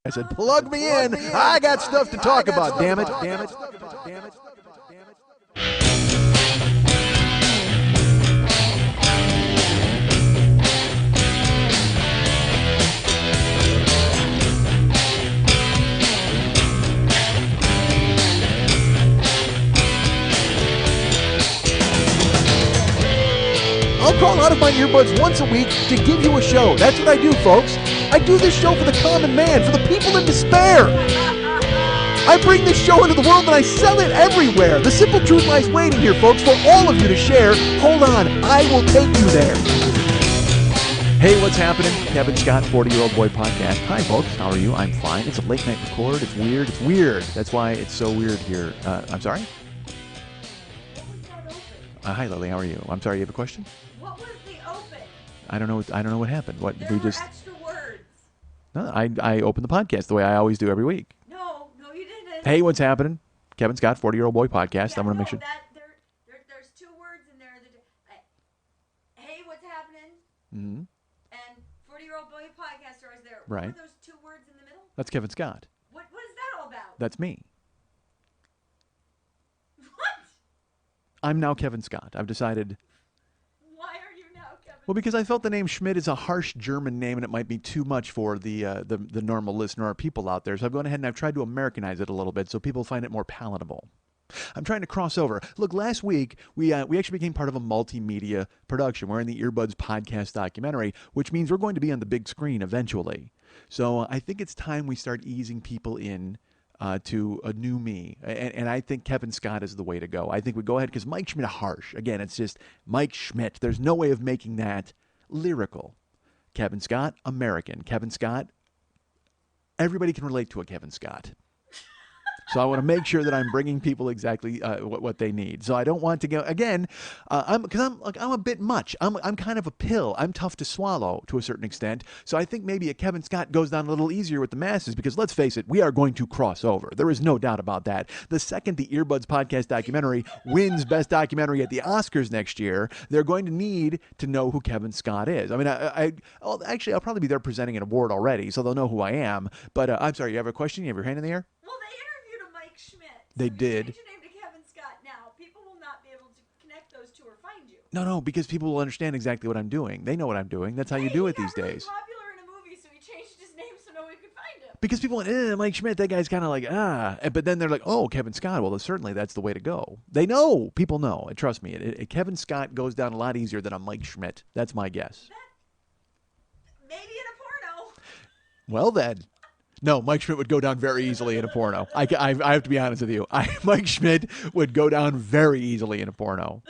I said, plug me in. I got stuff to talk about, damn it. I'll crawl out of my earbuds once a week to give you a show. That's what I do, folks. I do this show for the common man, for the people in despair. I bring this show into the world and I sell it everywhere. The simple truth lies waiting here, folks, for all of you to share. Hold on, I will take you there. Hey, what's happening? Kevin Scott, 40-Year-Old Boy Podcast. Hi, folks. How are you? I'm fine. It's a late night record. It's weird. It's weird. That's why it's so weird here. I'm sorry? Hi, Lily. How are you? I'm sorry. You have a question? What was the open? I don't know what happened. What There we were just? extra words. No, I opened the podcast the way I always do every week. No, you didn't. Hey, what's happening? Kevin Scott, 40-Year-Old Boy Podcast. I'm gonna make sure. There's two words in there. Hey, what's happening? Mm-hmm. And 40-Year-Old Boy Podcast are always there. Right. What were those two words in the middle? That's Kevin Scott. What is that all about? That's me. What? I'm now Kevin Scott. I've decided. Why are you now Kevin? Well, because I felt the name Schmidt is a harsh German name and it might be too much for the normal listener or people out there. So I've gone ahead and I've tried to Americanize it a little bit so people find it more palatable. I'm trying to cross over. Look, last week we actually became part of a multimedia production. We're in the Earbuds podcast documentary, which means we're going to be on the big screen eventually. So I think it's time we start easing people in to a new me. And I think Kevin Scott is the way to go. I think we go ahead because Mike Schmidt harsh. Again, it's just Mike Schmidt. There's no way of making that lyrical. Kevin Scott, American. Kevin Scott, everybody can relate to a Kevin Scott. So I want to make sure that I'm bringing people exactly what they need. So I don't want to go again. I'm a bit much. I'm kind of a pill. I'm tough to swallow to a certain extent. So I think maybe a Kevin Scott goes down a little easier with the masses because let's face it, we are going to cross over. There is no doubt about that. The second the Earbuds podcast documentary wins Best Documentary at the Oscars next year, they're going to need to know who Kevin Scott is. I mean, I'll probably be there presenting an award already, so they'll know who I am. But I'm sorry, you have a question? You have your hand in the air? Well, they interviewed a Mike Schmidt. They so did. Change your name to Kevin Scott now. People will not be able to connect those two or find you. No, because people will understand exactly what I'm doing. They know what I'm doing. That's how you do it these He got really days. popular in a movie, so he changed his name so no one could find him. Because people went, Mike Schmidt, that guy's kind of like, But then they're like, oh, Kevin Scott. Well, certainly that's the way to go. They know. People know. And trust me, Kevin Scott goes down a lot easier than a Mike Schmidt. That's my guess. Maybe in a porno. Well, then. No, Mike Schmidt would go down very easily in a porno. I have to be honest with you. Mike Schmidt would go down very easily in a porno.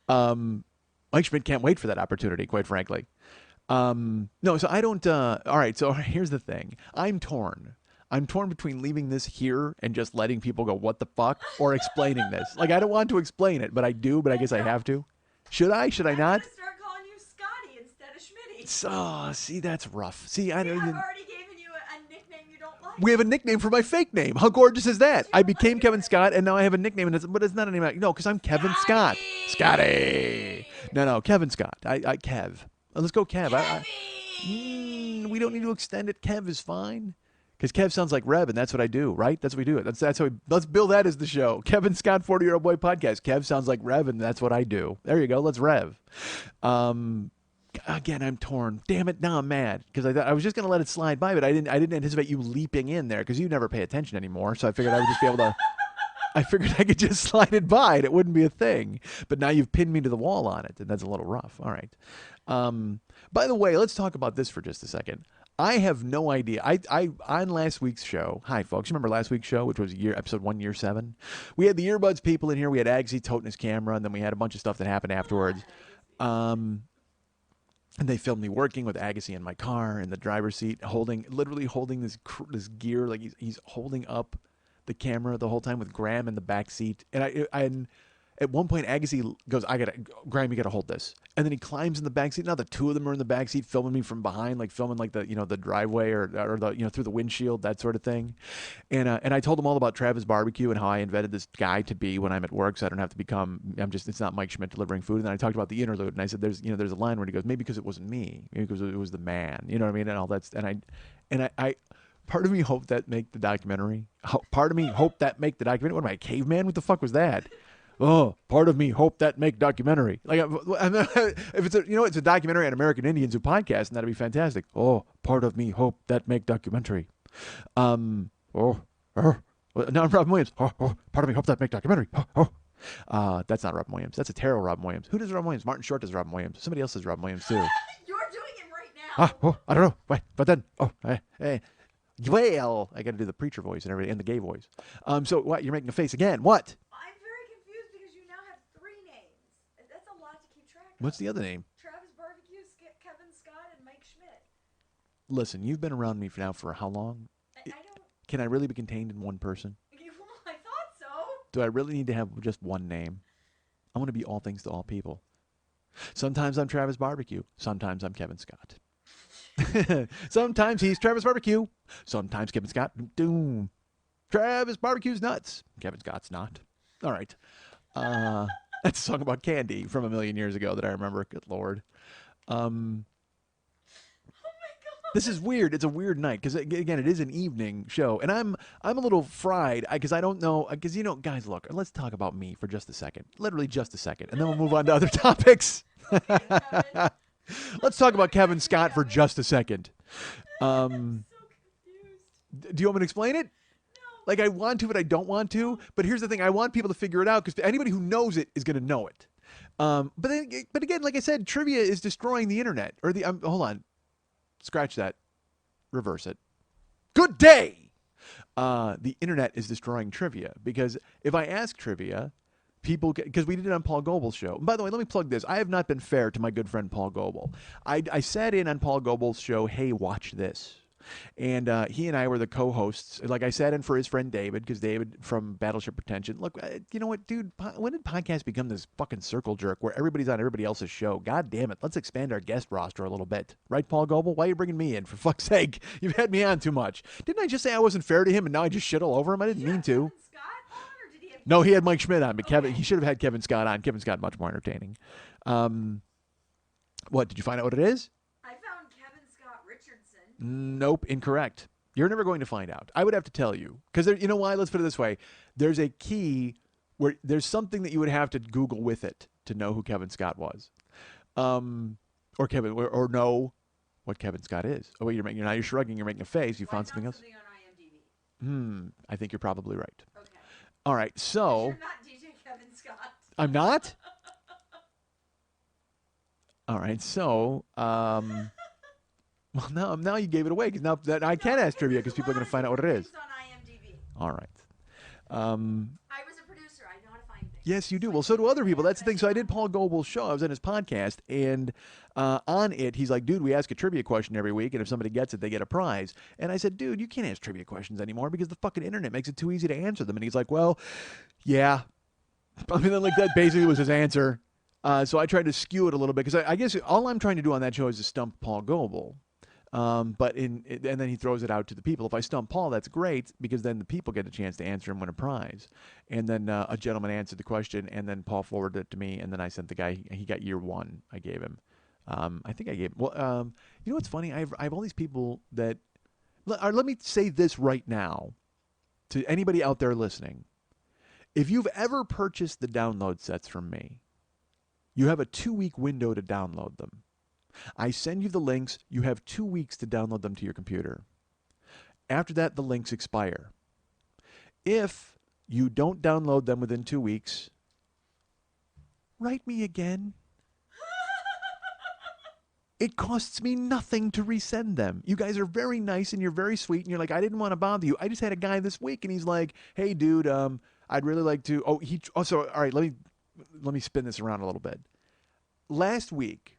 Mike Schmidt can't wait for that opportunity, quite frankly. No, so I don't. All right, so here's the thing. I'm torn. I'm torn between leaving this here and just letting people go, what the fuck? Or explaining this. Like, I don't want to explain it, but I do, but I guess I have to. Should I? Should I I'm not? gonna start calling you Scotty instead of Schmitty. So, see, that's rough. See, I've already given you a nickname you don't like. We have a nickname for my fake name. How gorgeous is that? I became Kevin Scott, and now I have a nickname, but it's not a name. No, because I'm Kevin Scott. Scotty. No, Kevin Scott. I Kev. Let's go Kev. We don't need to extend it. Kev is fine. Because Kev sounds like Rev, and that's what I do, right? That's what we do. That's how let's build that as the show. Kevin Scott, 40-Year-Old Boy Podcast. Kev sounds like Rev, and that's what I do. There you go. Let's Rev. Again, I'm torn. Damn it, now I'm mad. Because I thought I was just going to let it slide by, but I didn't anticipate you leaping in there because you never pay attention anymore. So I figured I would just be able to... I figured I could just slide it by and it wouldn't be a thing. But now you've pinned me to the wall on it, and that's a little rough. All right. By the way, let's talk about this for just a second. I have no idea. I on last week's show, hi folks, remember last week's show, which was episode 1, year 7? We had the Earbuds people in here. We had Agassi toting his camera, and then we had a bunch of stuff that happened afterwards. And they filmed me working with Agassi in my car in the driver's seat, literally holding this gear, like he's holding up the camera the whole time with Graham in the back seat. And at one point, Agassi goes, Graham, you got to hold this. And then he climbs in the back seat. Now the two of them are in the back seat filming me from behind, like filming like the driveway or the, through the windshield, that sort of thing. And I told them all about Travis Barbecue and how I invented this guy to be when I'm at work, so I don't have to it's not Mike Schmidt delivering food. And then I talked about the interlude, and I said, there's a line where he goes, maybe because it wasn't me, maybe because it was the man, you know what I mean? And all that's, and I Part of me hope that make the documentary. Part of me hope that make the documentary. What am I, a caveman? What the fuck was that? Oh, part of me hope that make documentary. Like, if it's a, it's a documentary on American Indians who podcast, and that'd be fantastic. Oh, part of me hope that make documentary. Oh, now I'm Robin Williams. Part of me hope that make documentary. That's not Robin Williams. That's a terrible Robin Williams. Who does Robin Williams? Martin Short does Robin Williams. Somebody else does Robin Williams too. You're doing it right now. I don't know. Wait, but then, well, I got to do the preacher voice and everything, and the gay voice. So what? You're making a face again? What? I'm very confused because you now have 3 names. That's a lot to keep track of. What's the other name? Travis Barbecue, Kevin Scott, and Mike Schmidt. Listen, you've been around me for how long? I don't. Can I really be contained in one person? I thought so. Do I really need to have just one name? I want to be all things to all people. Sometimes I'm Travis Barbecue. Sometimes I'm Kevin Scott. Sometimes he's Travis Barbecue. Sometimes Kevin Scott. Doom. Travis Barbecue's nuts. Kevin Scott's not. All right. That's a song about candy from a million years ago that I remember. Good Lord. Oh my God. This is weird. It's a weird night because again, it is an evening show, and I'm a little fried because I don't know because guys, look, let's talk about me for just a second, literally just a second, and then we'll move on to other topics. Let's talk about Kevin Scott for just a second. I'm so confused. Do you want me to explain it? No. Like I want to, but I don't want to. But here's the thing: I want people to figure it out because anybody who knows it is going to know it. But again, like I said, trivia is destroying the internet. Or hold on. Scratch that. Reverse it. Good day. The internet is destroying trivia because if I ask trivia, people because we did it on Paul Goebel's show. And by the way, let me plug this. I have not been fair to my good friend Paul Goebel. I sat in on Paul Goebel's show, Hey, Watch This. And he and I were the co-hosts. Like I sat in for his friend David, because David from Battleship Pretension. Look, you know what, dude? When did podcasts become this fucking circle jerk where everybody's on everybody else's show? God damn it. Let's expand our guest roster a little bit. Right, Paul Goebel? Why are you bringing me in? For fuck's sake. You've had me on too much. Didn't I just say I wasn't fair to him and now I just shit all over him? I didn't mean to. Kevin Scott on, or did he have No, he had Mike Schmidt on, but he should have had Kevin Scott on. Kevin Scott, much more entertaining. What, did you find out what it is? I found Kevin Scott Richardson. Nope, incorrect. You're never going to find out. I would have to tell you. Because you know why? Let's put it this way. There's a key where there's something that you would have to Google with it to know who Kevin Scott was. Or know what Kevin Scott is. Oh, wait, you're shrugging, you're making a face. You found something else? Something on IMDb. I think you're probably right. Okay. All right, so... You're not DJ Kevin Scott. I'm not? All right, so... Well, now you gave it away because now that I can't ask trivia because people are going to find out what it is. Things on IMDb. All right. I was a producer. I know how to find things. Yes, you do. Well, so do other people. That's the thing. So I did Paul Goebel's show. I was on his podcast, and on it, he's like, dude, we ask a trivia question every week, and if somebody gets it, they get a prize. And I said, dude, you can't ask trivia questions anymore because the fucking internet makes it too easy to answer them. And he's like, well, yeah. I mean, like that basically was his answer. So I tried to skew it a little bit because I guess all I'm trying to do on that show is to stump Paul Goebel. And then he throws it out to the people. If I stump Paul, that's great because then the people get a chance to answer and win a prize. And then a gentleman answered the question, and then Paul forwarded it to me, and then I sent the guy. He got year 1. I gave him. I think I gave. Well, you know what's funny? I have all these people that. Let me say this right now, to anybody out there listening. If you've ever purchased the download sets from me, you have a 2-week window to download them. I send you the links. You have 2 weeks to download them to your computer. After that, the links expire. If you don't download them within 2 weeks, write me again. It costs me nothing to resend them. You guys are very nice and you're very sweet. And you're like, I didn't want to bother you. I just had a guy this week and he's like, hey, dude, I'd really like to. All right, let me spin this around a little bit. Last week,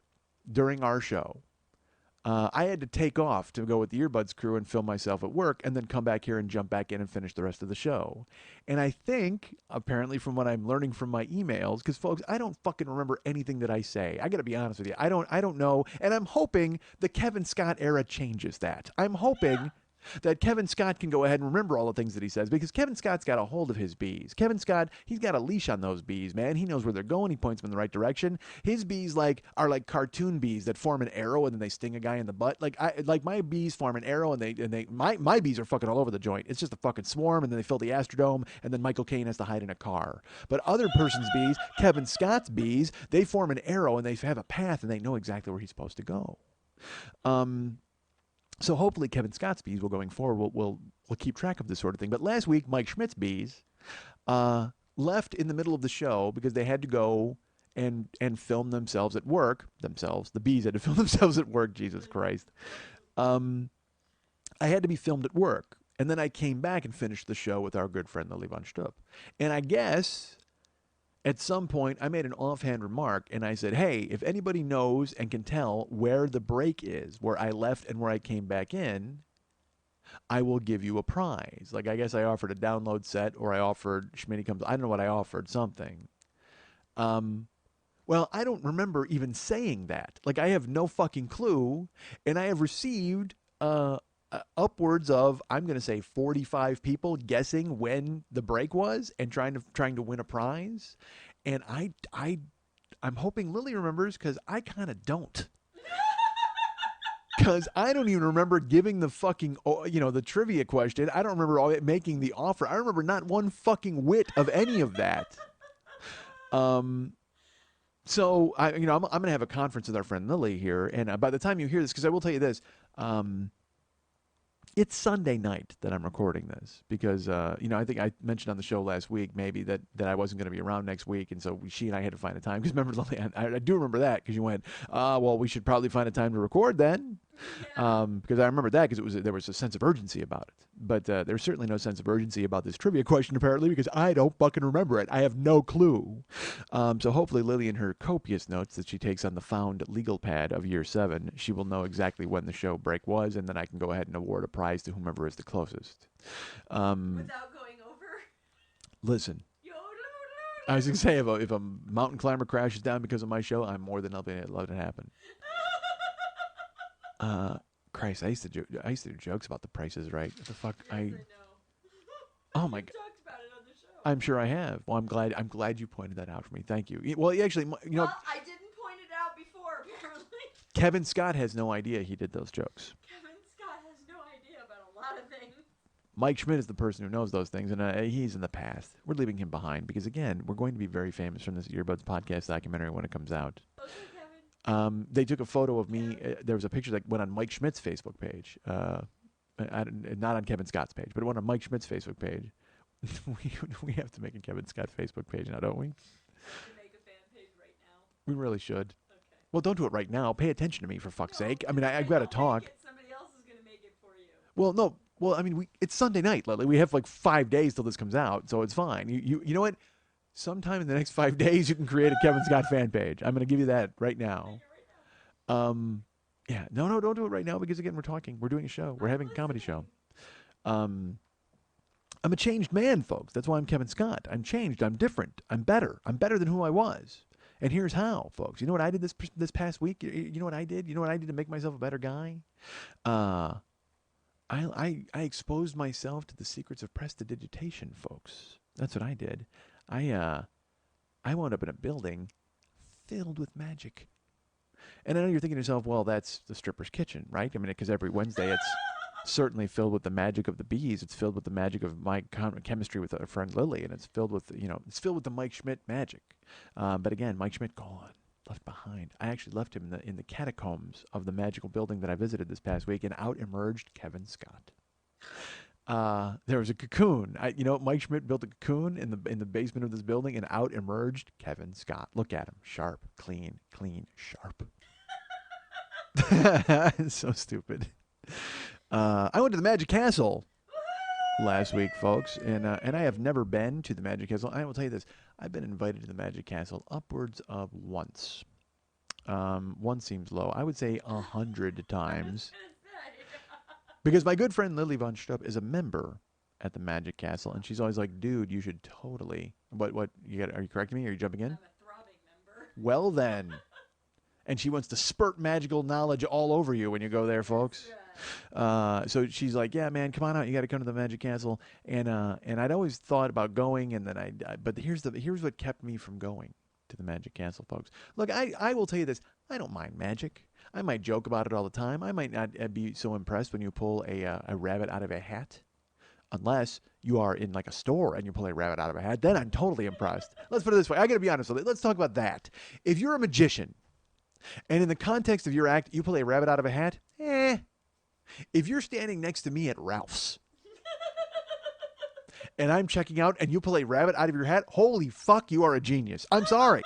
during our show, I had to take off to go with the Earbuds crew and film myself at work and then come back here and jump back in and finish the rest of the show. And I think, apparently from what I'm learning from my emails, because folks, I don't fucking remember anything that I say. I got to be honest with you. I don't know. And I'm hoping the Kevin Scott era changes that. I'm hoping that Kevin Scott can go ahead and remember all the things that he says because Kevin Scott's got a hold of his bees. Kevin Scott, he's got a leash on those bees, man. He knows where they're going. He points them in the right direction. His bees are like cartoon bees that form an arrow and then they sting a guy in the butt. Like my bees form an arrow and my bees are fucking all over the joint. It's just a fucking swarm and then they fill the Astrodome and then Michael Caine has to hide in a car. But other person's bees, Kevin Scott's bees, they form an arrow and they have a path and they know exactly where he's supposed to go. So hopefully Kevin Scott's bees will going forward will keep track of this sort of thing. But last week, Mike Schmidt's bees left in the middle of the show because they had to go and film themselves at work. The bees had to film themselves at work. Jesus Christ. I had to be filmed at work. And then I came back and finished the show with our good friend Lily Von Stupp. And I guess at some point, I made an offhand remark, and I said, hey, if anybody knows and can tell where the break is, where I left and where I came back in, I will give you a prize. Like, I guess I offered a download set, or I offered Schmitty Comes. I don't know what I offered, something. Well, I don't remember even saying that. Like, I have no fucking clue, and I have received upwards of, I'm going to say 45 people guessing when the break was and trying to win a prize. And I'm hoping Lily remembers because I kind of don't. Because I don't even remember giving the fucking, the trivia question. I don't remember making the offer. I remember not one fucking whit of any of that. So I'm going to have a conference with our friend Lily here. And by the time you hear this, because I will tell you this, it's Sunday night that I'm recording this because, I think I mentioned on the show last week maybe that I wasn't going to be around next week. And so she and I had to find a time. Because remember, I do remember that because you went, well, we should probably find a time to record then. Yeah. Because I remember that because there was a sense of urgency about it. But there's certainly no sense of urgency about this trivia question apparently because I don't fucking remember it. I have no clue. So hopefully Lily in her copious notes that she takes on the found legal pad of year 7, she will know exactly when the show break was and then I can go ahead and award a prize to whomever is the closest. Without going over. Listen. I was going to say, if a mountain climber crashes down because of my show, I'm more than helping it. Let it happen. Christ, I used to do jokes about the prices, right? What the fuck? Yes, I know. Oh my You've God. talked about it on the show. I'm sure I have. Well, I'm glad you pointed that out for me. Thank you. Well, actually, Well, I didn't point it out before, apparently. Kevin Scott has no idea he did those jokes. Kevin Scott has no idea about a lot of things. Mike Schmidt is the person who knows those things, and he's in the past. We're leaving him behind because, again, we're going to be very famous from this Earbuds podcast documentary when it comes out. Okay, Kevin. They took a photo of me. There was a picture that went on Mike Schmidt's Facebook page. Not on Kevin Scott's page, but it went on Mike Schmidt's Facebook page. We have to make a Kevin Scott Facebook page now, don't we? You make a fan page right now. We really should. Okay. Well, don't do it right now. Pay attention to me, for fuck's sake. I mean, if I've got to don't talk. make it, somebody else is going to make it for you. Well, no. Well, I mean, it's Sunday night, Lily. We have like 5 days till this comes out, so it's fine. You know what? Sometime in the next 5 days, you can create a Kevin Scott fan page. I'm going to give you that right now. Yeah. No, don't do it right now because, again, we're talking. We're doing a show. We're having a comedy show. I'm a changed man, folks. That's why I'm Kevin Scott. I'm changed. I'm different. I'm better. I'm better than who I was. And here's how, folks. You know what I did this past week? You know what I did? You know what I did to make myself a better guy? I exposed myself to the secrets of prestidigitation, folks. That's what I did. I wound up in a building filled with magic. And I know you're thinking to yourself, well, that's the stripper's kitchen, right? I mean, because every Wednesday it's certainly filled with the magic of the bees. It's filled with the magic of my chemistry with our friend Lily, and it's filled with the Mike Schmidt magic. But again, Mike Schmidt gone, left behind. I actually left him in the catacombs of the magical building that I visited this past week, and out emerged Kevin Scott. There was a cocoon. Mike Schmidt built a cocoon in the basement of this building, and out emerged Kevin Scott. Look at him, sharp, clean, sharp. It's so stupid. I went to the Magic Castle last week, folks, and I have never been to the Magic Castle. I will tell you this: I've been invited to the Magic Castle upwards of once. One seems low. I would say 100 times. Because my good friend Lily Von Stupp is a member at the Magic Castle, and she's always like, "Dude, you should totally." What? Are you correcting me? Are you jumping in? I'm a throbbing member. Well then, and she wants to spurt magical knowledge all over you when you go there, folks. Right. So she's like, "Yeah, man, come on out. You got to come to the Magic Castle." And I'd always thought about going, and then but here's what kept me from going to the Magic Castle, folks. Look, I will tell you this. I don't mind magic. I might joke about it all the time. I might not be so impressed when you pull a rabbit out of a hat. Unless you are in like a store and you pull a rabbit out of a hat, then I'm totally impressed. Let's put it this way. I got to be honest with you. Let's talk about that. If you're a magician and in the context of your act, you pull a rabbit out of a hat, If you're standing next to me at Ralph's and I'm checking out and you pull a rabbit out of your hat, holy fuck, you are a genius. I'm sorry.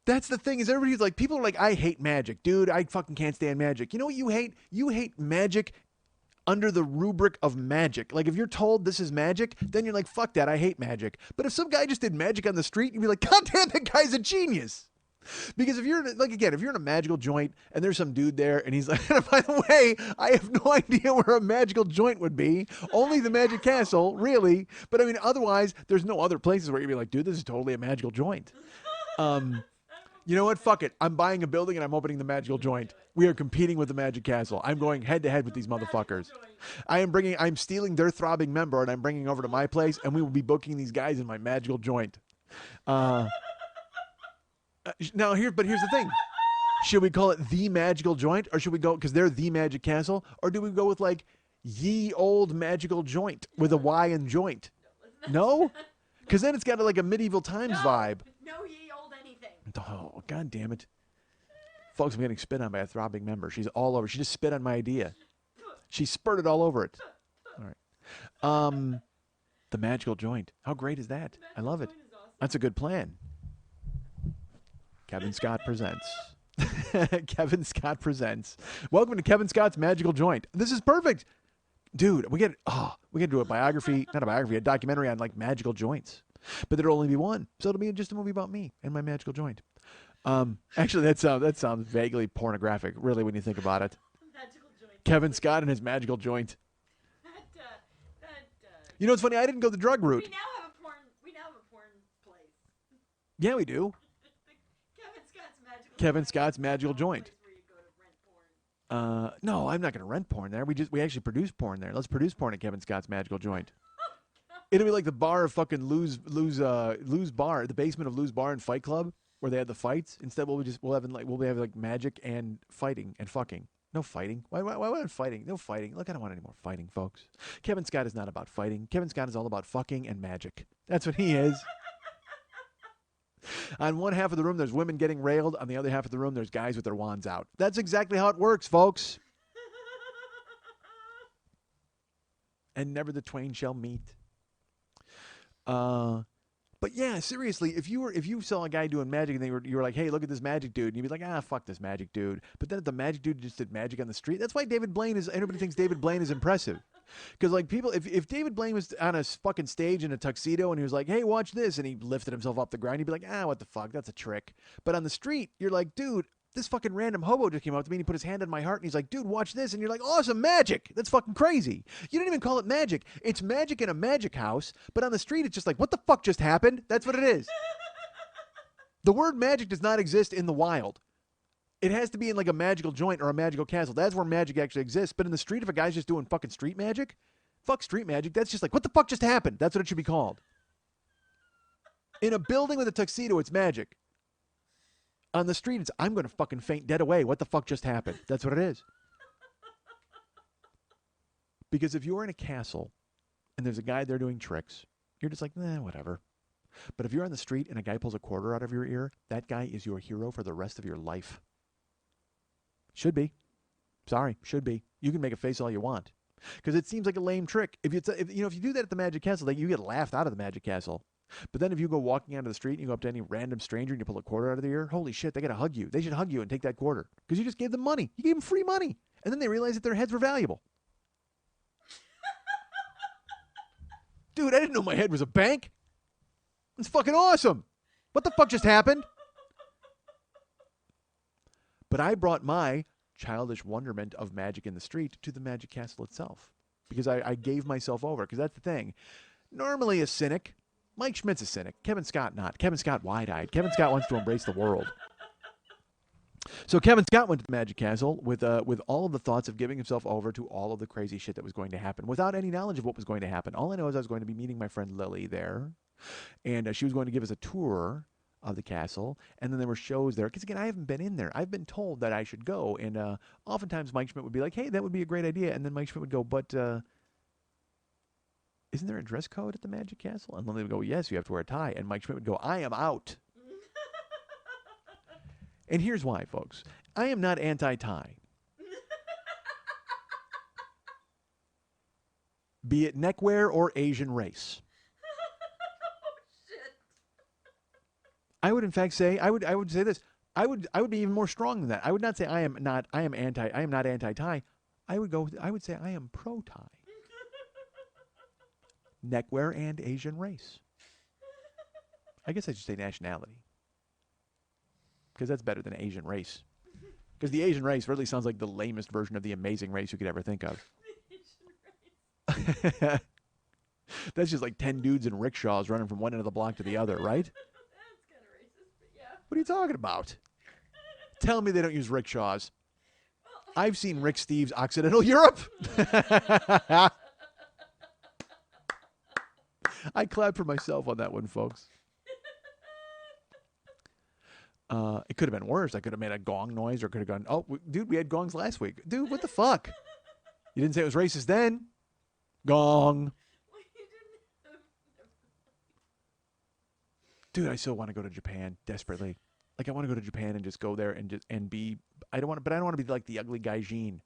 That's the thing is everybody's like, people are like, I hate magic. Dude, I fucking can't stand magic. You know what you hate? You hate magic under the rubric of magic. Like if you're told this is magic, then you're like, fuck that, I hate magic. But if some guy just did magic on the street, you'd be like, God damn, that guy's a genius. Because if you're like, again, if you're in a magical joint and there's some dude there and he's like, by the way, I have no idea where a magical joint would be. Only the Magic Castle, really. But I mean, otherwise, there's no other places where you'd be like, dude, this is totally a magical joint. You know what? Fuck it. I'm buying a building and I'm opening the magical joint. We are competing with the Magic Castle. I'm going head to head with these motherfuckers. I'm stealing their throbbing member and I'm bringing over to my place and we will be booking these guys in my magical joint. Now here's the thing. Should we call it the magical joint or should we go, because they're the Magic Castle, or do we go with like ye old magical joint with a Y in joint? No? Because then it's got like a medieval times vibe. No ye old anything. Oh, God damn it. Folks, I'm getting spit on by a throbbing member. She's all over. She just spit on my idea. She spurted all over it. All right. The magical joint. How great is that? I love it. That's a good plan. Kevin Scott presents. Kevin Scott presents. Welcome to Kevin Scott's Magical Joint. This is perfect. Dude, we get to do a biography, not a biography, a documentary on like magical joints. But there'll only be one. So it'll be just a movie about me and my magical joint. Actually, that sounds vaguely pornographic, really, when you think about it. Magical joint. Kevin Scott and his magical joint. You know what's funny? I didn't go the drug route. We now have a porn place. Yeah, we do. Kevin Scott's magical joint. No, I'm not going to rent porn there. We actually produce porn there. Let's produce porn at Kevin Scott's magical joint. It'll be like the bar of fucking Lou's Bar, the basement of Lou's Bar and Fight Club, where they had the fights. Instead, we'll have like magic and fighting and fucking. No fighting. Why would fighting? No fighting. Look, I don't want any more fighting, folks. Kevin Scott is not about fighting. Kevin Scott is all about fucking and magic. That's what he is. On one half of the room, there's women getting railed. On the other half of the room, there's guys with their wands out. That's exactly how it works, folks. And never the twain shall meet. But yeah, seriously, if you saw a guy doing magic and you were like, hey, look at this magic dude, and you'd be like, fuck this magic dude. But then if the magic dude just did magic on the street, that's why everybody thinks David Blaine is impressive. Because like people, if David Blaine was on a fucking stage in a tuxedo and he was like, hey, watch this, and he lifted himself off the ground, you'd be like, what the fuck, that's a trick. But on the street, you're like, dude, this fucking random hobo just came up to me and he put his hand on my heart and he's like, dude, watch this. And you're like, awesome, magic. That's fucking crazy. You didn't even call it magic. It's magic in a magic house. But on the street, it's just like, what the fuck just happened? That's what it is. The word magic does not exist in the wild. It has to be in like a magical joint or a magical castle. That's where magic actually exists. But in the street, if a guy's just doing fucking street magic, fuck street magic. That's just like, what the fuck just happened? That's what it should be called. In a building with a tuxedo, it's magic. On the street, it's, I'm going to fucking faint dead away. What the fuck just happened? That's what it is. Because if you're in a castle and there's a guy there doing tricks, you're just like, whatever. But if you're on the street and a guy pulls a quarter out of your ear, that guy is your hero for the rest of your life. Should be. Sorry, should be. You can make a face all you want. Because it seems like a lame trick. If you do that at the Magic Castle, like, you get laughed out of the Magic Castle. But then if you go walking onto the street and you go up to any random stranger and you pull a quarter out of their ear, holy shit, they got to hug you. They should hug you and take that quarter. Because you just gave them money. You gave them free money. And then they realized that their heads were valuable. Dude, I didn't know my head was a bank. It's fucking awesome. What the fuck just happened? But I brought my childish wonderment of magic in the street to the Magic Castle itself. Because I gave myself over. Because that's the thing. Normally a cynic. Mike Schmidt's a cynic. Kevin Scott not. Kevin Scott wide-eyed. Kevin Scott wants to embrace the world. So Kevin Scott went to the Magic Castle with all of the thoughts of giving himself over to all of the crazy shit that was going to happen, without any knowledge of what was going to happen. All I know is I was going to be meeting my friend Lily there, and she was going to give us a tour of the castle, and then there were shows there. Because again, I haven't been in there. I've been told that I should go, and oftentimes Mike Schmidt would be like, "Hey, that would be a great idea," and then Mike Schmidt would go, "But isn't there a dress code at the Magic Castle?" And Lily would go, "Yes, you have to wear a tie," and Mike Schmidt would go, "I am out." And here's why, folks. I am not anti-tie. Be it neckwear or Asian race. Oh shit. I would in fact say I would say this. I would be even more strong than that. I would not say I am not anti-tie. I would say I am pro-tie. Neckwear and Asian race. I guess I should say nationality. Because that's better than Asian race. Because the Asian race really sounds like the lamest version of the amazing race you could ever think of. That's just like 10 dudes in rickshaws running from one end of the block to the other, right? That's kind of racist, but yeah. What are you talking about? Tell me they don't use rickshaws. I've seen Rick Steves' Occidental Europe. I clap for myself on that one, folks. It could have been worse. I could have made a gong noise or could have gone, "Oh, dude, we had gongs last week." Dude, what the fuck? You didn't say it was racist then? Gong. Well, you didn't. Dude, I so want to go to Japan desperately. Like I want to go to Japan and just go there and be. I don't want to be like the ugly guy Gene.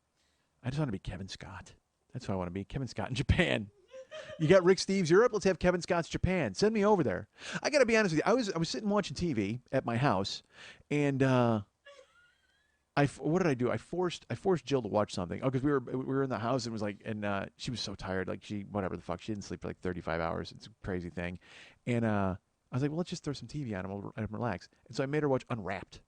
I just want to be Kevin Scott. That's who I want to be. Kevin Scott in Japan. You got Rick Steves Europe. Let's have Kevin Scott's Japan. Send me over there. I got to be honest with you. I was sitting watching TV at my house, and what did I do? I forced Jill to watch something. Oh, because we were in the house and it was like, and she was so tired, like whatever the fuck, she didn't sleep for like 35 hours. It's a crazy thing, and I was like, well, let's just throw some TV on and relax. And so I made her watch Unwrapped.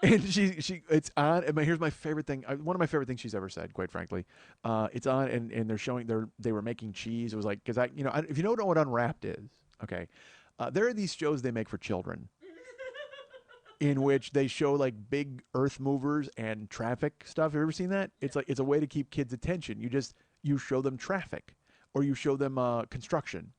And it's on. And here's my favorite thing. One of my favorite things she's ever said, quite frankly. It's on, and they're showing they were making cheese. It was like because if you don't know what Unwrapped is, okay, there are these shows they make for children, in which they show like big earth movers and traffic stuff. Have you ever seen that? It's like it's a way to keep kids' attention. You show them traffic, or you show them construction,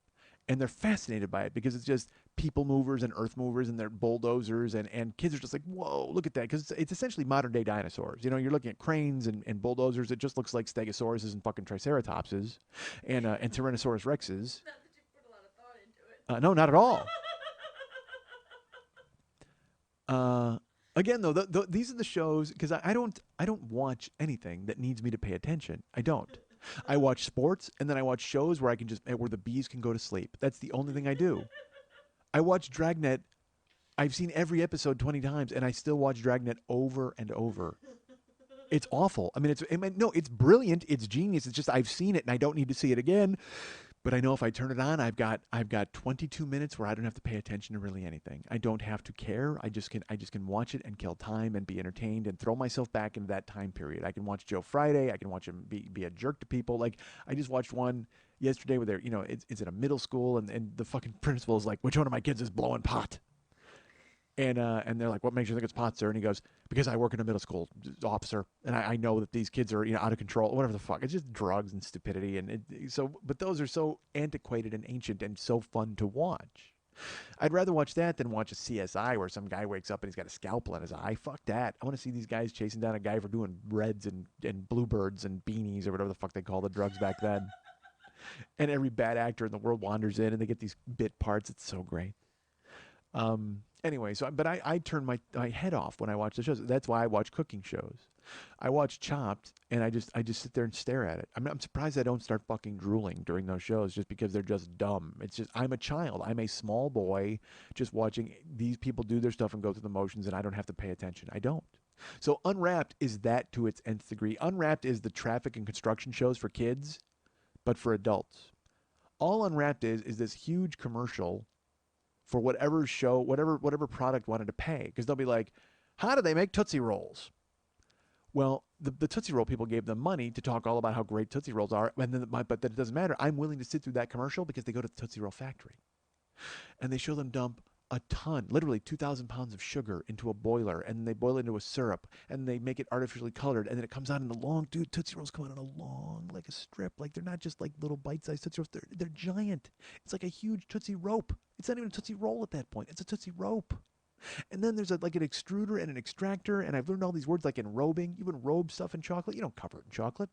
and they're fascinated by it because it's just people movers and earth movers and they're bulldozers and kids are just like, whoa, look at that, because it's essentially modern day dinosaurs. You know, you're looking at cranes and bulldozers. It just looks like stegosauruses and fucking triceratopses and Tyrannosaurus rexes. Not that you put a lot of thought into it. No, not at all. Again, though, these are the shows because I don't watch anything that needs me to pay attention. I don't. I watch sports and then I watch shows where where the bees can go to sleep. That's the only thing I do. I watch Dragnet. I've seen every episode 20 times, and I still watch Dragnet over and over. It's awful. I mean, it's brilliant. It's genius. It's just I've seen it, and I don't need to see it again. But I know if I turn it on, I've got 22 minutes where I don't have to pay attention to really anything. I don't have to care. I just can watch it and kill time and be entertained and throw myself back into that time period. I can watch Joe Friday. I can watch him be a jerk to people. Like I just watched one yesterday where they're, it's in a middle school and the fucking principal is like, which one of my kids is blowing pot? And they're like, what makes you think it's pot, sir? And he goes, because I work in a middle school officer, and I know that these kids are out of control, whatever the fuck. It's just drugs and stupidity, but those are so antiquated and ancient and so fun to watch. I'd rather watch that than watch a CSI where some guy wakes up and he's got a scalpel in his eye. Fuck that. I want to see these guys chasing down a guy for doing reds and bluebirds and beanies or whatever the fuck they call the drugs back then. And every bad actor in the world wanders in and they get these bit parts. It's so great. Anyway, but I turn my head off when I watch the shows. That's why I watch cooking shows. I watch Chopped, and I just sit there and stare at it. I'm surprised I don't start fucking drooling during those shows just because they're just dumb. It's just I'm a child. I'm a small boy just watching these people do their stuff and go through the motions, and I don't have to pay attention. I don't. So Unwrapped is that to its nth degree. Unwrapped is the traffic and construction shows for kids, but for adults. All Unwrapped is this huge commercial for whatever show, whatever product wanted to pay. Because they'll be like, how do they make Tootsie Rolls? Well, the Tootsie Roll people gave them money to talk all about how great Tootsie Rolls are, but that it doesn't matter. I'm willing to sit through that commercial because they go to the Tootsie Roll factory. And they show them dump a ton, literally 2,000 pounds of sugar into a boiler, and they boil it into a syrup, and they make it artificially colored, and then it comes out in a long, dude, Tootsie Rolls come out in a long, like a strip. Like, they're not just like little bite-sized Tootsie Rolls, they're giant. It's like a huge Tootsie Rope. It's not even a Tootsie Roll at that point. It's a Tootsie Rope. And then there's like an extruder and an extractor, and I've learned all these words like enrobing. You enrobe stuff in chocolate. You don't cover it in chocolate.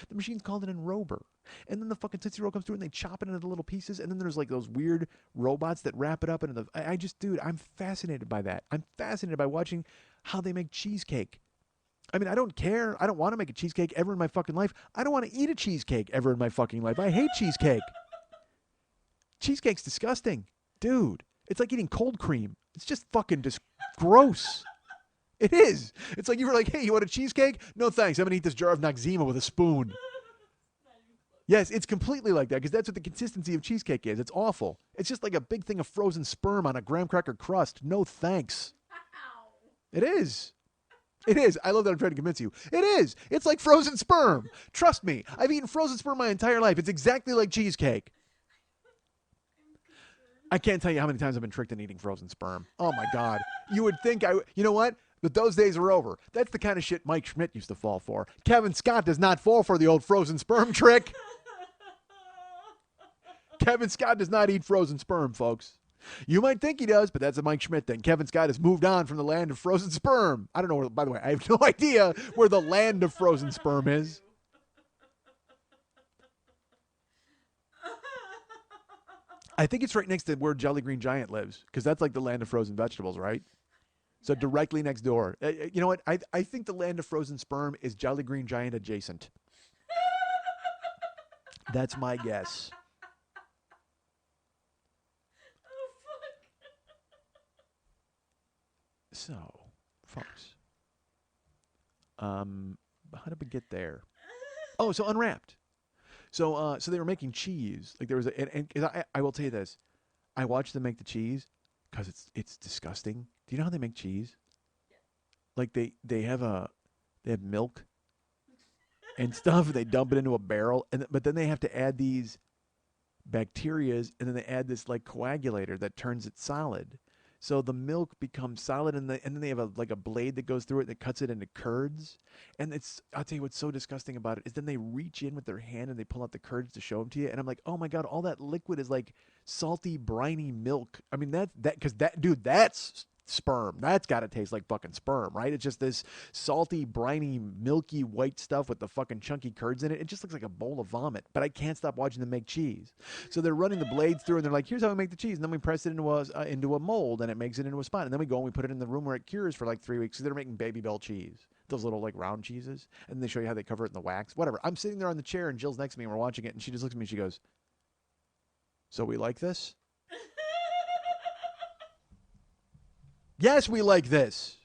The machine's called an enrober. And then the fucking Tootsie Roll comes through and they chop it into little pieces. And then there's like those weird robots that wrap it up into the. I just, dude, I'm fascinated by that. I'm fascinated by watching how they make cheesecake. I mean, I don't care. I don't want to make a cheesecake ever in my fucking life. I don't want to eat a cheesecake ever in my fucking life. I hate cheesecake. Cheesecake's disgusting. Dude, it's like eating cold cream. It's just fucking just gross. It is. It's like you were like, hey, you want a cheesecake? No, thanks. I'm going to eat this jar of Noxzema with a spoon. Yes, it's completely like that because that's what the consistency of cheesecake is. It's awful. It's just like a big thing of frozen sperm on a graham cracker crust. No thanks. It is. It is. I love that I'm trying to convince you. It is. It's like frozen sperm. Trust me. I've eaten frozen sperm my entire life. It's exactly like cheesecake. I can't tell you how many times I've been tricked in eating frozen sperm. Oh, my God. You would think you know what? But those days are over. That's the kind of shit Mike Schmidt used to fall for. Kevin Scott does not fall for the old frozen sperm trick. Kevin Scott does not eat frozen sperm, folks. You might think he does, but that's a Mike Schmidt thing. Kevin Scott has moved on from the land of frozen sperm. I don't know where, by the way, I have no idea where the land of frozen sperm is. I think it's right next to where Jolly Green Giant lives, because that's like the land of frozen vegetables, right? So directly next door. You know what? I think the land of frozen sperm is Jolly Green Giant adjacent. That's my guess. Oh, fuck. So, folks, how did we get there? Oh, so Unwrapped. So they were making cheese. Like there was and I will tell you this, I watched them make the cheese because it's disgusting. Do you know how they make cheese? Yeah. Like they have milk and stuff. They dump it into a barrel, but then they have to add these bacterias, and then they add this like coagulator that turns it solid. So the milk becomes solid, and then they have a blade that goes through it that cuts it into curds. And I'll tell you what's so disgusting about it is then they reach in with their hand and they pull out the curds to show them to you. And I'm like, oh my God, all that liquid is like salty, briny milk. I mean, dude, that's sperm. That's got to taste like fucking sperm, right? It's just this salty, briny, milky white stuff with the fucking chunky curds in it. It just looks like a bowl of vomit, but I can't stop watching them make cheese. So they're running the blades through and they're like, here's how we make the cheese. And then we press it into a mold and it makes it into a spot. And then we go and we put it in the room where it cures for like 3 weeks. So they're making Baby Bell cheese, those little like round cheeses. And they show you how they cover it in the wax, whatever. I'm sitting there on the chair and Jill's next to me and we're watching it. And she just looks at me and she goes, so we like this? Yes, we like this.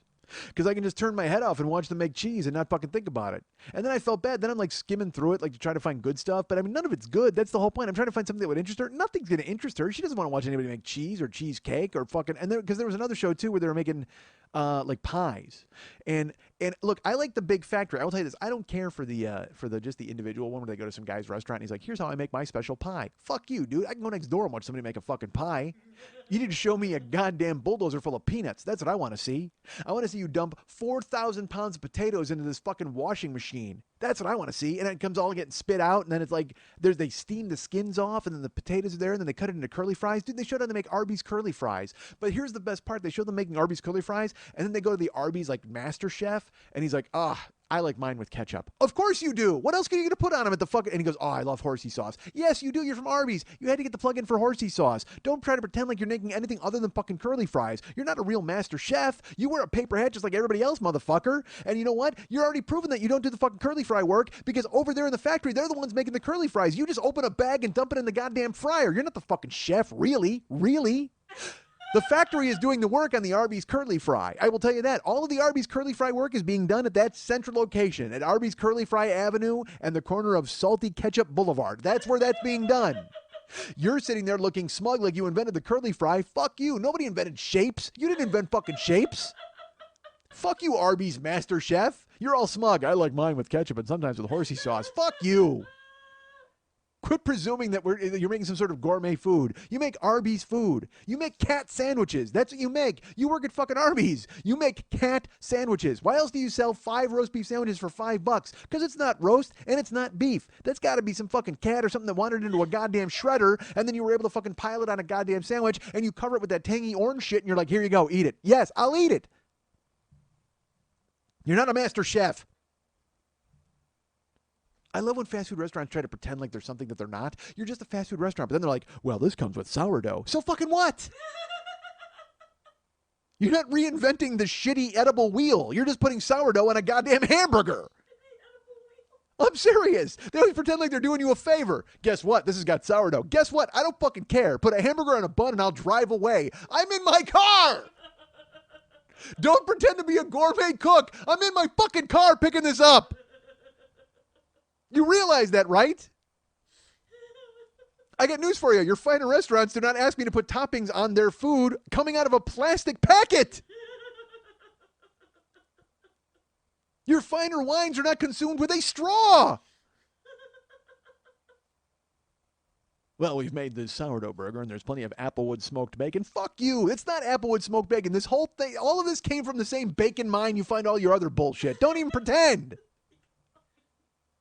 Because I can just turn my head off and watch them make cheese and not fucking think about it. And then I felt bad. Then I'm like skimming through it, like to try to find good stuff. But I mean, none of it's good. That's the whole point. I'm trying to find something that would interest her. Nothing's going to interest her. She doesn't want to watch anybody make cheese or cheesecake or fucking. And because there was another show too where they were making like pies. And look, I like the big factory. I will tell you this. I don't care for the just the individual one where they go to some guy's restaurant and he's like, here's how I make my special pie. Fuck you, dude. I can go next door and watch somebody make a fucking pie. You need to show me a goddamn bulldozer full of peanuts. That's what I want to see. I want to see you dump 4,000 pounds of potatoes into this fucking washing machine. That's what I want to see. And then it comes all getting spit out. And then it's like, they steam the skins off. And then the potatoes are there. And then they cut it into curly fries. Dude, they showed how to make Arby's curly fries. But here's the best part. They showed them making Arby's curly fries. And then they go to the Arby's like master chef. And he's like, I like mine with ketchup. Of course you do. What else are you going to put on them at the fucking... And he goes, I love horsey sauce. Yes, you do. You're from Arby's. You had to get the plug-in for horsey sauce. Don't try to pretend like you're making anything other than fucking curly fries. You're not a real master chef. You wear a paper hat just like everybody else, motherfucker. And you know what? You're already proven that you don't do the fucking curly fry work because over there in the factory, they're the ones making the curly fries. You just open a bag and dump it in the goddamn fryer. You're not the fucking chef. Really? Really? The factory is doing the work on the Arby's curly fry. I will tell you that. All of the Arby's curly fry work is being done at that central location, at Arby's Curly Fry Avenue and the corner of Salty Ketchup Boulevard. That's where that's being done. You're sitting there looking smug like you invented the curly fry. Fuck you. Nobody invented shapes. You didn't invent fucking shapes. Fuck you, Arby's master chef. You're all smug. I like mine with ketchup and sometimes with horsey sauce. Fuck you. Quit presuming that you're making some sort of gourmet food. You make Arby's food. You make cat sandwiches. That's what you make. You work at fucking Arby's. You make cat sandwiches. Why else do you sell 5 roast beef sandwiches for $5? Because it's not roast and it's not beef. That's got to be some fucking cat or something that wandered into a goddamn shredder, and then you were able to fucking pile it on a goddamn sandwich, and you cover it with that tangy orange shit, and you're like, here you go, eat it. Yes, I'll eat it. You're not a master chef. I love when fast food restaurants try to pretend like there's something that they're not. You're just a fast food restaurant. But then they're like, well, this comes with sourdough. So fucking what? You're not reinventing the shitty edible wheel. You're just putting sourdough on a goddamn hamburger. I'm serious. They always pretend like they're doing you a favor. Guess what? This has got sourdough. Guess what? I don't fucking care. Put a hamburger on a bun and I'll drive away. I'm in my car. Don't pretend to be a gourmet cook. I'm in my fucking car picking this up. You realize that, right? I got news for you. Your finer restaurants do not ask me to put toppings on their food coming out of a plastic packet. Your finer wines are not consumed with a straw. Well, we've made the sourdough burger and there's plenty of Applewood smoked bacon. Fuck you. It's not Applewood smoked bacon. This whole thing, all of this came from the same bacon mine you find all your other bullshit. Don't even pretend.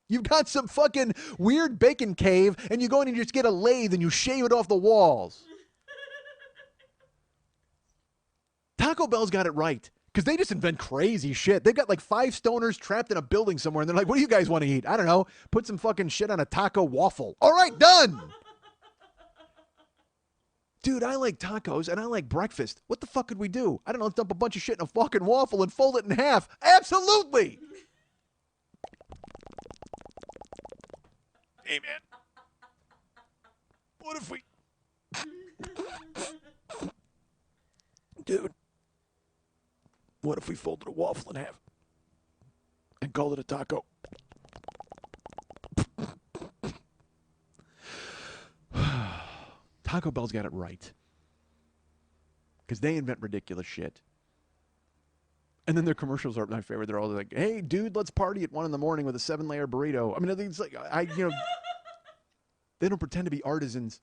You've got some fucking weird bacon cave, and you go in and you just get a lathe and you shave it off the walls. Taco Bell's got it right, because they just invent crazy shit. They've got like 5 stoners trapped in a building somewhere, and they're like, what do you guys want to eat? I don't know. Put some fucking shit on a taco waffle. All right, done. Dude, I like tacos, and I like breakfast. What the fuck could we do? I don't know, dump a bunch of shit in a fucking waffle and fold it in half. Absolutely. Hey, man. What if we... Dude. What if we folded a waffle in half and called it a taco? Taco Bell's got it right. Because they invent ridiculous shit. And then their commercials are my favorite. They're all like, hey, dude, let's party at 1 a.m. with a 7-layer burrito. I mean, it's like, they don't pretend to be artisans.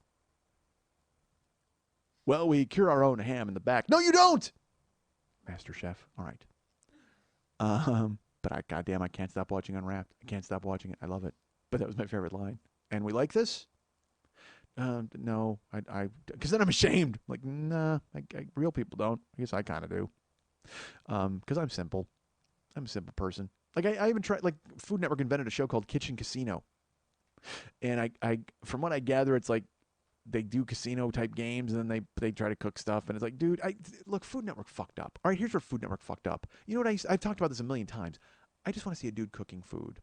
Well, we cure our own ham in the back. No, you don't. Master Chef. All right. But goddamn, I can't stop watching Unwrapped. I can't stop watching it. I love it. But that was my favorite line. And we like this? No, because then I'm ashamed. Like, nah, real people don't. I guess I kind of do. Because I'm simple. I'm a simple person. Like I even tried. Like Food Network invented a show called Kitchen Casino, and I from what I gather, it's like they do casino type games, and then they try to cook stuff, and it's like, dude, look, Food Network fucked up. All right, here's where Food Network fucked up. You know what? I've talked about this a million times. I just want to see a dude cooking food.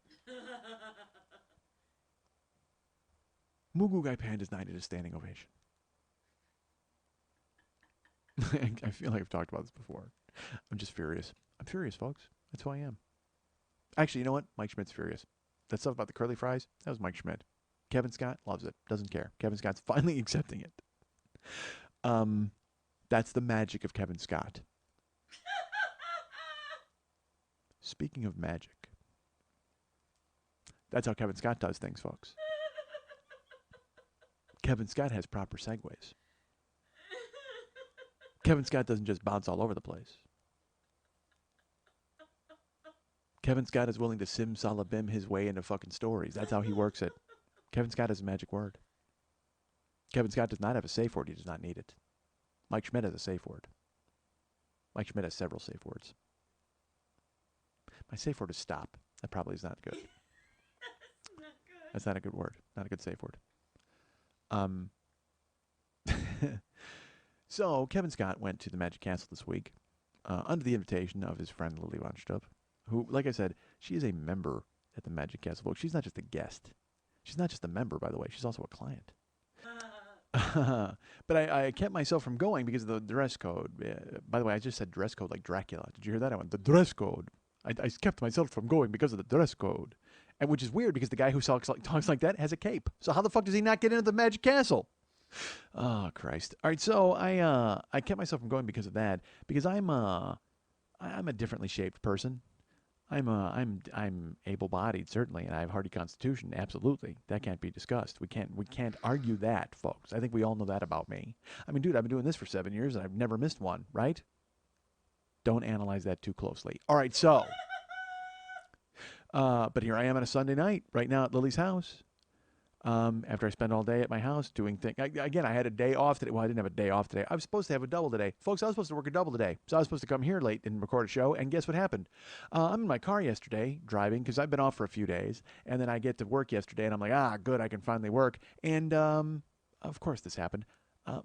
Mugu Gai Pan does not need a standing ovation. I feel like I've talked about this before. I'm just furious. I'm furious, folks. That's who I am. Actually, you know what? Mike Schmidt's furious. That stuff about the curly fries, that was Mike Schmidt. Kevin Scott loves it. Doesn't care. Kevin Scott's finally accepting it. That's the magic of Kevin Scott. Speaking of magic, that's how Kevin Scott does things, folks. Kevin Scott has proper segues. Kevin Scott doesn't just bounce all over the place. Kevin Scott is willing to simsalabim his way into fucking stories. That's how he works it. Kevin Scott has a magic word. Kevin Scott does not have a safe word. He does not need it. Mike Schmidt has a safe word. Mike Schmidt has several safe words. My safe word is stop. That probably is not good. That's not good. That's not a good word. Not a good safe word. So Kevin Scott went to the Magic Castle this week under the invitation of his friend Lily Von Stubb, who, like I said, she is a member at the Magic Castle. Folks, she's not just a guest. She's not just a member, by the way. She's also a client. But I kept myself from going because of the dress code. By the way, I just said dress code like Dracula. Did you hear that? I went, the dress code. I kept myself from going because of the dress code. And which is weird because the guy who talks like that has a cape. So how the fuck does he not get into the Magic Castle? Oh, Christ. All right, so I kept myself from going because of that. Because I'm a differently shaped person. I'm able-bodied certainly, and I have hardy constitution. Absolutely, that can't be discussed. We can't argue that, folks. I think we all know that about me. I mean, dude, I've been doing this for 7 years and I've never missed one. Right? Don't analyze that too closely. All right, so, but here I am on a Sunday night right now at Lily's house. After I spend all day at my house doing things. Again, I had a day off today. Well, I didn't have a day off today. I was supposed to have a double today. Folks, I was supposed to work a double today. So I was supposed to come here late and record a show. And guess what happened? I'm in my car yesterday driving because I've been off for a few days. And then I get to work yesterday and I'm like, good, I can finally work. And of course this happened.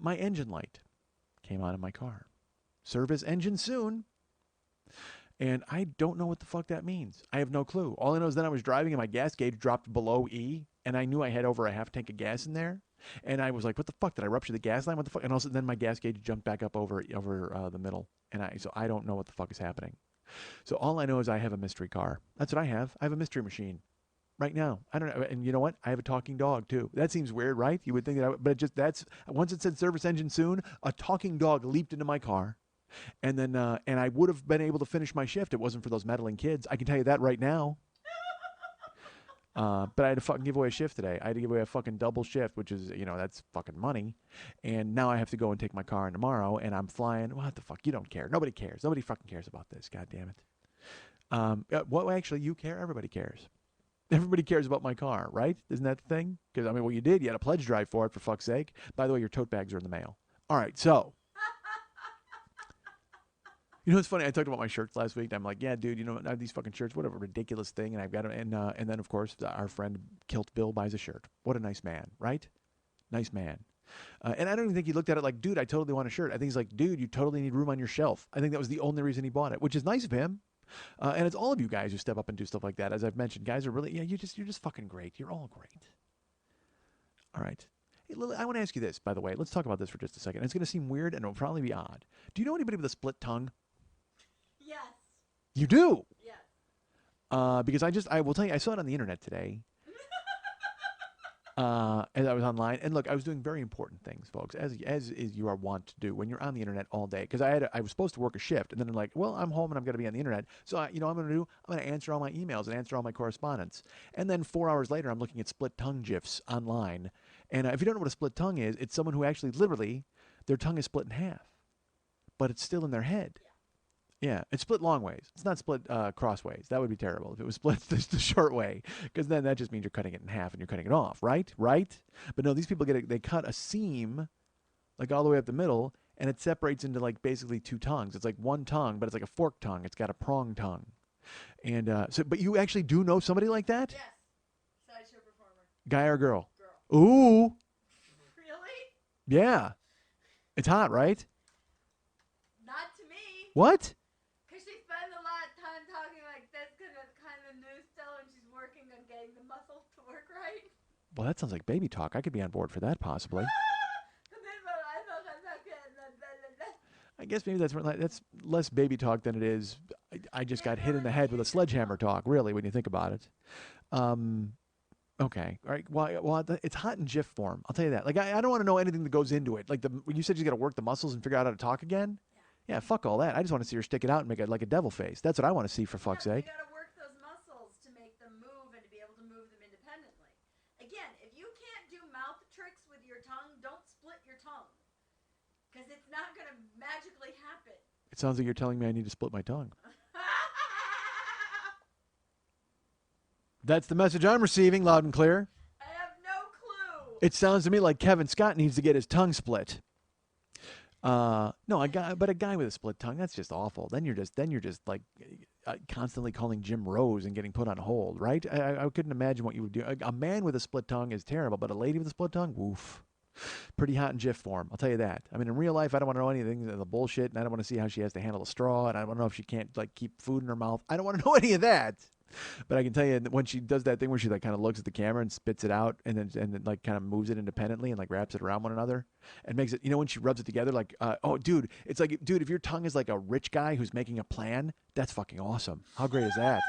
My engine light came on in my car. Service engine soon. And I don't know what the fuck that means. I have no clue. All I know is then I was driving and my gas gauge dropped below E, and I knew I had over a half tank of gas in there. And I was like, what the fuck? Did I rupture the gas line? What the fuck? And also then my gas gauge jumped back up over the middle. And so I don't know what the fuck is happening. So all I know is I have a mystery car. That's what I have. I have a mystery machine right now. I don't know. And you know what? I have a talking dog too. That seems weird, right? You would think that, but once it said service engine soon, a talking dog leaped into my car. And then, and I would have been able to finish my shift. It wasn't for those meddling kids. I can tell you that right now. But I had to fucking give away a shift today. I had to give away a fucking double shift, which is, that's fucking money. And now I have to go and take my car in tomorrow, and I'm flying. What the fuck? You don't care. Nobody cares. Nobody fucking cares about this. God damn it. Well, actually, you care. Everybody cares. Everybody cares about my car, right? Isn't that the thing? Because, well, you did. You had a pledge drive for it, for fuck's sake. By the way, your tote bags are in the mail. All right, so. You know what's funny? I talked about my shirts last week. I'm like, yeah, dude, I have these fucking shirts. What a ridiculous thing. And I've got them. And then, of course, our friend Kilt Bill buys a shirt. What a nice man, right? Nice man. And I don't even think he looked at it like, dude, I totally want a shirt. I think he's like, dude, you totally need room on your shelf. I think that was the only reason he bought it, which is nice of him. And it's all of you guys who step up and do stuff like that. As I've mentioned, guys are really, you're just fucking great. You're all great. All right. Hey, Lily, I want to ask you this, by the way. Let's talk about this for just a second. It's going to seem weird and it'll probably be odd. Do you know anybody with a split tongue? Yes. You do? Yes. Because I will tell you, I saw it on the internet today. As I was online, and look, I was doing very important things, folks, as you are wont to do when you're on the internet all day. Because I was supposed to work a shift, and then I'm like, well, I'm home and I'm going to be on the internet, so I'm going to answer all my emails and answer all my correspondence. And then 4 hours later, I'm looking at split tongue gifs online, and if you don't know what a split tongue is, it's someone who actually literally their tongue is split in half, but it's still in their head. Yeah, it's split long ways. It's not split crossways. That would be terrible if it was split the short way, because then that just means you're cutting it in half and you're cutting it off, right? Right? But no, these people they cut a seam, like all the way up the middle, and it separates into like basically two tongues. It's like one tongue, but it's like a forked tongue. It's got a prong tongue, and but you actually do know somebody like that? Yes. Sideshow performer. Guy or girl? Girl. Ooh. Really? Yeah. It's hot, right? Not to me. What? Right? Well, that sounds like baby talk. I could be on board for that, possibly. I guess maybe that's less baby talk than it is. I just got hit in the head with a sledgehammer talk, really, when you think about it. Okay. All right. Well, it's hot in GIF form. I'll tell you that. Like, I don't want to know anything that goes into it. Like, when you said you got to work the muscles and figure out how to talk again. Yeah, fuck all that. I just want to see her stick it out and make it like a devil face. That's what I want to see, for fuck's sake. You got to work those muscles to make them move and to be able to move them independently. Again, if you can't do mouth tricks with your tongue, don't split your tongue. Because it's not going to magically happen. It sounds like you're telling me I need to split my tongue. That's the message I'm receiving, loud and clear. I have no clue. It sounds to me like Kevin Scott needs to get his tongue split. No, a guy with a split tongue, that's just awful. Then you're just like constantly calling Jim Rose and getting put on hold, right? I couldn't imagine what you would do. A man with a split tongue is terrible, but a lady with a split tongue, woof. Pretty hot in GIF form, I'll tell you that. I mean, in real life, I don't want to know anything of the bullshit, and I don't want to see how she has to handle a straw, and I don't want to know if she can't like keep food in her mouth. I don't want to know any of that. But I can tell you that when she does that thing where she like kind of looks at the camera and spits it out and then like kind of moves it independently and like wraps it around one another and makes it, when she rubs it together, like, oh, dude, it's like, dude, if your tongue is like a rich guy who's making a plan, that's fucking awesome. How great is that?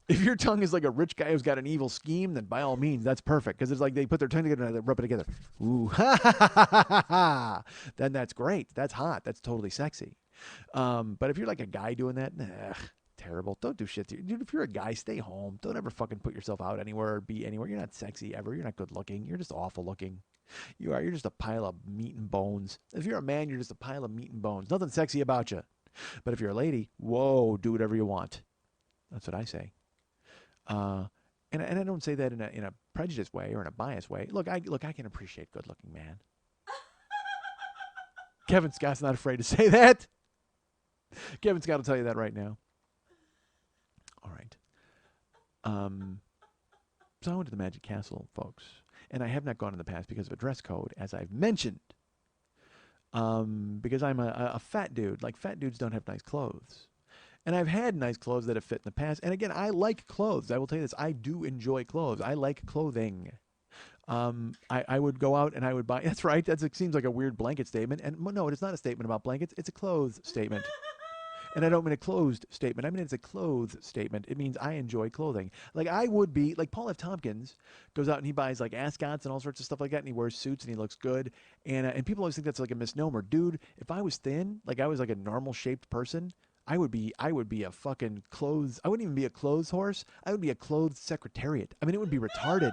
If your tongue is like a rich guy who's got an evil scheme, then by all means, that's perfect. Because it's like they put their tongue together and they rub it together. Ooh, ha ha ha ha ha. Then that's great. That's hot. That's totally sexy. But if you're like a guy doing that, nah, terrible. Don't do shit to you. Dude, if you're a guy, stay home. Don't ever fucking put yourself out anywhere or be anywhere. You're not sexy ever. You're not good looking. You're just awful looking. You are. You're just a pile of meat and bones. If you're a man, you're just a pile of meat and bones. Nothing sexy about you. But if you're a lady, whoa, do whatever you want. That's what I say. And I don't say that in a prejudiced way or in a biased way. I can appreciate good looking man. Kevin Scott's not afraid to say that. Kevin Scott will tell you that right now. All right. So I went to the Magic Castle, folks, and I have not gone in the past because of a dress code, as I've mentioned. Because I'm a fat dude. Like, fat dudes don't have nice clothes. And I've had nice clothes that have fit in the past. And again, I like clothes. I will tell you this. I do enjoy clothes. I like clothing. I would go out and I would buy. That's right. It seems like a weird blanket statement. And no, it's not a statement about blankets. It's a clothes statement. And I don't mean a closed statement. I mean it's a clothes statement. It means I enjoy clothing. Like, I would be like Paul F. Tompkins goes out and he buys like ascots and all sorts of stuff like that, and he wears suits and he looks good. And people always think that's like a misnomer, dude. If I was thin, like I was like a normal shaped person, I would be a fucking clothes. I wouldn't even be a clothes horse. I would be a clothes secretariat. I mean, it would be retarded.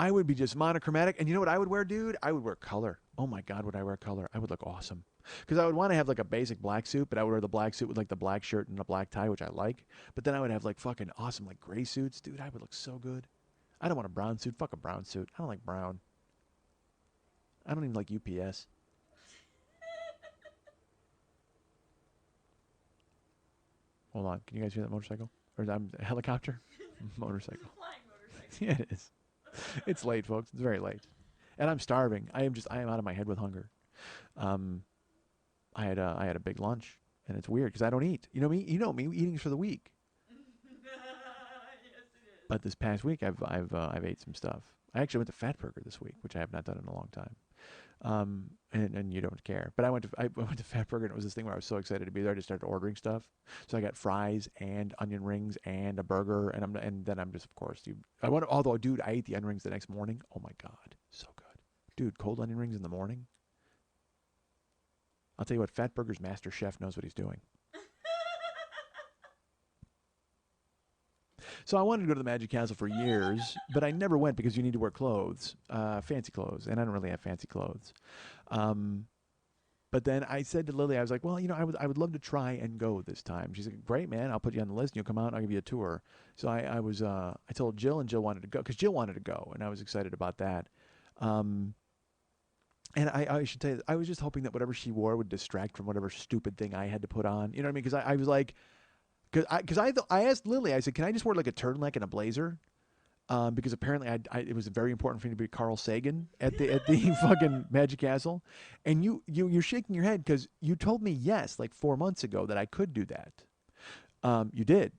I would be just monochromatic. And you know what I would wear, dude? I would wear color. Oh my God, would I wear color? I would look awesome. Because I would want to have like a basic black suit, but I would wear the black suit with like the black shirt and a black tie, which I like. But then I would have like fucking awesome like gray suits. Dude, I would look so good. I don't want a brown suit. Fuck a brown suit. I don't like brown. I don't even like UPS. Hold on. Can you guys hear that motorcycle? Or is that a helicopter? Motorcycle. Flying motorcycle. Yeah, it is. It's late, folks. It's very late. And I'm starving. I am out of my head with hunger. I had a big lunch, and it's weird because I don't eat. You know me. You know me. Eating's for the weak. Yes, it is. But this past week, I've ate some stuff. I actually went to Fatburger this week, which I have not done in a long time. And you don't care. But I went to Fatburger, and it was this thing where I was so excited to be there. I just started ordering stuff. So I got fries and onion rings and a burger, and then I'm just, of course, although, dude, I ate the onion rings the next morning. Oh my God, so good, dude. Cold onion rings in the morning. I'll tell you what, Fatburger's master chef knows what he's doing. So I wanted to go to the Magic Castle for years, but I never went because you need to wear clothes, fancy clothes, and I don't really have fancy clothes. But then I said to Lily, I was like, well, I would love to try and go this time. She's like, great, man, I'll put you on the list and you'll come out and I'll give you a tour. So I told Jill, and Jill wanted to go because Jill wanted to go, and I was excited about that. And I should tell you, I was just hoping that whatever she wore would distract from whatever stupid thing I had to put on. You know what I mean? Because I was like, I asked Lily, I said, can I just wear like a turtleneck and a blazer? Because apparently it was very important for me to be Carl Sagan at the fucking Magic Castle. And you're shaking your head because you told me yes, like 4 months ago, that I could do that. You did.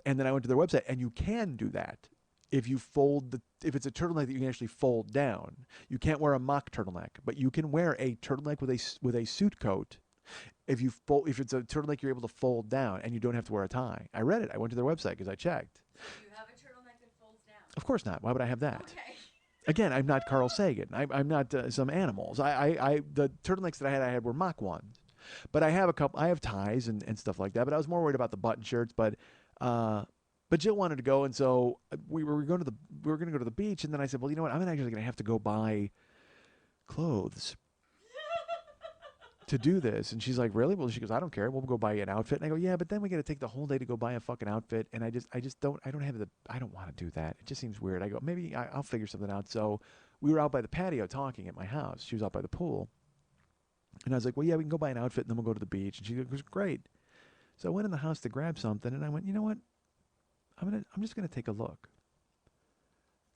And then I went to their website, and you can do that. If it's a turtleneck that you can actually fold down. You can't wear a mock turtleneck, but you can wear a turtleneck with a suit coat. If it's a turtleneck you're able to fold down, and you don't have to wear a tie. I read it. I went to their website because I checked. Do you have a turtleneck that folds down? Of course not. Why would I have that? Okay. Again, I'm not Carl Sagan. I'm not some animals. The turtlenecks that I had were mock ones, but I have a couple. I have ties and stuff like that. But I was more worried about the button shirts. But Jill wanted to go, and so we were going to go to the beach. And then I said, well, you know what? I'm actually going to have to go buy clothes to do this. And she's like, really? Well, she goes, I don't care. We'll go buy you an outfit. And I go, yeah, but then we got to take the whole day to go buy a fucking outfit. And I don't want to do that. It just seems weird. I go, maybe I'll figure something out. So we were out by the patio talking at my house. She was out by the pool. And I was like, well, yeah, we can go buy an outfit and then we'll go to the beach. And she goes, great. So I went in the house to grab something, and I went, you know what? I'm just going to take a look.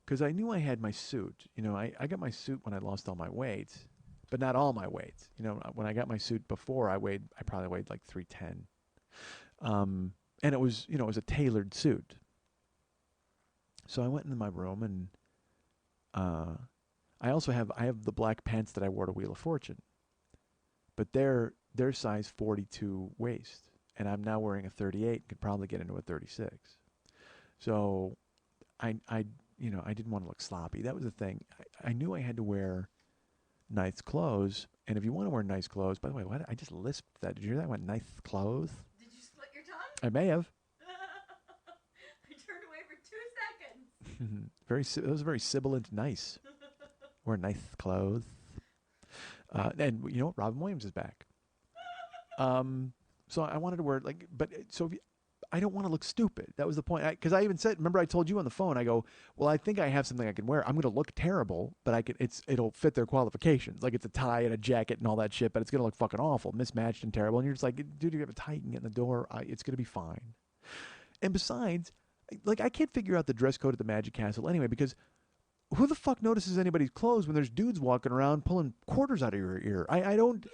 Because I knew I had my suit. I got my suit when I lost all my weight. But not all my weight. When I got my suit before, I probably weighed like 310. And it was a tailored suit. So I went into my room, and I have the black pants that I wore to Wheel of Fortune. But they're size 42 waist, and I'm now wearing a 38 and could probably get into a 36. So I didn't want to look sloppy. That was the thing. I knew I had to wear nice clothes. And if you want to wear nice clothes, by the way, what I just lisped that. Did you hear that? I went nice clothes. Did you split your tongue? I may have. I turned away for 2 seconds. It was very sibilant. Nice. Wear nice clothes. And you know what? Robin Williams is back. So I wanted to wear I don't want to look stupid. That was the point. Because I even said, remember I told you on the phone, I go, well, I think I have something I can wear. I'm going to look terrible, but it'll fit their qualifications. Like it's a tie and a jacket and all that shit, but it's going to look fucking awful, mismatched and terrible. And you're just like, dude, you have a tie, you can get in the door. It's going to be fine. And besides, like I can't figure out the dress code at the Magic Castle anyway, because who the fuck notices anybody's clothes when there's dudes walking around pulling quarters out of your ear? I don't.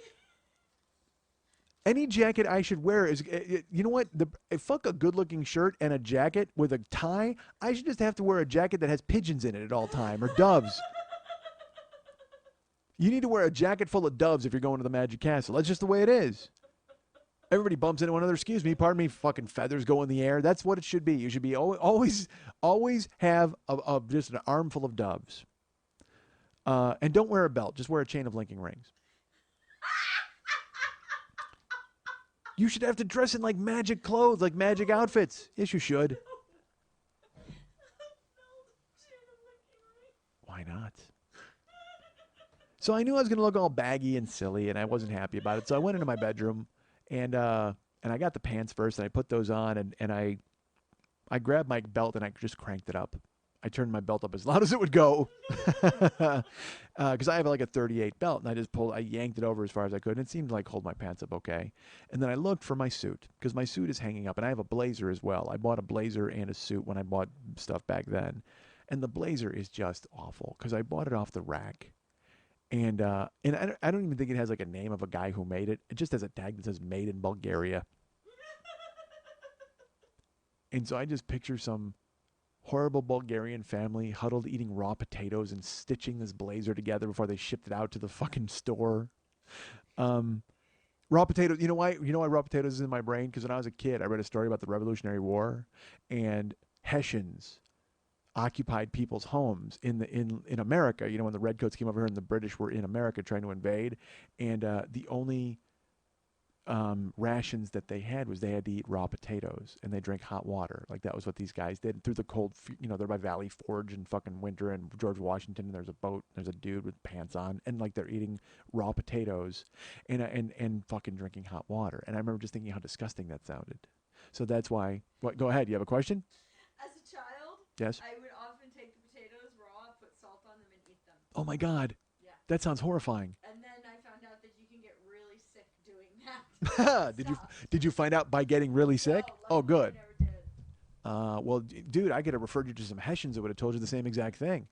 Any jacket I should wear is, you know what? Fuck a good-looking shirt and a jacket with a tie. I should just have to wear a jacket that has pigeons in it at all time or doves. You need to wear a jacket full of doves if you're going to the Magic Castle. That's just the way it is. Everybody bumps into one another. Excuse me, pardon me. Fucking feathers go in the air. That's what it should be. You should be always have just an armful of doves. And don't wear a belt. Just wear a chain of linking rings. You should have to dress in like magic clothes, like magic outfits. Yes, you should. Why not? So I knew I was going to look all baggy and silly, and I wasn't happy about it. So I went into my bedroom, and I got the pants first, and I put those on, and I grabbed my belt, and I just cranked it up. I turned my belt up as loud as it would go, because I have like a 38 belt, and I yanked it over as far as I could, and it seemed to like hold my pants up okay. And then I looked for my suit, because my suit is hanging up, and I have a blazer as well. I bought a blazer and a suit when I bought stuff back then, and the blazer is just awful, because I bought it off the rack. And I don't even think it has like a name of a guy who made it. It just has a tag that says "Made in Bulgaria." And so I just picture some horrible Bulgarian family huddled eating raw potatoes and stitching this blazer together before they shipped it out to the fucking store. Raw potatoes. You know why raw potatoes is in my brain? Because when I was a kid, I read a story about the Revolutionary War, and Hessians occupied people's homes in America. You know, when the redcoats came over here and the British were in America trying to invade, and the only rations that they had was they had to eat raw potatoes and they drank hot water. Like that was what these guys did through the cold. You know, they're by Valley Forge in fucking winter and George Washington. And there's a boat. There's a dude with pants on, and like they're eating raw potatoes and fucking drinking hot water. And I remember just thinking how disgusting that sounded. So that's why. What? Go ahead. You have a question? As a child, Yes. I would often take the potatoes raw, put salt on them, and eat them. Oh my God. Yeah. That sounds horrifying. And then I found out that you can get really sick doing that. Did you find out by getting really sick? No, Oh, good. I never did. Well, dude, I could have referred you to some Hessians that would have told you the same exact thing.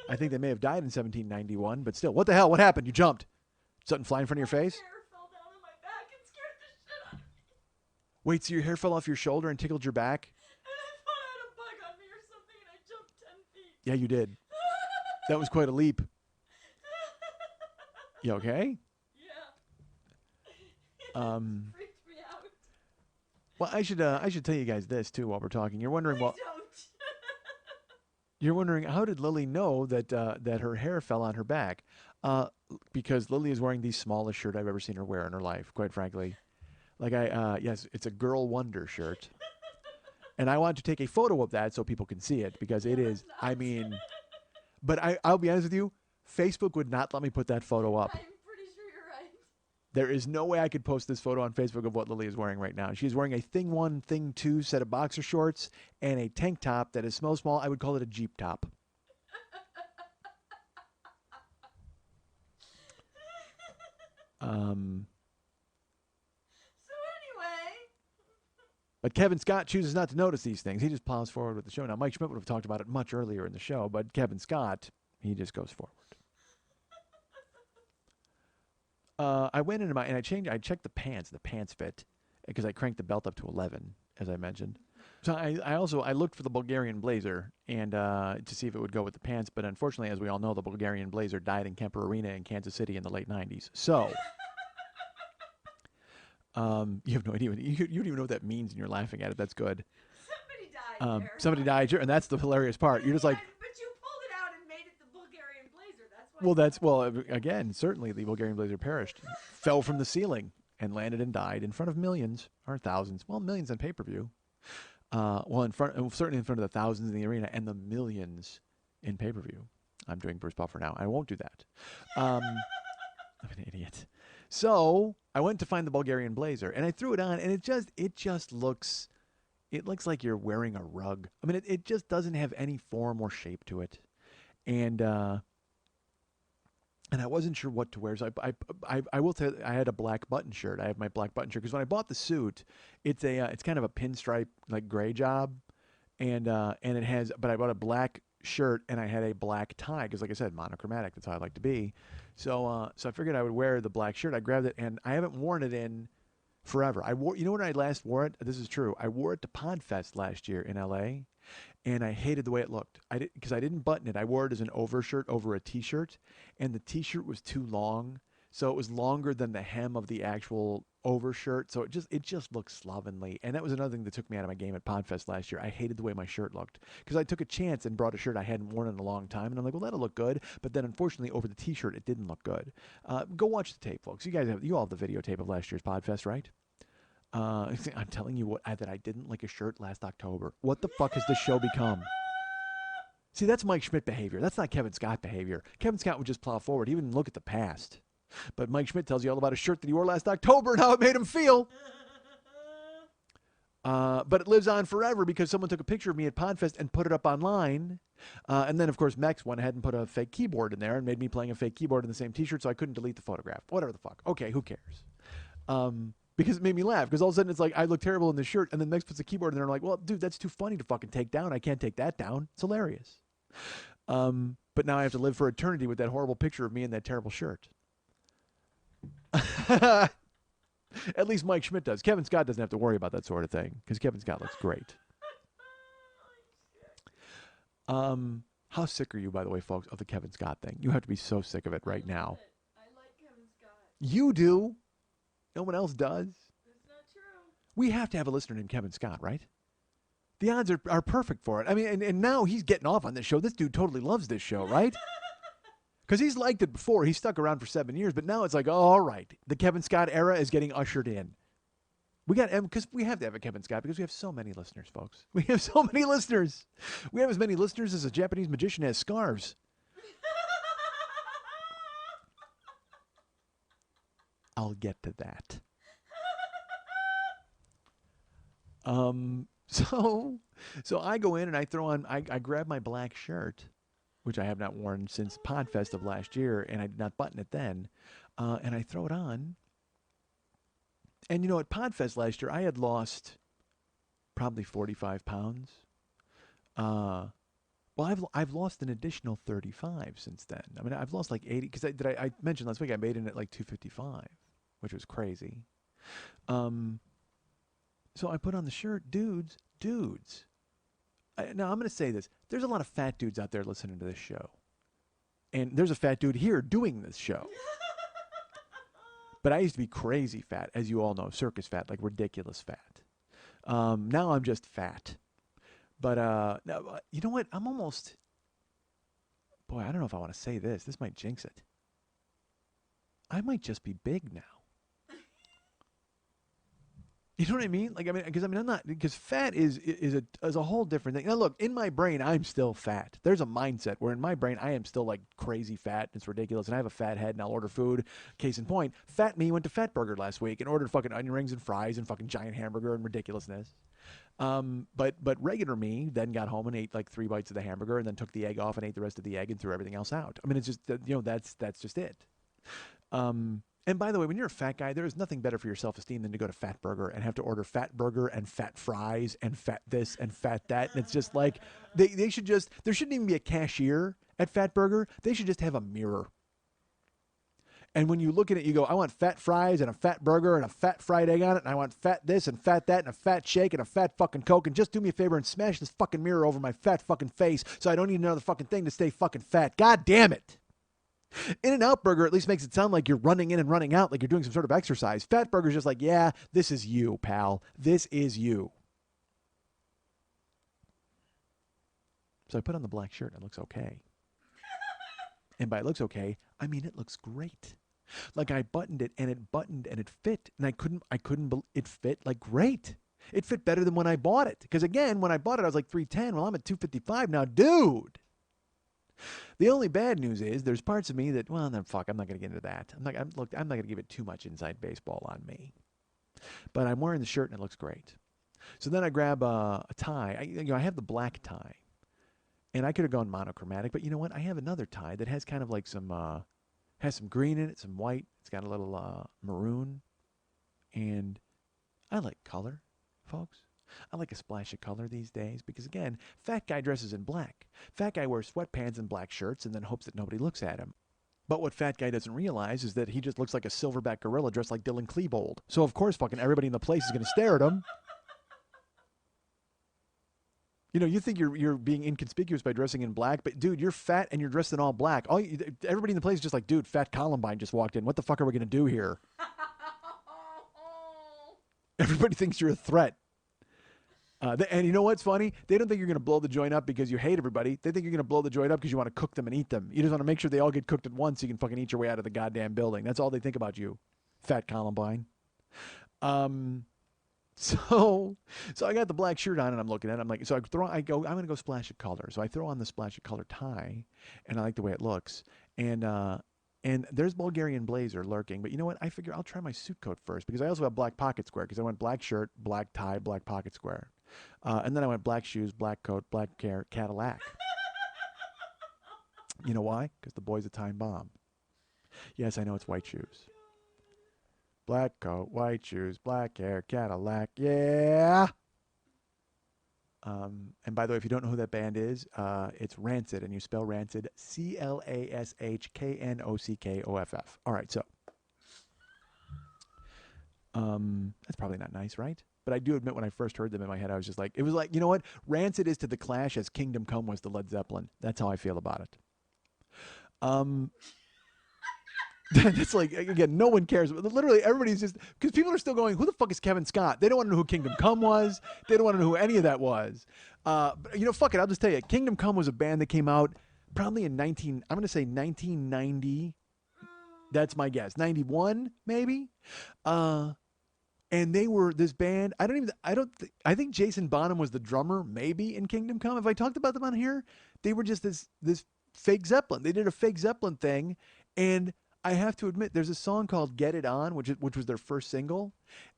I think they may have died in 1791, but still, what the hell? What happened? You jumped. Something fly in front of your face? My hair fell down on my back and scared the shit out of me. Wait, so your hair fell off your shoulder and tickled your back? And I thought I had a bug on me or something, and I jumped 10 feet. Yeah, you did. That was quite a leap. You okay? Yeah. Freaked me out. Well, I should tell you guys this too while we're talking. You're wondering Please don't. You're wondering how did Lily know that that her hair fell on her back? Because Lily is wearing the smallest shirt I've ever seen her wear in her life. Quite frankly, like yes, it's a Girl Wonder shirt, and I want to take a photo of that so people can see it because it is. I mean, but I'll be honest with you, Facebook would not let me put that photo up. I'm pretty sure you're right. There is no way I could post this photo on Facebook of what Lily is wearing right now. She's wearing a Thing 1, Thing 2 set of boxer shorts and a tank top that is so small, I would call it a Jeep top. So anyway. But Kevin Scott chooses not to notice these things. He just plows forward with the show. Now, Mike Schmidt would have talked about it much earlier in the show, but Kevin Scott, he just goes forward. I went into I checked the pants fit, because I cranked the belt up to 11, as I mentioned. So I looked for the Bulgarian blazer and to see if it would go with the pants, but unfortunately, as we all know, the Bulgarian blazer died in Kemper Arena in Kansas City in the late 90s. So you have no idea. You don't even know what that means, and you're laughing at it. That's good. Somebody died there. Somebody died, and that's the hilarious part. You're just like, But you pulled it out and made it the Bulgarian blazer. That's Well, again, certainly the Bulgarian Blazer perished, fell from the ceiling, and landed and died in front of millions or thousands. Well, millions on pay-per-view. Certainly in front of the thousands in the arena and the millions in pay-per-view. I'm doing Bruce Buffer now. I won't do that. I'm an idiot. So I went to find the Bulgarian Blazer, and I threw it on, and it just looks. It looks like you're wearing a rug. I mean, it just doesn't have any form or shape to it, and I wasn't sure what to wear. So I will tell you, I had a black button shirt. I have my black button shirt because when I bought the suit, it's kind of a pinstripe like gray job, and it has. But I bought a black shirt and I had a black tie because, like I said, monochromatic. That's how I like to be. So I figured I would wear the black shirt. I grabbed it, and I haven't worn it in forever. You know when I last wore it? This is true. I wore it to Podfest last year in LA, and I hated the way it looked. Because I didn't button it. I wore it as an overshirt over a t-shirt, and the t-shirt was too long, so it was longer than the hem of the actual overshirt. So it just looked slovenly, and that was another thing that took me out of my game at Podfest last year. I hated the way my shirt looked because I took a chance and brought a shirt I hadn't worn in a long time, and I'm like, well, that'll look good. But then unfortunately, over the t-shirt, it didn't look good. Go watch the tape, folks. You all have the videotape of last year's Podfest, right? I'm telling you that I didn't like a shirt last October. What the fuck has this show become? See, that's Mike Schmidt behavior. That's not Kevin Scott behavior. Kevin Scott would just plow forward. He wouldn't look at the past. But Mike Schmidt tells you all about a shirt that he wore last October and how it made him feel. But it lives on forever because someone took a picture of me at Podfest and put it up online. And then, of course, Mex went ahead and put a fake keyboard in there and made me playing a fake keyboard in the same t-shirt, so I couldn't delete the photograph. Whatever the fuck. Okay, who cares? Because it made me laugh. Because all of a sudden it's like I look terrible in this shirt, and then Mex puts a keyboard in there, and I'm like, well, dude, that's too funny to fucking take down. I can't take that down. It's hilarious. But now I have to live for eternity with that horrible picture of me in that terrible shirt. At least Mike Schmidt does. Kevin Scott doesn't have to worry about that sort of thing because Kevin Scott looks great. How sick are you, by the way, folks, of the Kevin Scott thing? You have to be so sick of it right now. I like Kevin Scott. You do. No one else does. That's not true. We have to have a listener named Kevin Scott, right? The odds are perfect for it. I mean, and now he's getting off on this show. This dude totally loves this show, right? Because he's liked it before. He stuck around for 7 years, but now it's like, oh, all right, the Kevin Scott era is getting ushered in. Because we have to have a Kevin Scott because we have so many listeners, folks. We have so many listeners. We have as many listeners as a Japanese magician has scarves. I'll get to that. So I go in and I throw on, I grab my black shirt, which I have not worn since Podfest of last year, and I did not button it then, and I throw it on. And, at Podfest last year, I had lost probably 45 pounds. Well, I've lost an additional 35 since then. I mean, I've lost like 80, because I mentioned last week I made it at like 255, which was crazy. So I put on the shirt, dudes. Now, I'm going to say this. There's a lot of fat dudes out there listening to this show. And there's a fat dude here doing this show. But I used to be crazy fat, as you all know, circus fat, like ridiculous fat. Now I'm just fat. But now, you know what? I'm almost... Boy, I don't know if I want to say this. This might jinx it. I might just be big now. You know what I mean? Like, I'm not, because fat is a whole different thing. Now, look, in my brain, I'm still fat. There's a mindset where in my brain, I am still like crazy fat. And it's ridiculous. And I have a fat head and I'll order food. Case in point, fat me went to Fatburger last week and ordered fucking onion rings and fries and fucking giant hamburger and ridiculousness. But regular me then got home and ate like 3 bites of the hamburger and then took the egg off and ate the rest of the egg and threw everything else out. I mean, it's just, that's just it. And by the way, when you're a fat guy, there is nothing better for your self-esteem than to go to Fatburger and have to order fat burger and fat fries and fat this and fat that. And it's just like, they should just, there shouldn't even be a cashier at Fatburger. They should just have a mirror. And when you look at it, you go, I want fat fries and a fat burger and a fat fried egg on it. And I want fat this and fat that and a fat shake and a fat fucking Coke. And just do me a favor and smash this fucking mirror over my fat fucking face so I don't need another fucking thing to stay fucking fat. God damn it. In-N-Out Burger at least makes it sound like you're running in and running out, like you're doing some sort of exercise. Fat Burger's just like, yeah, this is you, pal. This is you. So I put on the black shirt and it looks okay. And by it looks okay, I mean it looks great. Like I buttoned it and it buttoned and it fit, and it fit like great. It fit better than when I bought it. Because again, when I bought it, I was like 310. Well, I'm at 255 now, dude. The only bad news is there's parts of me that, well, then fuck, I'm not going to get into that. I'm not going to give it too much inside baseball on me. But I'm wearing the shirt and it looks great. So then I grab a tie. I have the black tie, and I could have gone monochromatic, but you know what? I have another tie that has kind of like has some green in it, some white. It's got a little maroon, and I like color, folks. I like a splash of color these days because, again, fat guy dresses in black. Fat guy wears sweatpants and black shirts and then hopes that nobody looks at him. But what fat guy doesn't realize is that he just looks like a silverback gorilla dressed like Dylan Klebold. So, of course, fucking everybody in the place is going to stare at him. You know, you think you're being inconspicuous by dressing in black, but dude, you're fat and you're dressed in all black. Everybody in the place is just like, dude, Fat Columbine just walked in. What the fuck are we going to do here? Everybody thinks you're a threat. And you know what's funny? They don't think you're going to blow the joint up because you hate everybody. They think you're going to blow the joint up because you want to cook them and eat them. You just want to make sure they all get cooked at once so you can fucking eat your way out of the goddamn building. That's all they think about you, Fat Columbine. So I got the black shirt on and I'm looking at it. I'm like, I'm going to go splash of color. So I throw on the splash of color tie, and I like the way it looks. And there's Bulgarian blazer lurking. But you know what? I figure I'll try my suit coat first because I also have black pocket square because I went black shirt, black tie, black pocket square. And then I went black shoes, black coat, black hair, Cadillac. You know why? Because the boy's a time bomb. Yes, I know it's white shoes. Black coat, white shoes, black hair, Cadillac. Yeah. And by the way, if you don't know who that band is, it's Rancid, and you spell Rancid Clashknockkoff. All right, so that's probably not nice, right? But I do admit when I first heard them in my head, I was just like, it was like, you know what? Rancid is to the Clash as Kingdom Come was to Led Zeppelin. That's how I feel about it. That's like, again, no one cares. Literally, everybody's just, because people are still going, who the fuck is Kevin Scott? They don't want to know who Kingdom Come was. They don't want to know who any of that was. But, you know, fuck it. I'll just tell you. Kingdom Come was a band that came out probably in I'm going to say 1990. That's my guess. 91, maybe? And they were this band. I think Jason Bonham was the drummer, maybe, in Kingdom Come. Have I talked about them on here? They were just this fake Zeppelin. They did a fake Zeppelin thing, and I have to admit, there's a song called "Get It On," which was their first single,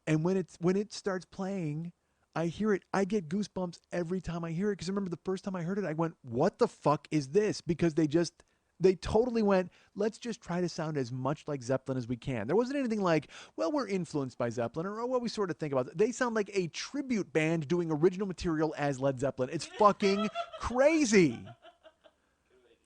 and when it starts playing, I hear it. I get goosebumps every time I hear it because I remember the first time I heard it, I went, "What the fuck is this?" Because they totally went, let's just try to sound as much like Zeppelin as we can. There wasn't anything like, well, we're influenced by Zeppelin or what we sort of think about it. They sound like a tribute band doing original material as Led Zeppelin. It's fucking crazy.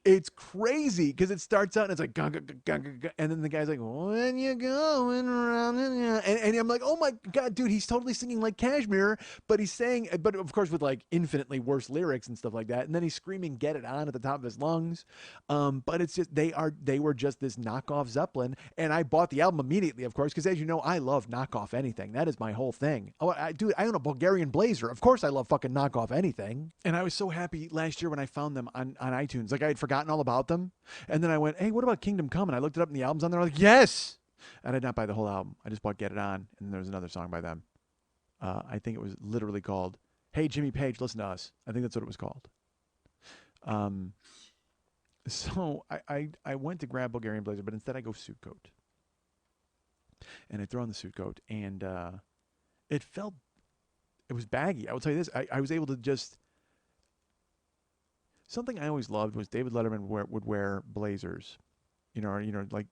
It's crazy because it starts out and it's like, gung, gung, gung, gung, gung, and then the guy's like, when you going around, and I'm like, oh my God, dude, he's totally singing like Kashmir, but he's saying, but of course with like infinitely worse lyrics and stuff like that. And then he's screaming, get it on at the top of his lungs. But it's just, they were just this knockoff Zeppelin. And I bought the album immediately, of course, because as you know, I love knockoff anything. That is my whole thing. Oh, dude, I own a Bulgarian blazer. Of course I love fucking knockoff anything. And I was so happy last year when I found them on iTunes. Like I had forgotten all about them. And then I went, hey, what about Kingdom Come? And I looked it up and the album's on there. I was like, yes. And I did not buy the whole album. I just bought Get It On. And then there was another song by them. I think it was literally called, Hey, Jimmy Page, Listen to Us. I think that's what it was called. So I went to grab Bulgarian blazer, but instead I go suit coat. And I throw on the suit coat. And it was baggy. I will tell you this. I was able to just... Something I always loved was David Letterman would wear blazers, like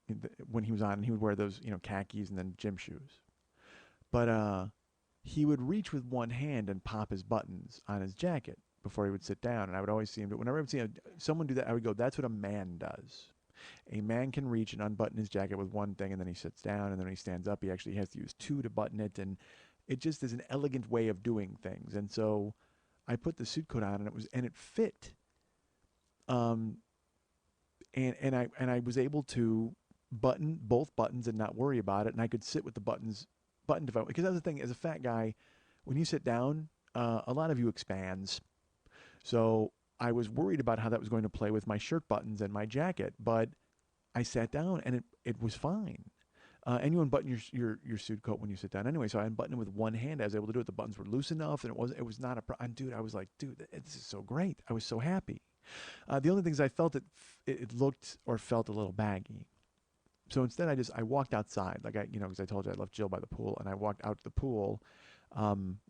when he was on, he would wear those, khakis and then gym shoes. But he would reach with one hand and pop his buttons on his jacket before he would sit down. And I would always see him, but whenever I would see someone do that, I would go, that's what a man does. A man can reach and unbutton his jacket with one thing, and then he sits down, and then when he stands up, he actually has to use two to button it. And it just is an elegant way of doing things. And so I put the suit coat on, and it fit. And I was able to button both buttons and not worry about it, and I could sit with the buttons buttoned because that's the thing. As a fat guy, when you sit down, a lot of you expands. So I was worried about how that was going to play with my shirt buttons and my jacket, but I sat down and it was fine. And you unbutton your suit coat when you sit down anyway. So I unbuttoned it with one hand. I was able to do it. The buttons were loose enough, and it was not a problem. Dude, I was like, dude, this is so great. I was so happy. The only things I felt it looked or felt a little baggy. So instead, I walked outside, like because I told you I left Jill by the pool, and I walked out to the pool,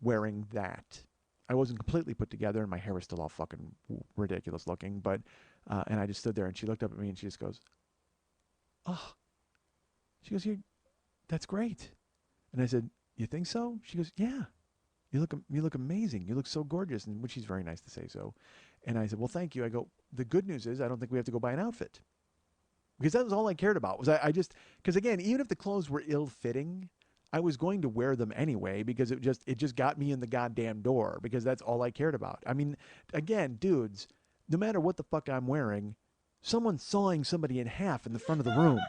wearing that. I wasn't completely put together, and my hair was still all fucking ridiculous looking. But and I just stood there, and she looked up at me, and she just goes, "Oh." She goes, that's great. And I said, you think so? She goes, yeah. You look amazing. You look so gorgeous, and which she's very nice to say so. And I said, well, thank you. I go, the good news is I don't think we have to go buy an outfit. Because that was all I cared about. Was I just, because again, even if the clothes were ill-fitting, I was going to wear them anyway because it just got me in the goddamn door because that's all I cared about. I mean, again, dudes, no matter what the fuck I'm wearing, someone's sawing somebody in half in the front of the room.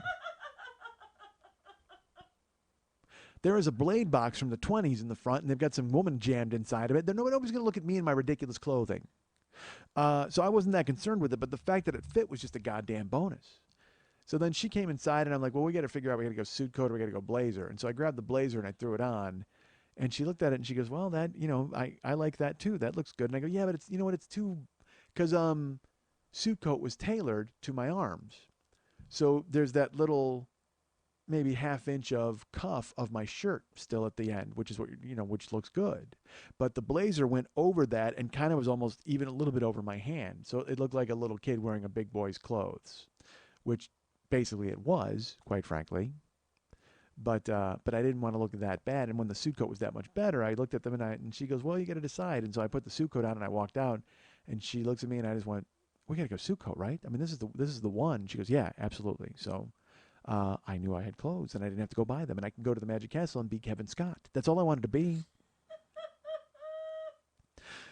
There is a blade box from the 20s in the front, and they've got some woman jammed inside of it. Nobody's going to look at me in my ridiculous clothing. So I wasn't that concerned with it, but the fact that it fit was just a goddamn bonus. So then she came inside, and I'm like, well, we got to figure out, we got to go suit coat or we got to go blazer. And so I grabbed the blazer, and I threw it on. And she looked at it, and she goes, well, that, I like that too. That looks good. And I go, yeah, but it's, it's too, because suit coat was tailored to my arms. So there's that little maybe half-inch of cuff of my shirt still at the end, which is what which looks good. But the blazer went over that and kind of was almost even a little bit over my hand. So it looked like a little kid wearing a big boy's clothes, which basically it was, quite frankly. But I didn't want to look that bad. And when the suit coat was that much better, I looked at them and she goes, well, you got to decide. And so I put the suit coat on and I walked out, and she looks at me and I just went, we got to go suit coat, right? I mean, this is the one. She goes, yeah, absolutely. So I knew I had clothes and I didn't have to go buy them, and I can go to the Magic Castle and be Kevin Scott. That's all I wanted to be.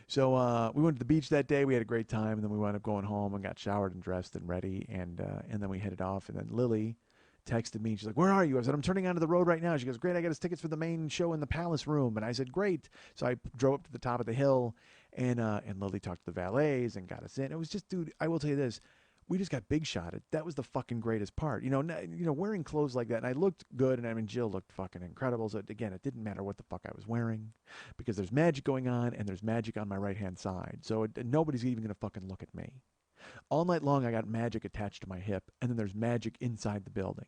So we went to the beach that day. We had a great time, and then we wound up going home and got showered and dressed and ready, and then we headed off. And then Lily texted me. She's like, where are you? I said, I'm turning onto the road right now. She goes, great, I got us tickets for the main show in the Palace Room. And I said, great. So I drove up to the top of the hill, and Lily talked to the valets and got us in. It was just, dude, I will tell you this. We just got big shotted. That was the fucking greatest part. Wearing clothes like that, and I looked good, and I mean, Jill looked fucking incredible. So again, it didn't matter what the fuck I was wearing, because there's magic going on, and there's magic on my right-hand side. So nobody's even gonna fucking look at me. All night long, I got magic attached to my hip, and then there's magic inside the building.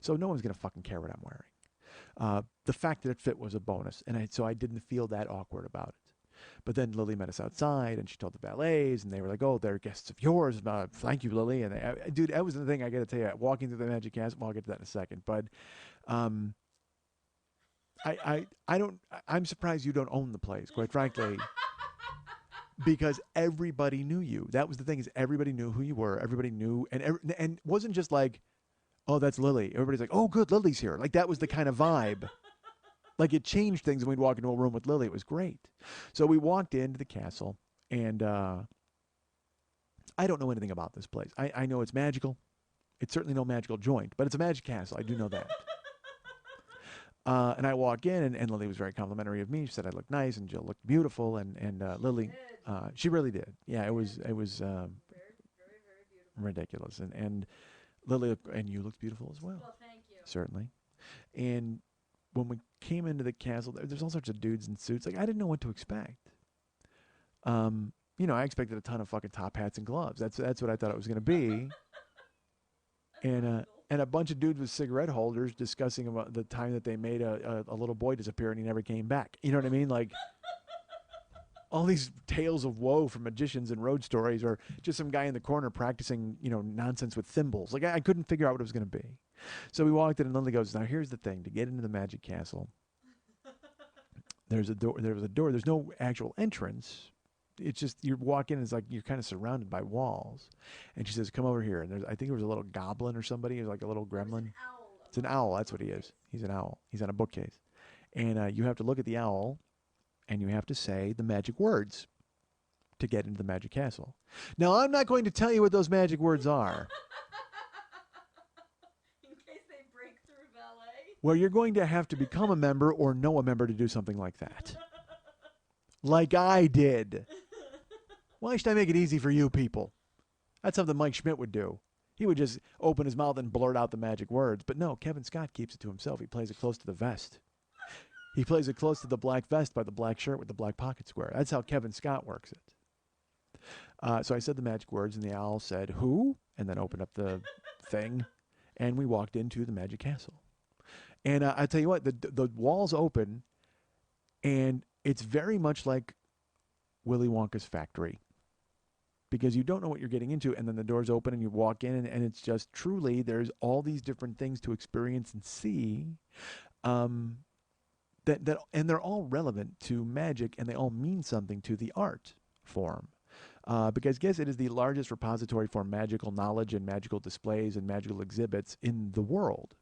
So no one's gonna fucking care what I'm wearing. The fact that it fit was a bonus, and so I didn't feel that awkward about it. But then Lily met us outside, and she told the valets, and they were like, oh, they're guests of yours. Thank you, Lily. And dude, that was the thing I got to tell you. Walking through the Magic Castle, well, I'll get to that in a second. But I'm surprised you don't own the place, quite frankly, because everybody knew you. That was the thing, is everybody knew who you were. Everybody knew, and it wasn't just like, oh, that's Lily. Everybody's like, oh, good, Lily's here. Like, that was the kind of vibe. Like, it changed things when we'd walk into a room with Lily. It was great. So we walked into the castle, and I don't know anything about this place. I know it's magical. It's certainly no magical joint, but it's a magic castle. I do know that. And I walk in, and Lily was very complimentary of me. She said I looked nice, and Jill looked beautiful, and Lily, she really did. Yeah, it was very, very, very beautiful. ridiculous. And Lily, and you looked beautiful as well. Well, thank you. Certainly. And when we came into the castle, there's all sorts of dudes in suits. Like, I didn't know what to expect. I expected a ton of fucking top hats and gloves. That's what I thought it was going to be. And a bunch of dudes with cigarette holders discussing about the time that they made a little boy disappear and he never came back. You know what I mean? Like, all these tales of woe from magicians and road stories, or just some guy in the corner practicing, nonsense with thimbles. Like, I couldn't figure out what it was going to be. So we walked in, and Lily goes, now here's the thing. To get into the Magic Castle, there's a door. There was a door. There's no actual entrance. It's just, you walk in, and it's like you're kind of surrounded by walls. And she says, come over here. And I think there was a little goblin or somebody. It was like a little gremlin. It's an owl. That's what he is. He's an owl. He's on a bookcase. And you have to look at the owl, and you have to say the magic words to get into the Magic Castle. Now, I'm not going to tell you what those magic words are. Well, you're going to have to become a member or know a member to do something like that. Like I did. Why should I make it easy for you people? That's something Mike Schmidt would do. He would just open his mouth and blurt out the magic words. But no, Kevin Scott keeps it to himself. He plays it close to the vest. He plays it close to the black vest by the black shirt with the black pocket square. That's how Kevin Scott works it. So I said the magic words, and the owl said, "Who?" and then opened up the thing, and we walked into the Magic Castle. And I tell you what, the walls open, and it's very much like Willy Wonka's factory. Because you don't know what you're getting into, and then the doors open and you walk in, and it's just truly there's all these different things to experience and see, and they're all relevant to magic, and they all mean something to the art form. Because guess it is the largest repository for magical knowledge and magical displays and magical exhibits in the world.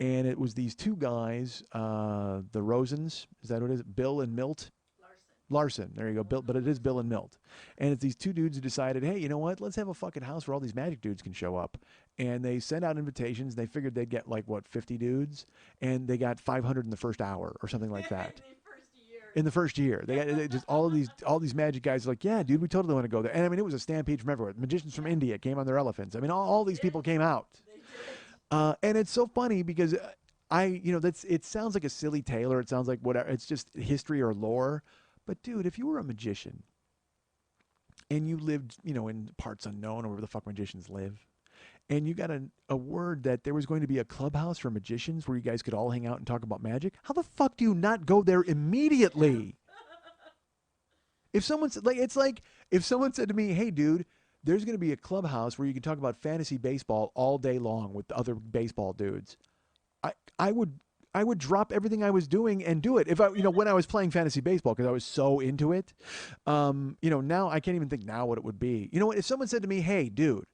And it was these two guys, the Rosens, is that what it is? Bill and Milt? Larson, there you go, Bill, but it is Bill and Milt. And it's these two dudes who decided, hey, you know what, let's have a fucking house where all these magic dudes can show up. And they sent out invitations. They figured they'd get 50 dudes, and they got 500 in the first hour or something like that. In the first year, they just all these magic guys are like, yeah, dude, we totally want to go there. And I mean, it was a stampede from everywhere. Magicians from India came on their elephants. I mean, all these people came out. And it's so funny because it sounds like a silly tale, or it sounds like whatever. It's just history or lore. But dude, if you were a magician and you lived, in parts unknown or where the fuck magicians live, and you got a word that there was going to be a clubhouse for magicians where you guys could all hang out and talk about magic, how the fuck do you not go there immediately? If someone's like, it's like if someone said to me, hey dude, there's going to be a clubhouse where you can talk about fantasy baseball all day long with other baseball dudes, I would drop everything I was doing and do it. If I, when I was playing fantasy baseball, because I was so into it, now I can't even think now what it would be. You know what? If someone said to me, hey, dude,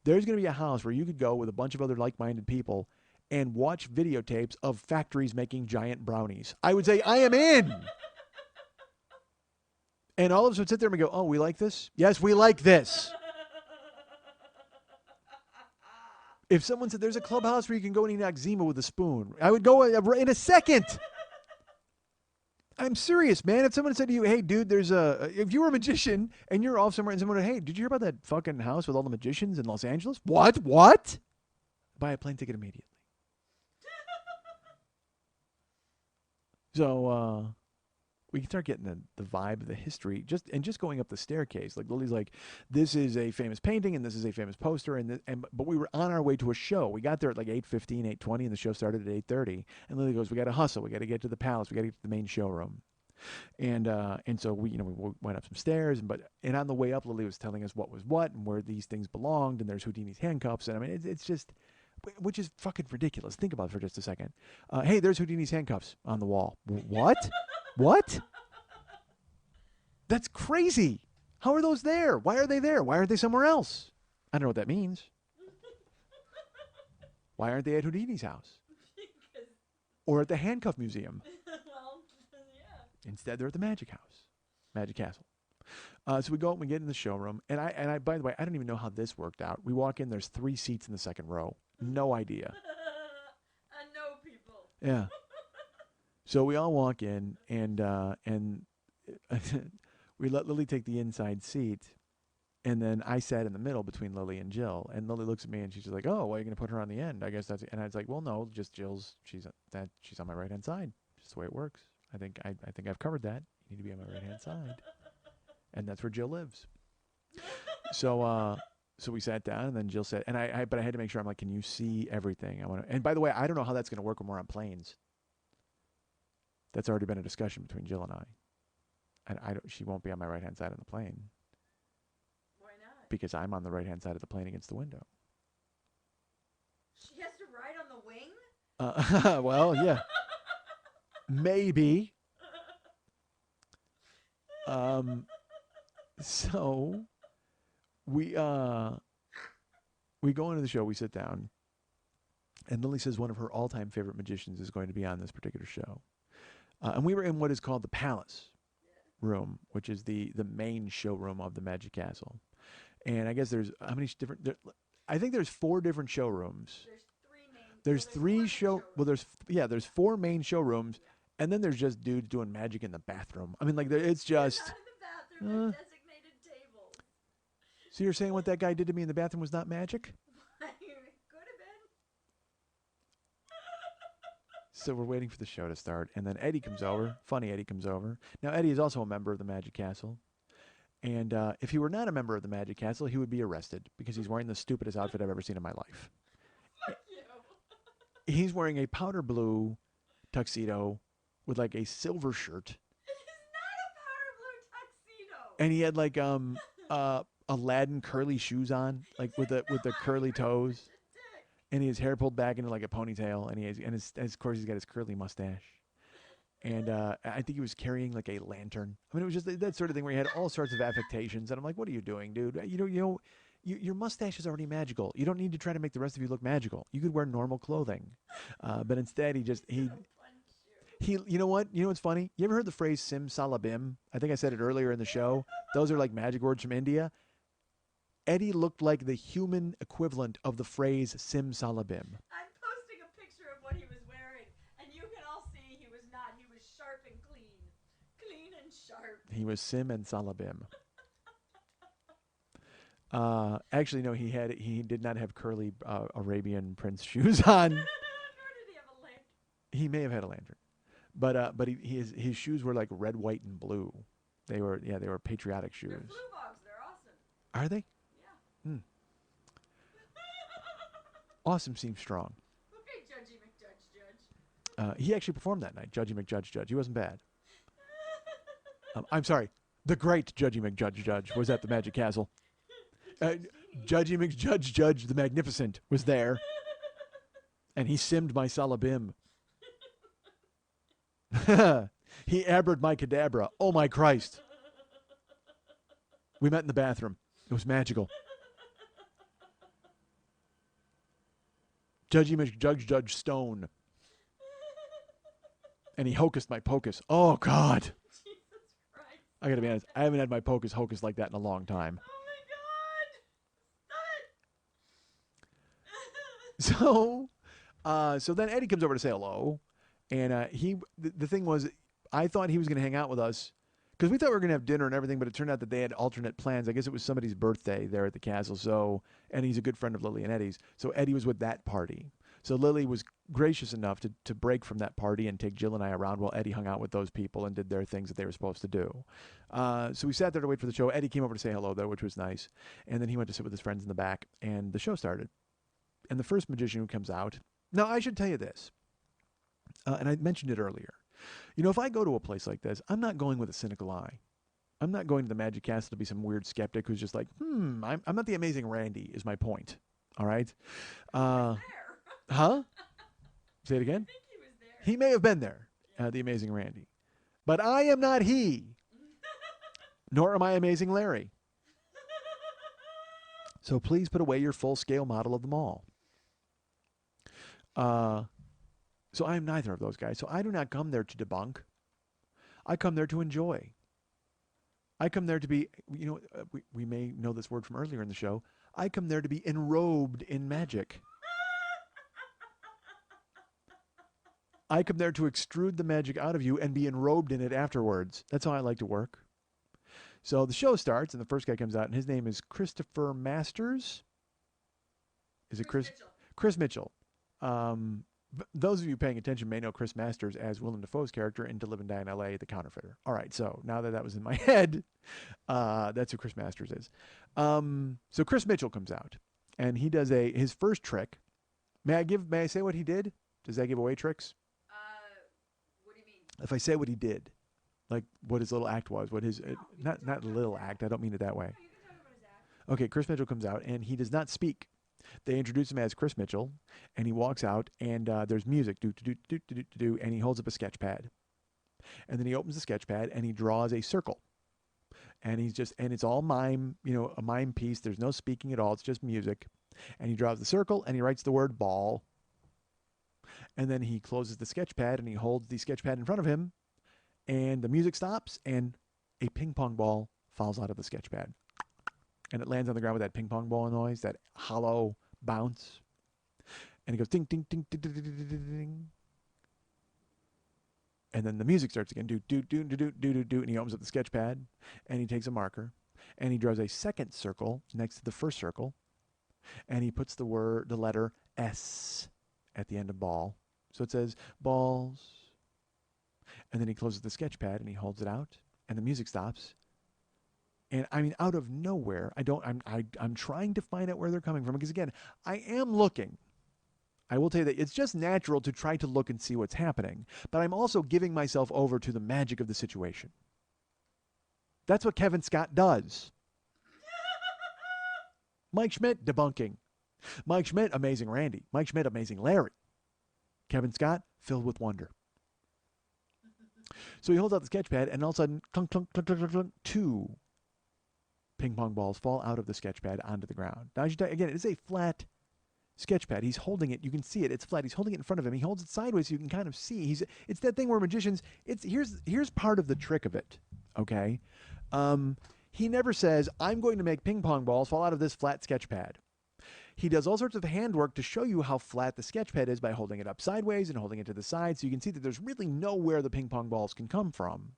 there's going to be a house where you could go with a bunch of other like-minded people and watch videotapes of factories making giant brownies, I would say, I am in. And all of us would sit there and go, oh, we like this? Yes, we like this. If someone said there's a clubhouse where you can go and eat Noxzema with a spoon, I would go in a second. I'm serious, man. If someone said to you, hey, dude, if you were a magician and you're off somewhere and someone said, hey, did you hear about that fucking house with all the magicians in Los Angeles? What? Buy a plane ticket immediately. So, we can start getting the vibe of the history just going up the staircase. Like Lily's like, this is a famous painting and this is a famous poster, but we were on our way to a show. We got there at like 8:15, 8:20, and the show started at 8:30. And Lily goes, we got to hustle. We got to get to the palace. We got to get to the main showroom. And so we went up some stairs, and on the way up, Lily was telling us what was what and where these things belonged. And there's Houdini's handcuffs, and I mean it's just, which is fucking ridiculous. Think about it for just a second. Hey, there's Houdini's handcuffs on the wall. What? What? That's crazy. How are those there? Why are they there? Why aren't they somewhere else? I don't know what that means. Why aren't they at Houdini's house? Or at the Handcuff Museum? Well, yeah. Instead, they're at the Magic House, Magic Castle. So we go and we get in the showroom, and I by the way, I don't even know how this worked out. We walk in, there's 3 seats in the second row. No idea. I know people. Yeah. So we all walk in, and we let Lily take the inside seat, and then I sat in the middle between Lily and Jill. And Lily looks at me, and she's like, "Oh, why are you going to put her on the end? I guess that's." And I was like, "Well, no, just Jill's. She's on my right hand side. Just the way it works. I think I've covered that. You need to be on my right hand side, and that's where Jill lives." So we sat down, and then Jill said, but I had to make sure. I'm like, "Can you see everything? I want to." And by the way, I don't know how that's going to work when we're on planes. That's already been a discussion between Jill and I. And she won't be on my right-hand side of the plane. Why not? Because I'm on the right-hand side of the plane against the window. She has to ride on the wing? Well, yeah. Maybe. So we go into the show, we sit down, and Lily says one of her all-time favorite magicians is going to be on this particular show. And we were in what is called the Palace room, which is the main showroom of the Magic Castle. And I guess there's how many different? I think there's 4 different showrooms. There's 3 show. Well, there's 4 main showrooms, and then there's just dudes doing magic in the bathroom. I mean, like it's just. Not in the bathroom. Designated tables. So you're saying what that guy did to me in the bathroom was not magic? Could have been. So we're waiting for the show to start, and then Eddie comes over. Funny Eddie comes over. Now Eddie is also a member of the Magic Castle, and if he were not a member of the Magic Castle, he would be arrested because he's wearing the stupidest outfit I've ever seen in my life. Fuck you. He's wearing a powder blue tuxedo with like a silver shirt, It's not a powder blue tuxedo. and he had like Aladdin curly shoes on, like with the curly toes, Such a dick. and he has hair pulled back into like a ponytail, and of course he's got his curly mustache, and I think he was carrying like a lantern. I mean, it was just that sort of thing where he had all sorts of affectations, and I'm like, what are you doing, dude? Your mustache is already magical. You don't need to try to make the rest of you look magical. You could wear normal clothing, but instead he I'll punch you. you know what? You know what's funny? You ever heard the phrase sim salabim? I think I said it earlier in the show. Those are like magic words from India. Eddie looked like the human equivalent of the phrase sim salabim. I'm posting a picture of what he was wearing, and you can all see he was not. He was sharp and clean. Clean and sharp. He was sim and salabim. Actually, no, he did not have curly Arabian Prince shoes on. Nor did he have a lantern. He may have had a lantern, but his shoes were like red, white, and blue. They were patriotic They're shoes. blue bogs. They're awesome. Are they? Yeah. Awesome seems strong. Okay, Judgy McJudge Judge. He actually performed that night, Judgy McJudge Judge. He wasn't bad. I'm sorry. The great Judgy McJudge Judge was at the Magic Castle. Judgy McJudge Judge the Magnificent was there, and he simmed my salabim. He abbered my cadabra. Oh my Christ. We met in the bathroom. It was magical. Judgy McJudge Judge Stone. And he hocused my pocus. Oh God. Jesus Christ. I gotta be honest. I haven't had my pocus hocus like that in a long time. Oh my God. Stop it. So then Eddie comes over to say hello, and the thing was, I thought he was going to hang out with us because we thought we were going to have dinner and everything, but it turned out that they had alternate plans. I guess it was somebody's birthday there at the castle. So, and he's a good friend of Lily and Eddie's. So Eddie was with that party. So Lily was gracious enough to break from that party and take Jill and I around while Eddie hung out with those people and did their things that they were supposed to do. So we sat there to wait for the show. Eddie came over to say hello, though, which was nice. And then he went to sit with his friends in the back, and the show started. And the first magician who comes out. Now, I should tell you this, and I mentioned it earlier. You know, if I go to a place like this, I'm not going with a cynical eye. I'm not going to the Magic Castle to be some weird skeptic who's just like, I'm not the Amazing Randy, is my point. All right? There. Huh? Say it again? I think he was there. He may have been there, the Amazing Randy. But I am not he, nor am I Amazing Larry. So please put away your full-scale model of them all. So I am neither of those guys. So I do not come there to debunk. I come there to enjoy. I come there to be, we may know this word from earlier in the show. I come there to be enrobed in magic. I come there to extrude the magic out of you and be enrobed in it afterwards. That's how I like to work. So the show starts, and the first guy comes out, and his name is Christopher Masters. Is it Chris? Mitchell. Chris Mitchell. Those of you paying attention may know Chris Masters as Willem Dafoe's character in To Live and Die in L.A., The Counterfeiter. All right, so now that was in my head, that's who Chris Masters is. So Chris Mitchell comes out, and he does his first trick. May I say what he did? Does that give away tricks? What do you mean? If I say what he did, like what his little act was, what his not little act. I don't mean it that way. Oh, you can talk about his act. Okay, Chris Mitchell comes out, and he does not speak. They introduce him as Chris Mitchell, and he walks out, and there's music, do, and he holds up a sketch pad. And then he opens the sketch pad, and he draws a circle. And it's all mime, a mime piece. There's no speaking at all. It's just music. And he draws the circle, and he writes the word ball. And then he closes the sketch pad, and he holds the sketch pad in front of him, and the music stops, and a ping pong ball falls out of the sketch pad. And it lands on the ground with that ping pong ball noise, that hollow bounce. And it goes ding, ding, ding, ding, ding, ding, ding, ding. And then the music starts again, do, do, do, do, do, do, do, do. And he opens up the sketch pad, and he takes a marker, And he draws a second circle next to the first circle. And he puts the letter S at the end of ball. So it says balls. And then he closes the sketch pad and he holds it out. And the music stops. And I mean, out of nowhere, I'm trying to find out where they're coming from. Because again, I am looking. I will tell you that it's just natural to try to look and see what's happening. But I'm also giving myself over to the magic of the situation. That's what Kevin Scott does. Mike Schmidt, debunking. Mike Schmidt, amazing Randy. Mike Schmidt, amazing Larry. Kevin Scott, filled with wonder. So he holds out the sketch pad, and all of a sudden, clunk, clunk, clunk, clunk, clunk, clunk, 2 ping pong balls fall out of the sketch pad onto the ground. Now, again, it is a flat sketch pad. He's holding it. You can see it. It's flat. He's holding it in front of him. He holds it sideways so you can kind of see. It's that thing where magicians, here's part of the trick of it, okay? He never says, I'm going to make ping pong balls fall out of this flat sketch pad. He does all sorts of handwork to show you how flat the sketch pad is by holding it up sideways and holding it to the side, so you can see that there's really nowhere the ping pong balls can come from.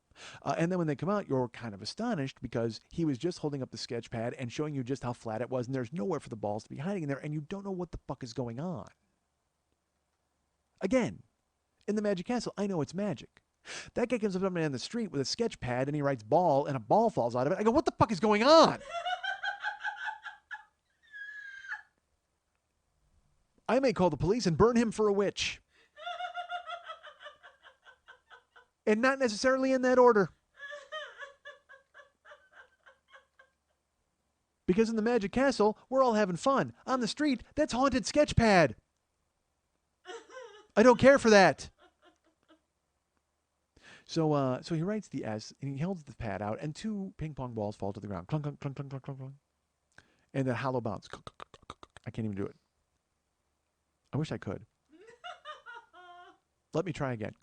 And then when they come out, you're kind of astonished because he was just holding up the sketch pad and showing you just how flat it was, and there's nowhere for the balls to be hiding in there, and you don't know what the fuck is going on. Again, in the Magic Castle, I know it's magic. That guy comes up to me on the street with a sketch pad, and he writes ball, and a ball falls out of it. I go, what the fuck is going on? I may call the police and burn him for a witch. And not necessarily in that order. Because in the Magic Castle, we're all having fun. On the street, that's haunted sketchpad. I don't care for that. So he writes the S, and he holds the pad out, and 2 ping pong balls fall to the ground. Clunk, clunk, clunk, clunk, clunk, clunk, clunk. And then hollow bounce. I can't even do it. I wish I could. Let me try again.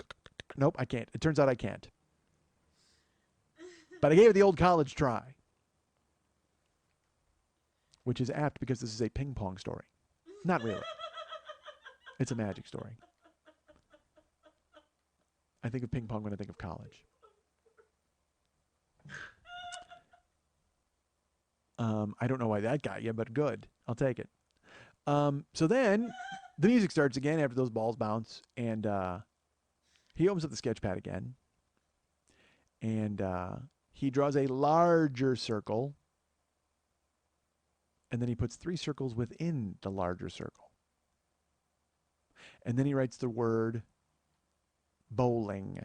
Nope, I can't. It turns out I can't. But I gave it the old college try. Which is apt because this is a ping pong story. Not really. It's a magic story. I think of ping pong when I think of college. I don't know why that got you, but good. I'll take it. So then the music starts again after those balls bounce, and he opens up the sketch pad again, and he draws a larger circle, and then he puts 3 circles within the larger circle. And then he writes the word bowling.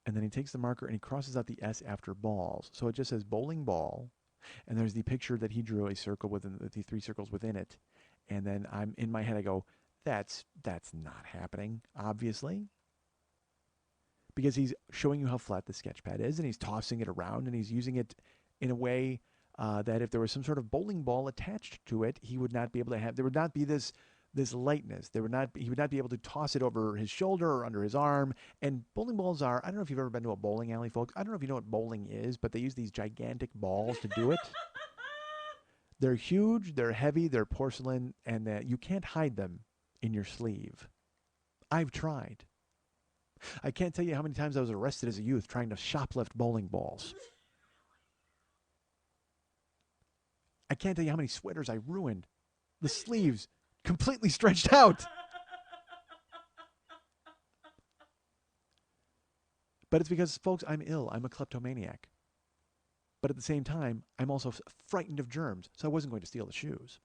And then he takes the marker and he crosses out the S after balls. So it just says bowling ball. And there's the picture that he drew, a circle with the 3 circles within it. And then I'm in my head, I go, that's not happening, obviously. Because he's showing you how flat the sketch pad is, and he's tossing it around, and he's using it in a way that if there was some sort of bowling ball attached to it, he would not be able to have, there would not be this lightness. He would not be able to toss it over his shoulder or under his arm. And bowling balls are, I don't know if you've ever been to a bowling alley, folks. I don't know if you know what bowling is, but they use these gigantic balls to do it. They're huge, they're heavy, they're porcelain, and you can't hide them in your sleeve. I've tried. I can't tell you how many times I was arrested as a youth trying to shoplift bowling balls. I can't tell you how many sweaters I ruined. The sleeves completely stretched out. But it's because, folks, I'm ill. I'm a kleptomaniac. But at the same time, I'm also frightened of germs, so I wasn't going to steal the shoes.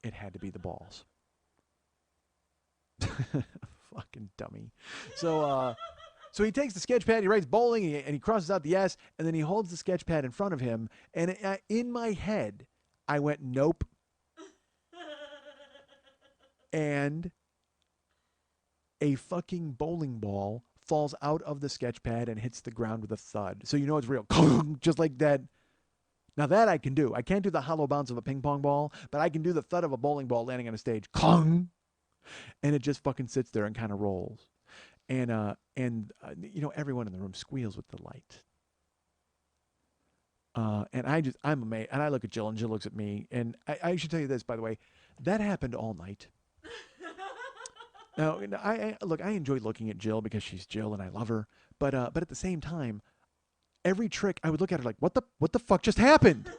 It had to be the balls. Fucking dummy. So he takes the sketch pad, he writes bowling, and he crosses out the S, and then he holds the sketch pad in front of him, and in my head, I went, nope. And a fucking bowling ball falls out of the sketch pad and hits the ground with a thud. So you know it's real. Just like that. Now that I can do. I can't do the hollow bounce of a ping pong ball, but I can do the thud of a bowling ball landing on a stage. And it just fucking sits there and kind of rolls. And you know, everyone in the room squeals with delight. And I'm amazed. And I look at Jill, and Jill looks at me. And I should tell you this, by the way. That happened all night. Now, I enjoy looking at Jill because she's Jill and I love her. But at the same time, every trick I would look at her like, what the fuck just happened? It's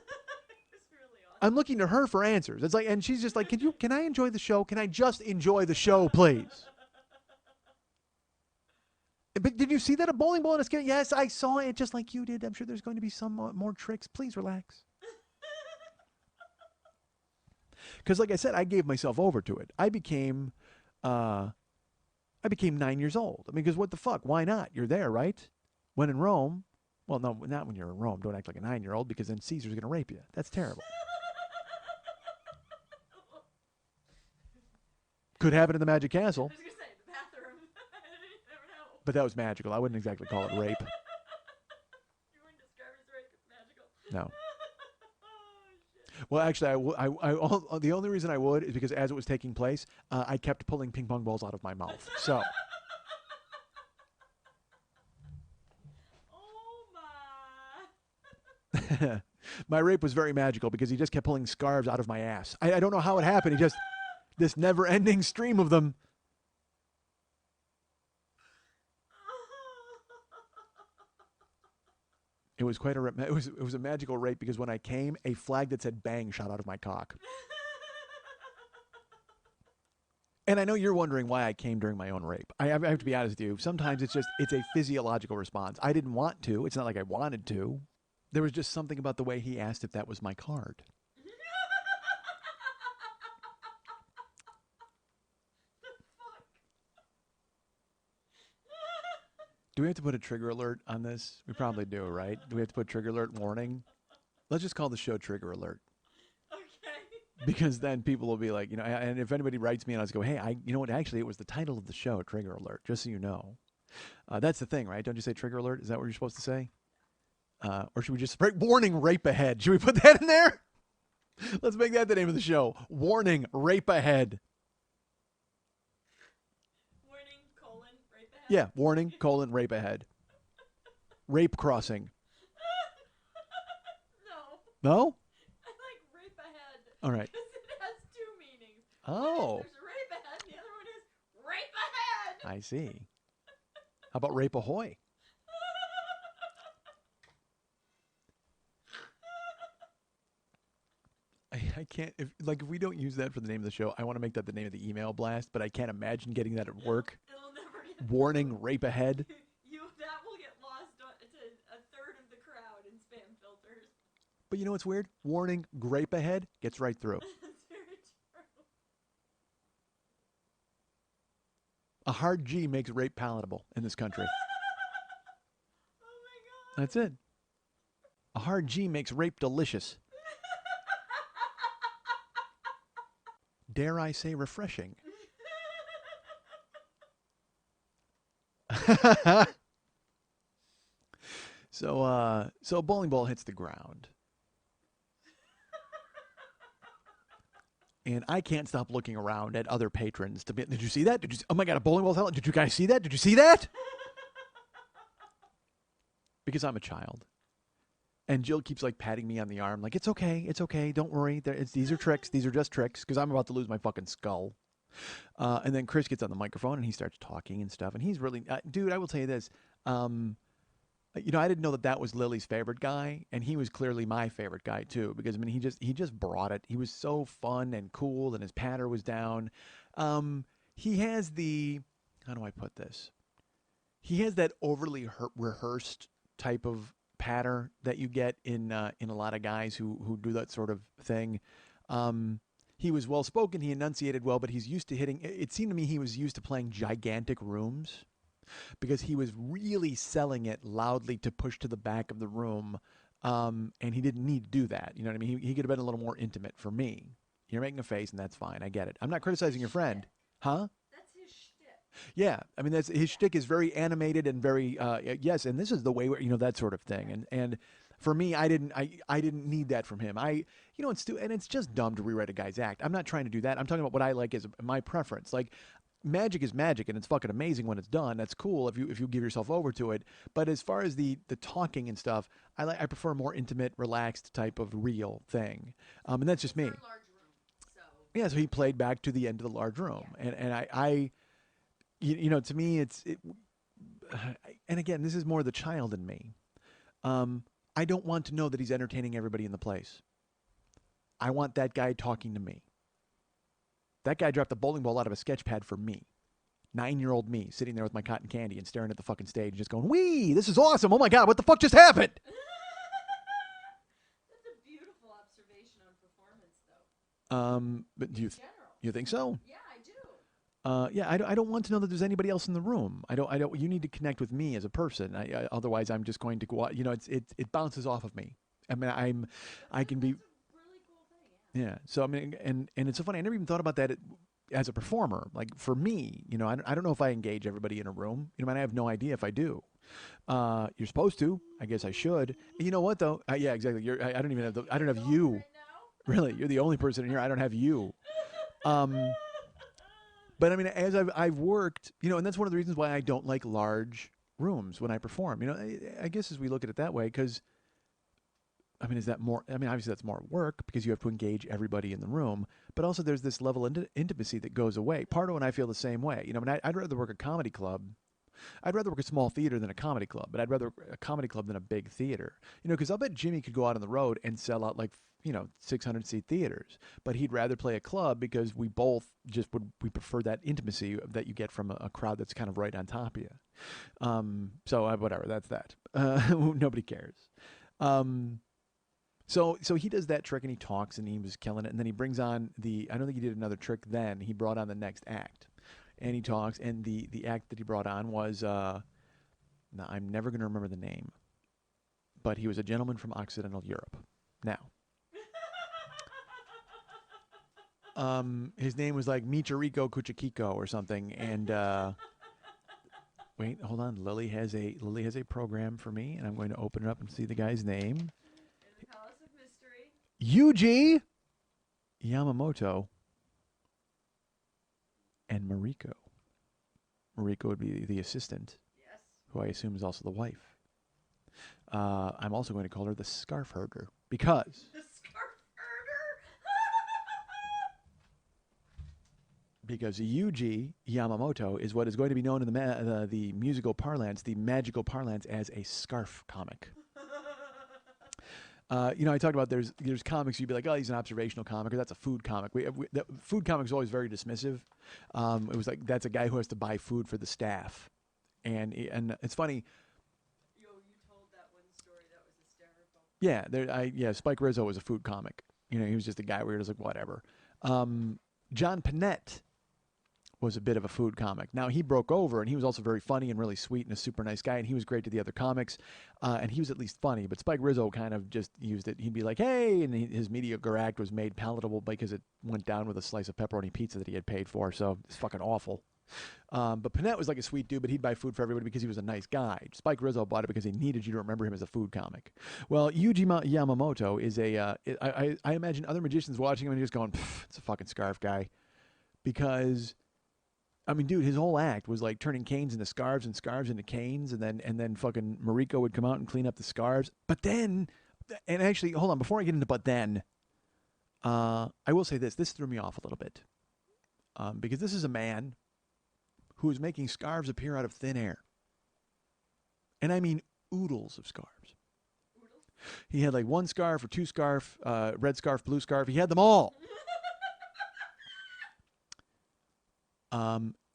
really awesome. I'm looking to her for answers. It's like, and she's just like, can I enjoy the show? Can I just enjoy the show, please? But did you see that a bowling ball in a skate? Yes, I saw it just like you did. I'm sure there's going to be some more tricks. Please relax. Because like I said, I gave myself over to it. I became 9 years old. I mean, because what the fuck? Why not? You're there, right? When in Rome. Well, no, not when you're in Rome. Don't act like a 9-year-old because then Caesar's going to rape you. That's terrible. Could happen in the Magic I Castle, was gonna say the bathroom. You never know. but that was magical. I wouldn't exactly call it rape. You wouldn't describe it as rape. It's magical. No. Oh shit. Well, actually, the only reason I would is because as it was taking place, I kept pulling ping pong balls out of my mouth. So. Oh my. My rape was very magical because he just kept pulling scarves out of my ass. I don't know how it happened. He just, this never-ending stream of them. It was quite it was a magical rape because when I came, a flag that said "bang" shot out of my cock. And I know you're wondering why I came during my own rape. I have to be honest with you. Sometimes it's a physiological response. I didn't want to. It's not like I wanted to. There was just something about the way he asked if that was my card. Do we have to put a trigger alert on this? We probably do, right? Do we have to put trigger alert warning? Let's just call the show trigger alert. Okay. Because then people will be like, and if anybody writes me and I just go, hey, you know what? Actually, it was the title of the show, Trigger Alert, just so you know. That's the thing, right? Don't you say trigger alert? Is that what you're supposed to say? Or should we just write warning rape ahead? Should we put that in there? Let's make that the name of the show. Warning rape ahead. Warning, rape ahead. Yeah, warning, rape ahead. Rape crossing. No. No? I like rape ahead. All right. Because it has two meanings. Oh. One is there's rape ahead, and the other one is rape ahead. I see. How about rape ahoy? I can't, if we don't use that for the name of the show, I want to make that the name of the email blast, but I can't imagine getting that at work. It'll never get. Warning, rape ahead. That will get lost to a third of the crowd in spam filters. But you know what's weird? Warning, grape ahead gets right through. That's very true. A hard G makes rape palatable in this country. Oh my god. That's it. A hard G makes rape delicious. Dare I say refreshing? So a bowling ball hits the ground. And I can't stop looking around at other patrons to be, did you see that? Oh my god, a bowling ball fell. Did you guys see that? Did you see that? Because I'm a child. And Jill keeps like patting me on the arm, like, it's okay, don't worry. These are tricks, these are just tricks, because I'm about to lose my fucking skull. And then Chris gets on the microphone and he starts talking and stuff. And he's really, dude, I will tell you this. I didn't know that was Lily's favorite guy, and he was clearly my favorite guy too. Because I mean, he just brought it. He was so fun and cool, and his patter was down. He has how do I put this? He has that overly rehearsed type of patter that you get in a lot of guys who do that sort of thing. He was well spoken. He enunciated well, but he's used to hitting. It seemed to me he was used to playing gigantic rooms, because he was really selling it loudly to push to the back of the room, and he didn't need to do that. You know what I mean? He could have been a little more intimate for me. You're making a face, and that's fine. I get it. I'm not criticizing your friend. Huh? That's his shtick. Yeah. I mean, his shtick is very animated and very, yes, and this is the way, that sort of thing. And for me, I didn't need that from him. It's just dumb to rewrite a guy's act. I'm not trying to do that. I'm talking about what I like as my preference. Like, magic is magic, and it's fucking amazing when it's done. That's cool if you give yourself over to it. But as far as the talking and stuff, I prefer a more intimate, relaxed type of real thing. And that's just me. Large room, so. Yeah, so he played back to the end of the large room, Yeah. and I to me and again, this is more the child in me. I don't want to know that he's entertaining everybody in the place. I want that guy talking to me. That guy dropped the bowling ball out of a sketch pad for me. 9-year-old me sitting there with my cotton candy and staring at the fucking stage, just going, "Wee, this is awesome! Oh my god, what the fuck just happened?" That's a beautiful observation on performance, though. But In general. you think so? Yeah, I do. Yeah, I don't want to know that there's anybody else in the room. I don't. You need to connect with me as a person. Otherwise, I'm just going to go out. You know, it bounces off of me. I mean, I can be. That's a really cool thing, yeah. Yeah. So I mean, and it's so funny. I never even thought about that as a performer. Like for me, you know, I don't know if I engage everybody in a room. You know, I have no idea if I do. You're supposed to. I guess I should. You know what though? Yeah, exactly. I don't even have. I don't have you. Right now? Really, you're the only person in here. I don't have you. But I mean, as I've worked, you know, and that's one of the reasons why I don't like large rooms when I perform. You know, I guess as we look at it that way, because I mean, is that more? I mean, obviously that's more work because you have to engage everybody in the room, but also there's this level of intimacy that goes away. Part of when I feel the same way. You know, I mean, I'd rather work a comedy club. I'd rather work a small theater than a comedy club, but I'd rather work a comedy club than a big theater. You know, because I'll bet Jimmy could go out on the road and sell out like 600-seat theaters, but he'd rather play a club because we both we prefer that intimacy that you get from a crowd that's kind of right on top of you. So whatever, that's that. Nobody cares. So he does that trick and he talks and he was killing it, and then he brings on I don't think he did another trick then. He brought on the next act. And he talks, and the act that he brought on was, now I'm never going to remember the name, but he was a gentleman from Occidental Europe. Now, his name was like Michiriko Kuchikiko or something, and wait, hold on, Lily has a program for me, and I'm going to open it up and see the guy's name. In the Palace of Mystery. Yuji Yamamoto. And Mariko. Mariko would be the assistant, Yes. who I assume is also the wife. I'm also going to call her the scarf herder because The scarf herder. Yuji Yamamoto is what is going to be known in the musical parlance, the magical parlance, as a scarf comic. You know, I talked about there's comics you'd be like, oh, he's an observational comic, or that's a food comic. The food comic is always very dismissive. It was like, that's a guy who has to buy food for the staff, and it's funny. Yo, you told that one story. That was hysterical. Yeah, Spike Rizzo was a food comic. You know, he was just a guy where he was like, whatever. John Panette was a bit of a food comic. Now, he broke over, and he was also very funny and really sweet and a super nice guy, and he was great to the other comics, and he was at least funny, but Spike Rizzo kind of just used it. He'd be like, hey, and his mediocre act was made palatable because it went down with a slice of pepperoni pizza that he had paid for, so it's fucking awful. But Panette was like a sweet dude, but he'd buy food for everybody because he was a nice guy. Spike Rizzo bought it because he needed you to remember him as a food comic. Well, Yuji Yamamoto is I imagine other magicians watching him and just going, it's a fucking scarf guy, because I mean, dude, his whole act was like turning canes into scarves and scarves into canes, and then fucking Mariko would come out and clean up the scarves. But then, and actually, hold on, before I get into but then, I will say this threw me off a little bit, because this is a man who is making scarves appear out of thin air, and I mean oodles of scarves. Oodles? He had like one scarf or two scarf, red scarf, blue scarf. He had them all.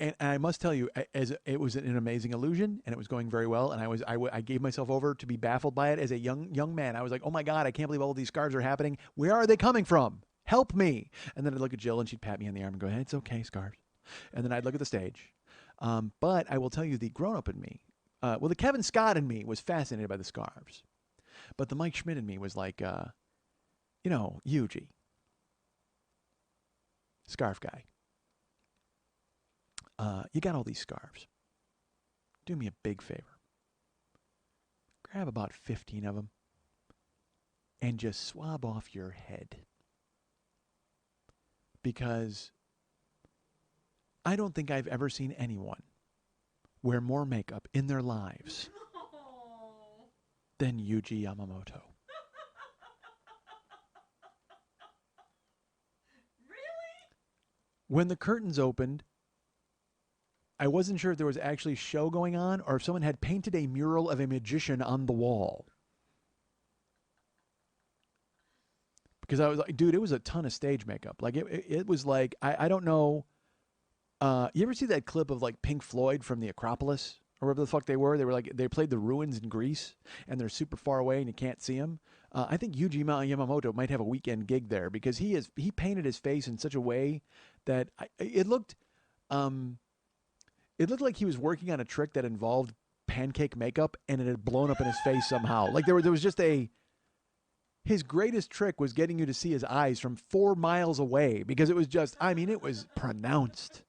And I must tell you, as it was an amazing illusion, and it was going very well, and I gave myself over to be baffled by it as a young man. I was like, oh my God, I can't believe all these scarves are happening. Where are they coming from? Help me! And then I'd look at Jill, and she'd pat me on the arm and go, hey, it's okay, scarves. And then I'd look at the stage. But I will tell you, the grown-up in me, the Kevin Scott in me was fascinated by the scarves, but the Mike Schmidt in me was like, Yuji, scarf guy. You got all these scarves. Do me a big favor. Grab about 15 of them and just swab off your head. Because I don't think I've ever seen anyone wear more makeup in their lives Oh. than Yuji Yamamoto. Really? When the curtains opened, I wasn't sure if there was actually a show going on or if someone had painted a mural of a magician on the wall. Because I was like, dude, it was a ton of stage makeup. Like it was like I don't know. You ever see that clip of like Pink Floyd from the Acropolis or wherever the fuck they were? They were like they played the ruins in Greece and they're super far away and you can't see them. I think Yuji Yamamoto might have a weekend gig there because he painted his face in such a way that um, it looked like he was working on a trick that involved pancake makeup and it had blown up in his face somehow. Like there was just a his greatest trick was getting you to see his eyes from 4 miles away because it was just, I mean, it was pronounced.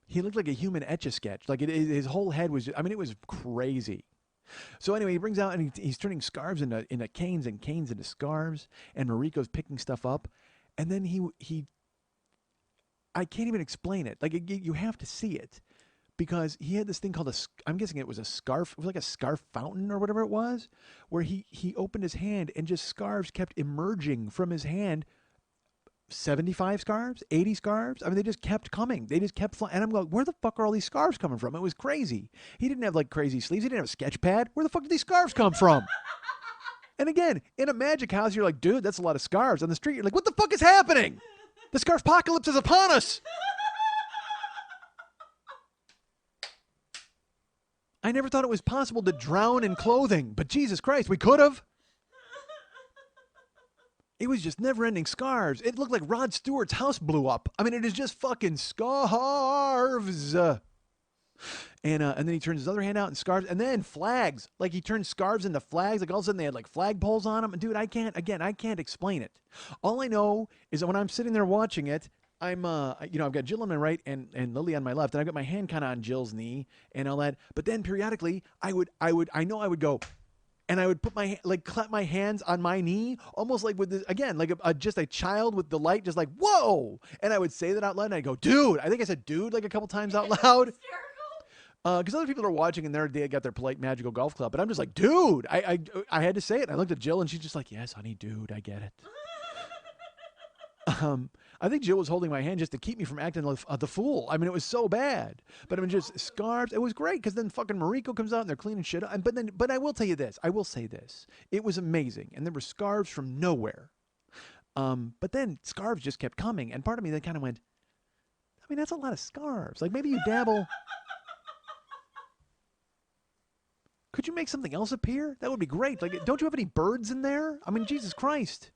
He looked like a human Etch-a-Sketch. Like his whole head was, I mean, it was crazy. So anyway, he brings out and he's turning scarves into canes and canes into scarves, and Mariko's picking stuff up, and then he I can't even explain it. Like you have to see it because he had this thing called I'm guessing it was a scarf. It was like a scarf fountain or whatever it was, where he opened his hand and just scarves kept emerging from his hand. 75 scarves, 80 scarves. I mean, they just kept coming. They just kept flying. And I'm like, where the fuck are all these scarves coming from? It was crazy. He didn't have like crazy sleeves. He didn't have a sketch pad. Where the fuck did these scarves come from? And again, in a magic house, you're like, dude, that's a lot of scarves. On the street, you're like, what the fuck is happening? The scarf apocalypse is upon us. I never thought it was possible to drown in clothing, but Jesus Christ, we could have. It was just never-ending scarves. It looked like Rod Stewart's house blew up. I mean, it is just fucking scarves. And then he turns his other hand out and scarves, and then flags. Like he turned scarves into flags. Like all of a sudden they had like flagpoles on them. And dude, I can't explain it. All I know is that when I'm sitting there watching it, I've got Jill on my right and Lily on my left, and I've got my hand kind of on Jill's knee and all that. But then periodically, I would go. And I would put clap my hands on my knee, almost like with just a child with delight, just like, whoa. And I would say that out loud and I'd go, dude. I think I said dude like a couple times out loud. Because other people are watching and they got their polite magical golf club. But I'm just like, dude. I had to say it. And I looked at Jill and she's just like, yes, honey, dude, I get it. I think Jill was holding my hand just to keep me from acting like the fool. I mean, it was so bad. But I mean, just scarves. It was great because then fucking Mariko comes out and they're cleaning shit up. But I will tell you this. I will say this. It was amazing, and there were scarves from nowhere. But then scarves just kept coming, and part of me then kind of went, I mean, that's a lot of scarves. Like maybe you dabble. Could you make something else appear? That would be great. Like, don't you have any birds in there? I mean, Jesus Christ.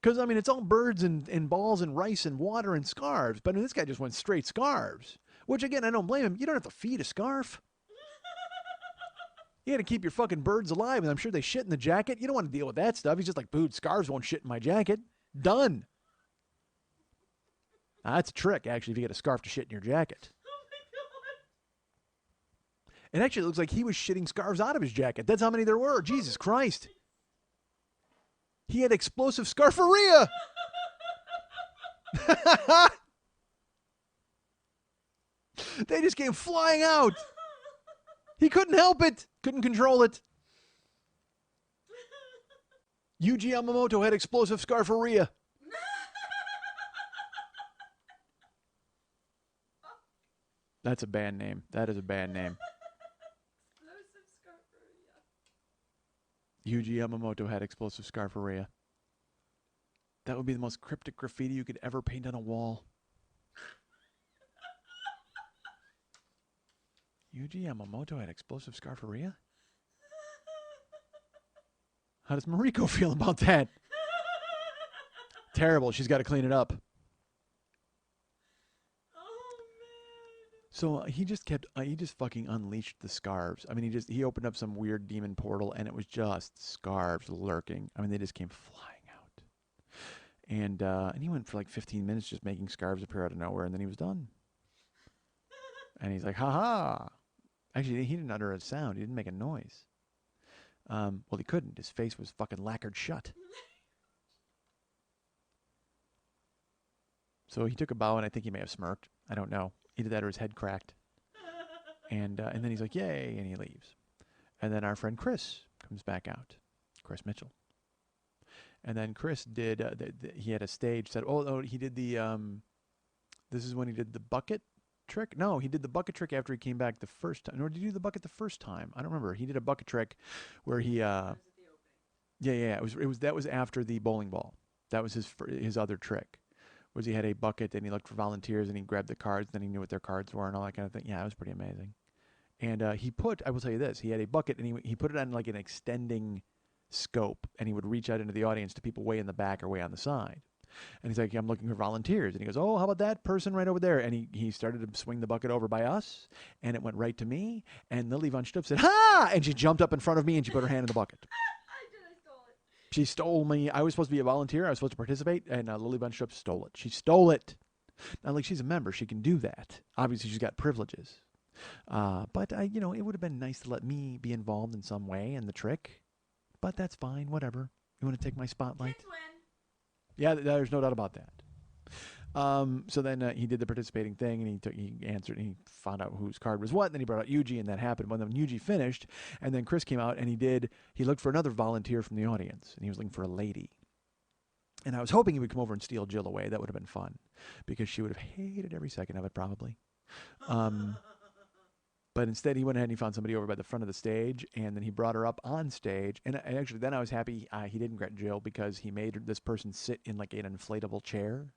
Because, I mean, it's all birds and balls and rice and water and scarves. But I mean, this guy just went straight scarves. Which, again, I don't blame him. You don't have to feed a scarf. You got to keep your fucking birds alive, and I'm sure they shit in the jacket. You don't want to deal with that stuff. He's just like, dude, scarves won't shit in my jacket. Done. Now, that's a trick, actually, if you get a scarf to shit in your jacket. It actually looks like he was shitting scarves out of his jacket. That's how many there were. Jesus Christ. He had explosive scarfaria. They just came flying out. He couldn't help it. Couldn't control it. Yuji Yamamoto had explosive scarfaria. That's a band name. That is a band name. Yuji Yamamoto had explosive scarfaria. That would be the most cryptic graffiti you could ever paint on a wall. Yuji Yamamoto had explosive scarfaria? How does Mariko feel about that? Terrible. She's got to clean it up. So he just fucking unleashed the scarves. I mean, he opened up some weird demon portal, and it was just scarves lurking. I mean, they just came flying out. And he went for like 15 minutes just making scarves appear out of nowhere, and then he was done. And he's like, ha. Actually, he didn't utter a sound. He didn't make a noise. Well, he couldn't. His face was fucking lacquered shut. So he took a bow, and I think he may have smirked. I don't know. Either that or his head cracked. And then he's like, yay, and he leaves. And then our friend Chris comes back out. Chris Mitchell. And then Chris did, he had a stage set. He did the This is when he did the bucket trick. No, he did the bucket trick after he came back the first time. Or did he do the bucket the first time? I don't remember. He did a bucket trick where he yeah. That was after the bowling ball. That was his other trick. Was he had a bucket and he looked for volunteers and he grabbed the cards, then he knew what their cards were and all that kind of thing. Yeah, it was pretty amazing. And I will tell you this, he had a bucket and he put it on like an extending scope and he would reach out into the audience to people way in the back or way on the side. And he's like, I'm looking for volunteers. And he goes, oh, how about that person right over there? And he started to swing the bucket over by us and it went right to me. And Lily von Stuff said, ha! And she jumped up in front of me and she put her hand in the bucket. I stole it. She stole me. I was supposed to be a volunteer. I was supposed to participate. And Lily von Stuff stole it. She stole it. Now, like, she's a member. She can do that. Obviously, she's got privileges. But it would have been nice to let me be involved in some way in the trick. But that's fine. Whatever. You want to take my spotlight? Kids win. Yeah, there's no doubt about that. So then he did the participating thing, and he answered, and he found out whose card was what. And then he brought out Yuji, and that happened. When Yuji finished, and then Chris came out, and he looked for another volunteer from the audience, and he was looking for a lady. And I was hoping he would come over and steal Jill away. That would have been fun, because she would have hated every second of it, probably. But instead, he went ahead and he found somebody over by the front of the stage, and then he brought her up on stage. And actually, then I was happy he didn't get Jill because he made this person sit in like an inflatable chair.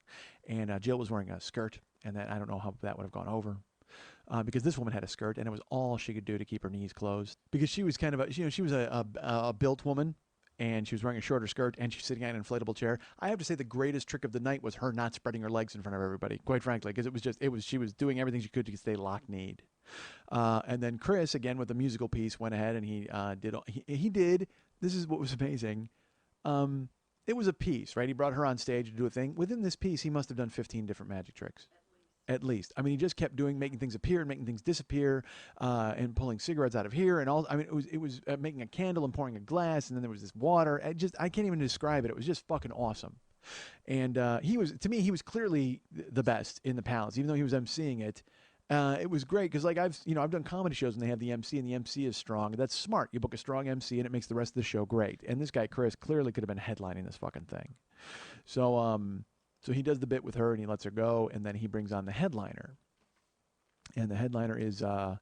And Jill was wearing a skirt, and then I don't know how that would have gone over. Because this woman had a skirt, and it was all she could do to keep her knees closed. Because she was kind of she was a built woman, and she was wearing a shorter skirt, and she's sitting on an inflatable chair. I have to say the greatest trick of the night was her not spreading her legs in front of everybody, quite frankly, because she was doing everything she could to stay lock-kneed. And then Chris, again with the musical piece, went ahead and he did. This is what was amazing. It was a piece, right? He brought her on stage to do a thing. Within this piece, he must have done 15 different magic tricks. At least. I mean, he just kept making things appear and making things disappear, and pulling cigarettes out of here and all. I mean, it was making a candle and pouring a glass, and then there was this water. I can't even describe it. It was just fucking awesome. And to me, he was clearly the best in the Palace, even though he was emceeing it. It was great because like I've done comedy shows and they have the MC and the MC is strong. That's smart. You book a strong MC and it makes the rest of the show great. And this guy Chris clearly could have been headlining this fucking thing. So he does the bit with her and he lets her go, and then he brings on the headliner. And the headliner is I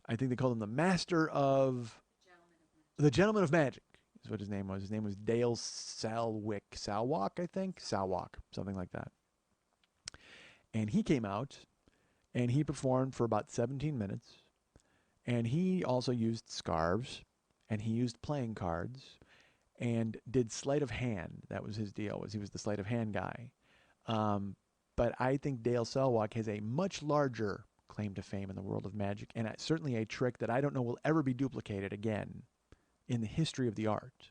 think they called him the Master of the Gentleman of Magic is what his name was. His name was Dale Salwalk, I think. Salwalk, something like that. And he came out. And he performed for about 17 minutes. And he also used scarves. And he used playing cards. And did sleight of hand. That was his deal, he was the sleight of hand guy. But I think Dale Salwalk has a much larger claim to fame in the world of magic. And certainly a trick that I don't know will ever be duplicated again in the history of the art.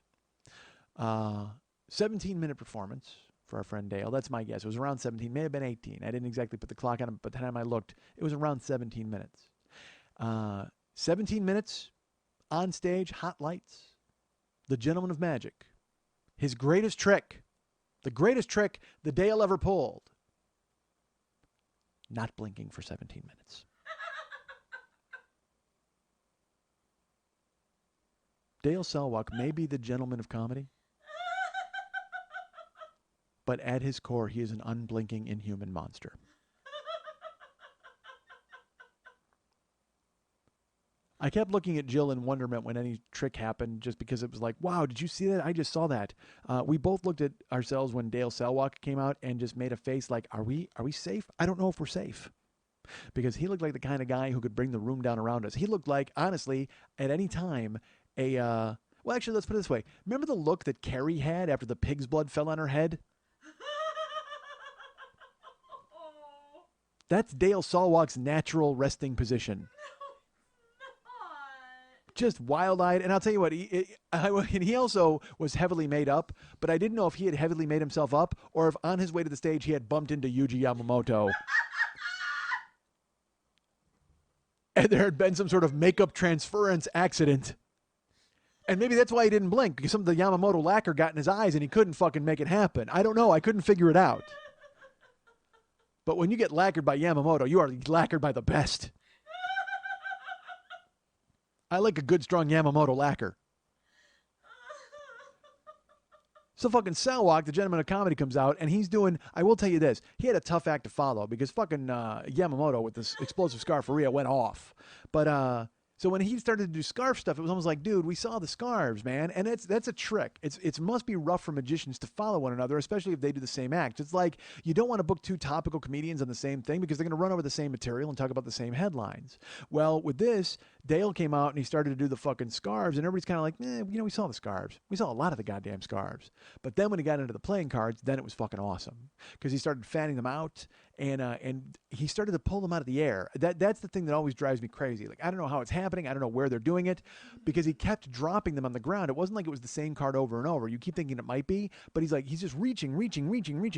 17-minute performance. For our friend Dale. That's my guess. It was around 17, may have been 18. I didn't exactly put the clock on it, but the time I looked, it was around 17 minutes. 17 minutes on stage, hot lights. The Gentleman of Magic. His greatest trick. The greatest trick the Dale ever pulled. Not blinking for 17 minutes. Dale Salwalk may be the gentleman of comedy. But at his core, he is an unblinking, inhuman monster. I kept looking at Jill in wonderment when any trick happened, just because it was like, wow, did you see that? I just saw that. We both looked at ourselves when Dale Salwalk came out and just made a face like, are we safe? I don't know if we're safe. Because he looked like the kind of guy who could bring the room down around us. He looked like, honestly, at any time, well, actually, let's put it this way. Remember the look that Carrie had after the pig's blood fell on her head? That's Dale Salwalk's natural resting position. Just wild-eyed. And I'll tell you what, he also was heavily made up, but I didn't know if he had heavily made himself up or if on his way to the stage he had bumped into Yuji Yamamoto. And there had been some sort of makeup transference accident. And maybe that's why he didn't blink, because some of the Yamamoto lacquer got in his eyes and he couldn't fucking make it happen. I don't know. I couldn't figure it out. But when you get lacquered by Yamamoto, you are lacquered by the best. I like a good, strong Yamamoto lacquer. So fucking Salwalk, the gentleman of comedy, comes out and he's doing. I will tell you this: he had a tough act to follow because fucking Yamamoto with this explosive scarf for Rhea went off. But so when he started to do scarf stuff, it was almost like, dude, we saw the scarves, man, and that's a trick. It must be rough for magicians to follow one another, especially if they do the same act. It's like you don't want to book two topical comedians on the same thing because they're going to run over the same material and talk about the same headlines. Well, with this, Dale came out and he started to do the fucking scarves, and everybody's kind of like, we saw the scarves. We saw a lot of the goddamn scarves. But then when he got into the playing cards, then it was fucking awesome because he started fanning them out and he started to pull them out of the air. That's the thing that always drives me crazy. Like, I don't know how it's happening. I don't know where they're doing it because he kept dropping them on the ground. It wasn't like it was the same card over and over. You keep thinking it might be, but he's just reaching,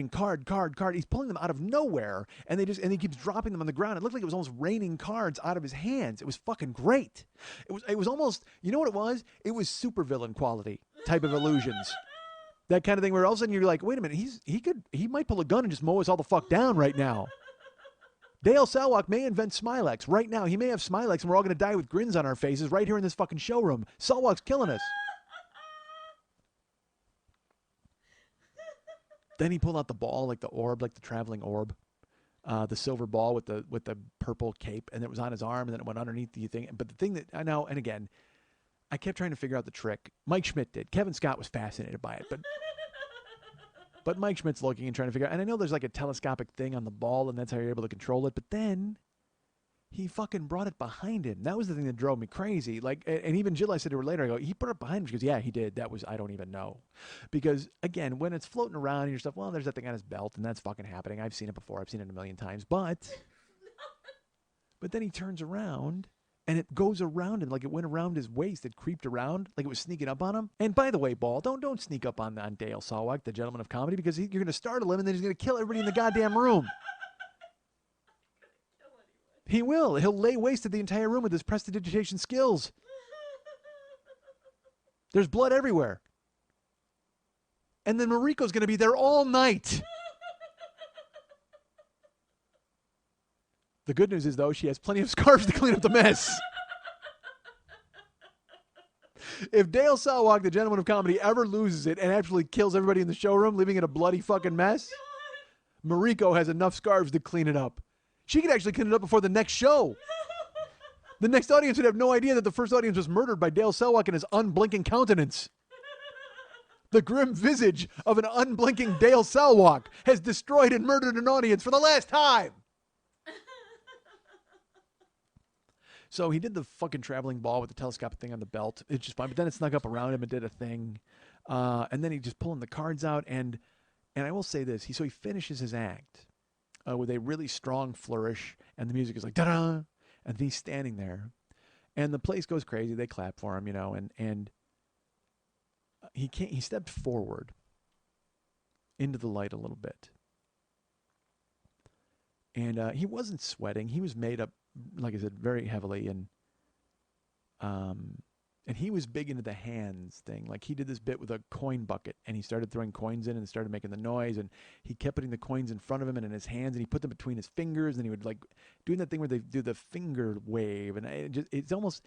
card. He's pulling them out of nowhere, and he keeps dropping them on the ground. It looked like it was almost raining cards out of his hands. It was fucking great. It was almost, you know what it was? It was supervillain quality type of illusions. That kind of thing where all of a sudden you're like, wait a minute, he might pull a gun and just mow us all the fuck down right now. Dale Salwalk may invent Smilex right now. He may have Smilex and we're all going to die with grins on our faces right here in this fucking showroom. Salwalk's killing us. Then he pulled out the ball, like the orb, like the traveling orb. The silver ball with the purple cape, and it was on his arm, and then it went underneath the thing. But the thing that I know, and again, I kept trying to figure out the trick. Mike Schmidt did. Kevin Scott was fascinated by it, but Mike Schmidt's looking and trying to figure out. And I know there's like a telescopic thing on the ball, and that's how you're able to control it. But then he fucking brought it behind him. That was the thing that drove me crazy. Like, and even Jill, I said to her later, I go, he put it behind him. She goes, yeah, he did. That was, I don't even know. Because again, when it's floating around and you're stuff, well, there's that thing on his belt, and that's fucking happening. I've seen it before. I've seen it a million times. But then he turns around and it goes around him like it went around his waist. It creeped around like it was sneaking up on him. And by the way, Ball, don't sneak up on Dale Salwalk, the gentleman of comedy, because you're going to startle him and then he's going to kill everybody in the goddamn room. He will. He'll lay waste to the entire room with his prestidigitation skills. There's blood everywhere. And then Mariko's going to be there all night. The good news is, though, she has plenty of scarves to clean up the mess. If Dale Salwalk, the gentleman of comedy, ever loses it and actually kills everybody in the showroom, leaving it a bloody fucking mess, Mariko has enough scarves to clean it up. She could actually clean it up before the next show. The next audience would have no idea that the first audience was murdered by Dale Salwalk and his unblinking countenance. The grim visage of an unblinking Dale Salwalk has destroyed and murdered an audience for the last time. So he did the fucking traveling ball with the telescopic thing on the belt. It's just fine. But then it snuck up around him and did a thing. And then he just pulling the cards out. And I will say this. He finishes his act with a really strong flourish. And the music is like, da-da. And he's standing there. And the place goes crazy. They clap for him, And he stepped forward into the light a little bit. And he wasn't sweating. He was made up, like I said, very heavily, and he was big into the hands thing. Like he did this bit with a coin bucket, and he started throwing coins in and started making the noise, and he kept putting the coins in front of him and in his hands, and he put them between his fingers, and he would like doing that thing where they do the finger wave, and it's almost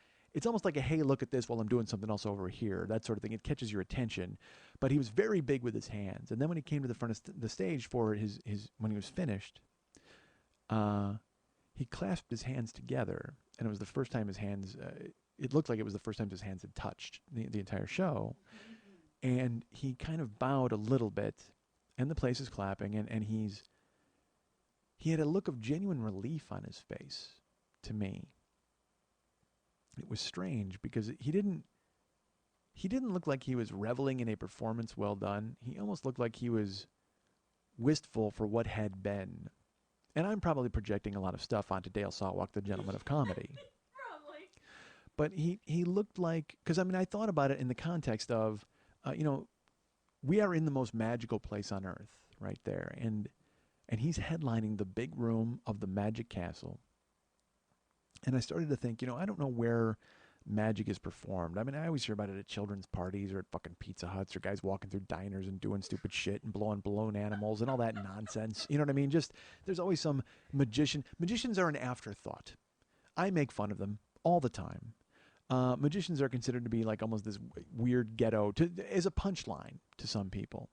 like a hey, look at this while I'm doing something else over here, that sort of thing. It catches your attention, but he was very big with his hands. And then when he came to the front of the stage for his when he was finished, he clasped his hands together, and it was the first time his hands, it looked like it was the first time his hands had touched the entire show. And he kind of bowed a little bit, and the place is clapping, and he had a look of genuine relief on his face to me. It was strange because he didn't look like he was reveling in a performance well done. He almost looked like he was wistful for what had been. And I'm probably projecting a lot of stuff onto Dale Salwalk, the gentleman of comedy. Probably. But he looked like, because I thought about it in the context of, we are in the most magical place on earth right there. And he's headlining the big room of the Magic Castle. And I started to think, I don't know where magic is performed. I always hear about it at children's parties or at fucking Pizza Huts or guys walking through diners and doing stupid shit and blowing balloon animals and all that nonsense. You know what I mean? Just, there's always some magician. Magicians are an afterthought. I make fun of them all the time. Magicians are considered to be like almost this weird ghetto as a punchline to some people.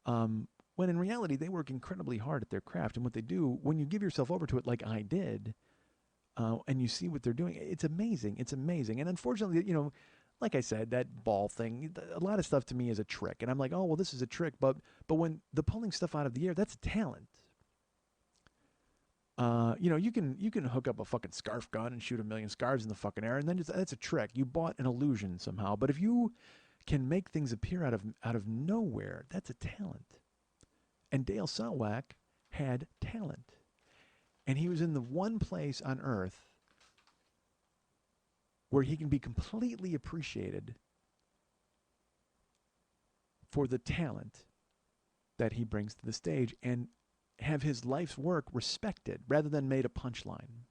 When in reality, they work incredibly hard at their craft. And what they do, when you give yourself over to it like I did, and you see what they're doing, it's amazing. It's amazing. And unfortunately, like I said, that ball thing, a lot of stuff to me is a trick. And I'm like, oh, well, this is a trick. But when the pulling stuff out of the air, that's a talent. You can hook up a fucking scarf gun and shoot a million scarves in the fucking air, and then that's a trick. You bought an illusion somehow. But if you can make things appear out of nowhere, that's a talent. And Dale Selwack had talent, and he was in the one place on Earth where he can be completely appreciated for the talent that he brings to the stage and have his life's work respected rather than made a punchline.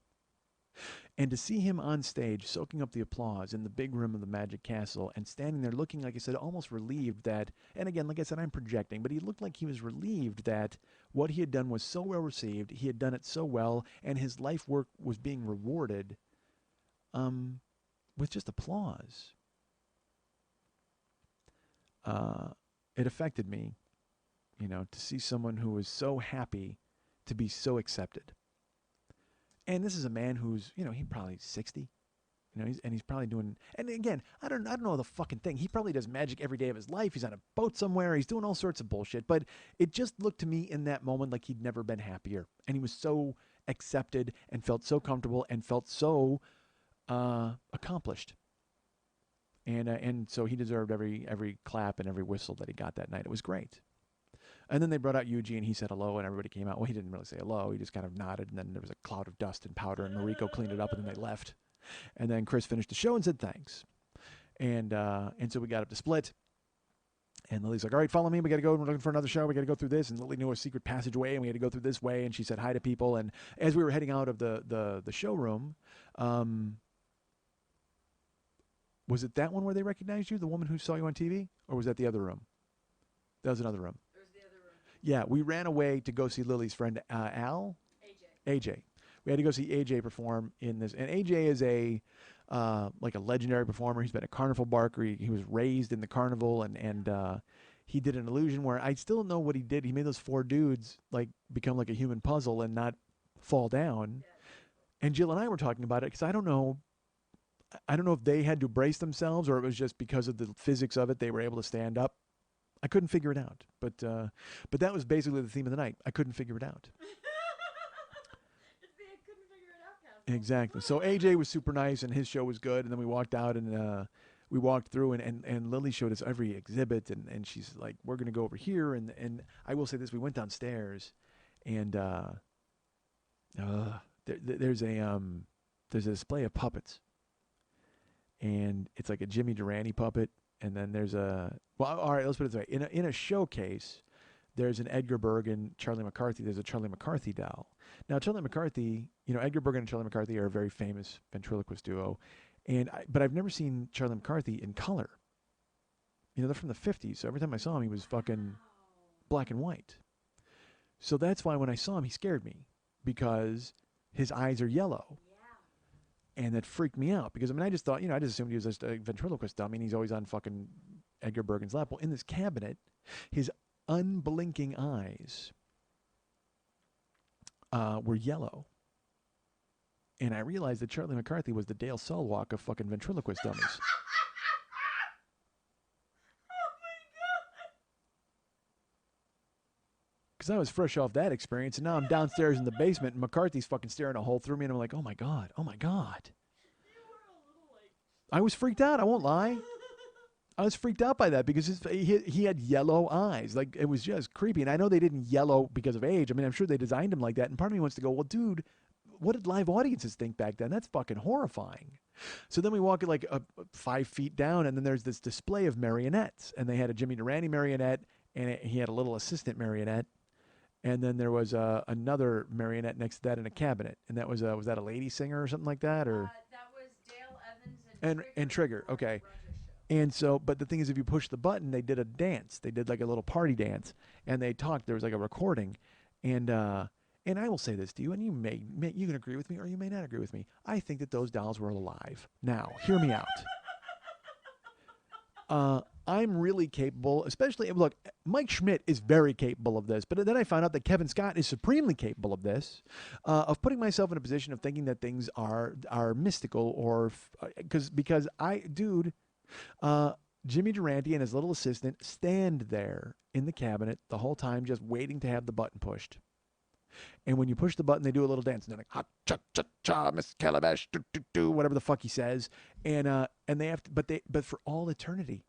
And to see him on stage soaking up the applause in the big room of the Magic Castle and standing there looking, like I said, almost relieved that, and again, like I said, I'm projecting, but he looked like he was relieved that what he had done was so well received, he had done it so well, and his life work was being rewarded with just applause. It affected me, to see someone who was so happy to be so accepted. And this is a man who's, he's probably 60. He's probably doing, and again, I don't know the fucking thing. He probably does magic every day of his life. He's on a boat somewhere. He's doing all sorts of bullshit. But it just looked to me in that moment like he'd never been happier. And he was so accepted and felt so comfortable and felt so accomplished. And so he deserved every clap and every whistle that he got that night. It was great. And then they brought out Yuji, and he said hello, and everybody came out. Well, he didn't really say hello. He just kind of nodded, and then there was a cloud of dust and powder, and Mariko cleaned it up, and then they left. And then Chris finished the show and said thanks. And so we got up to split. And Lily's like, all right, follow me. We got to go. We're looking for another show. We got to go through this. And Lily knew a secret passageway, and we had to go through this way. And she said hi to people. And as we were heading out of the showroom, was it that one where they recognized you, the woman who saw you on TV? Or was that the other room? That was another room. Yeah, we ran away to go see Lily's friend Al. AJ. We had to go see AJ perform in this, and AJ is like a legendary performer. He's been a carnival barker. He was raised in the carnival, and he did an illusion where I still don't know what he did. He made those four dudes like become like a human puzzle and not fall down. And Jill and I were talking about it because I don't know if they had to brace themselves or it was just because of the physics of it they were able to stand up. I couldn't figure it out, but that was basically the theme of the night. I couldn't figure it out. It's the I couldn't figure it out castle. Exactly. So AJ was super nice, and his show was good. And then we walked out, and we walked through, and Lily showed us every exhibit, and she's like, "We're gonna go over here." And I will say this: we went downstairs, and there's a display of puppets, and it's like a Jimmy Durante puppet. And then there's all right, let's put it this way. In a showcase, there's an Edgar Bergen, Charlie McCarthy. There's a Charlie McCarthy doll. Now, Charlie McCarthy, Edgar Bergen and Charlie McCarthy are a very famous ventriloquist duo. But I've never seen Charlie McCarthy in color. They're from the 50s. So every time I saw him, he was fucking black and white. So that's why when I saw him, he scared me because his eyes are yellow. And that freaked me out because, I just thought, I just assumed he was just a ventriloquist dummy and he's always on fucking Edgar Bergen's lap. Well, in this cabinet, his unblinking eyes were yellow. And I realized that Charlie McCarthy was the Dale Selwack of fucking ventriloquist dummies. Oh my god! Because I was fresh off that experience, and now I'm downstairs in the basement, and McCarthy's fucking staring a hole through me, and I'm like, oh my god, oh my god. You were a little like... I was freaked out, I won't lie. I was freaked out by that because he had yellow eyes. Like, it was just creepy. And I know they didn't yellow because of age. I'm sure they designed him like that. And part of me wants to go, well, dude, what did live audiences think back then? That's fucking horrifying. So then we walk it like 5 feet down, and then there's this display of marionettes. And they had a Jimmy Durante marionette, and he had a little assistant marionette. And then there was another marionette next to that in a cabinet. And that was that a lady singer or something like that? Or that was Dale Evans and Trigger, okay. And so, but the thing is, if you push the button, they did a dance. They did like a little party dance, and they talked. There was like a recording, and And I will say this to you, and you can agree with me or you may not agree with me. I think that those dolls were alive. Now, hear me out. I'm really capable, especially, look, Mike Schmidt is very capable of this, but then I found out that Kevin Scott is supremely capable of this, of putting myself in a position of thinking that things are mystical or, because Jimmy Durante and his little assistant stand there in the cabinet the whole time just waiting to have the button pushed. And when you push the button, they do a little dance, and they're like, ha, cha, cha, cha, Miss Calabash, do, do, do, whatever the fuck he says. And they have to, but for all eternity,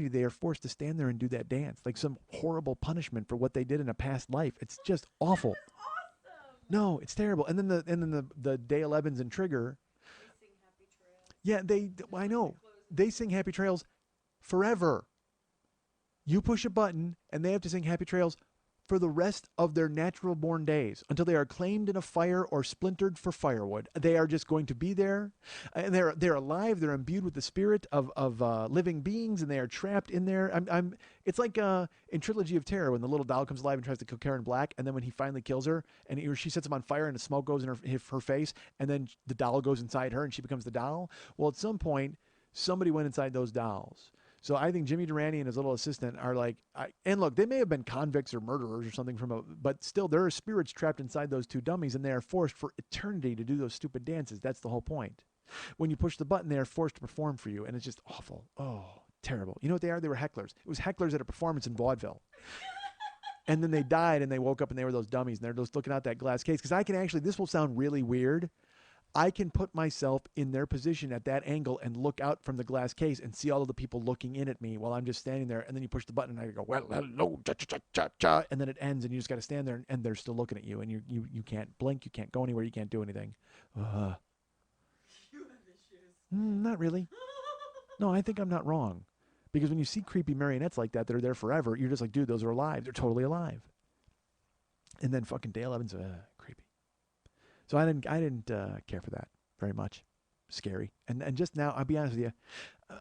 they are forced to stand there and do that dance, like some horrible punishment for what they did in a past life. It's just awful. Awesome. No, it's terrible. And then the Day 11s and Trigger. They sing Happy Trails. Yeah, I know. They sing Happy Trails forever. You push a button, and they have to sing Happy Trails for the rest of their natural born days until they are claimed in a fire or splintered for firewood. They are just going to be there, and they're alive. They're imbued with the spirit of living beings, and they are trapped in there. It's like in Trilogy of Terror when the little doll comes alive and tries to kill Karen Black, and then when he finally kills her and he or she sets him on fire and the smoke goes in her face, and then the doll goes inside her and she becomes the doll. Well, at some point, somebody went inside those dolls. So I think Jimmy Durante and his little assistant are like, and look, they may have been convicts or murderers or something but still there are spirits trapped inside those two dummies, and they are forced for eternity to do those stupid dances. That's the whole point. When you push the button, they are forced to perform for you, and it's just awful. Oh, terrible. You know what they are? They were hecklers. It was hecklers at a performance in vaudeville. And then they died, and they woke up, and they were those dummies, and they're just looking out that glass case. Because I can actually, this will sound really weird, I can put myself in their position at that angle and look out from the glass case and see all of the people looking in at me while I'm just standing there. And then you push the button and I go, well, hello, cha, cha, cha, cha, cha. And then it ends and you just got to stand there and they're still looking at you. And you can't blink. You can't go anywhere. You can't do anything. You have issues. Not really. No, I think I'm not wrong. Because when you see creepy marionettes like that are there forever, you're just like, dude, those are alive. They're totally alive. And then fucking Dale Evans, creepy. So I didn't care for that very much. Scary. And just now, I'll be honest with you,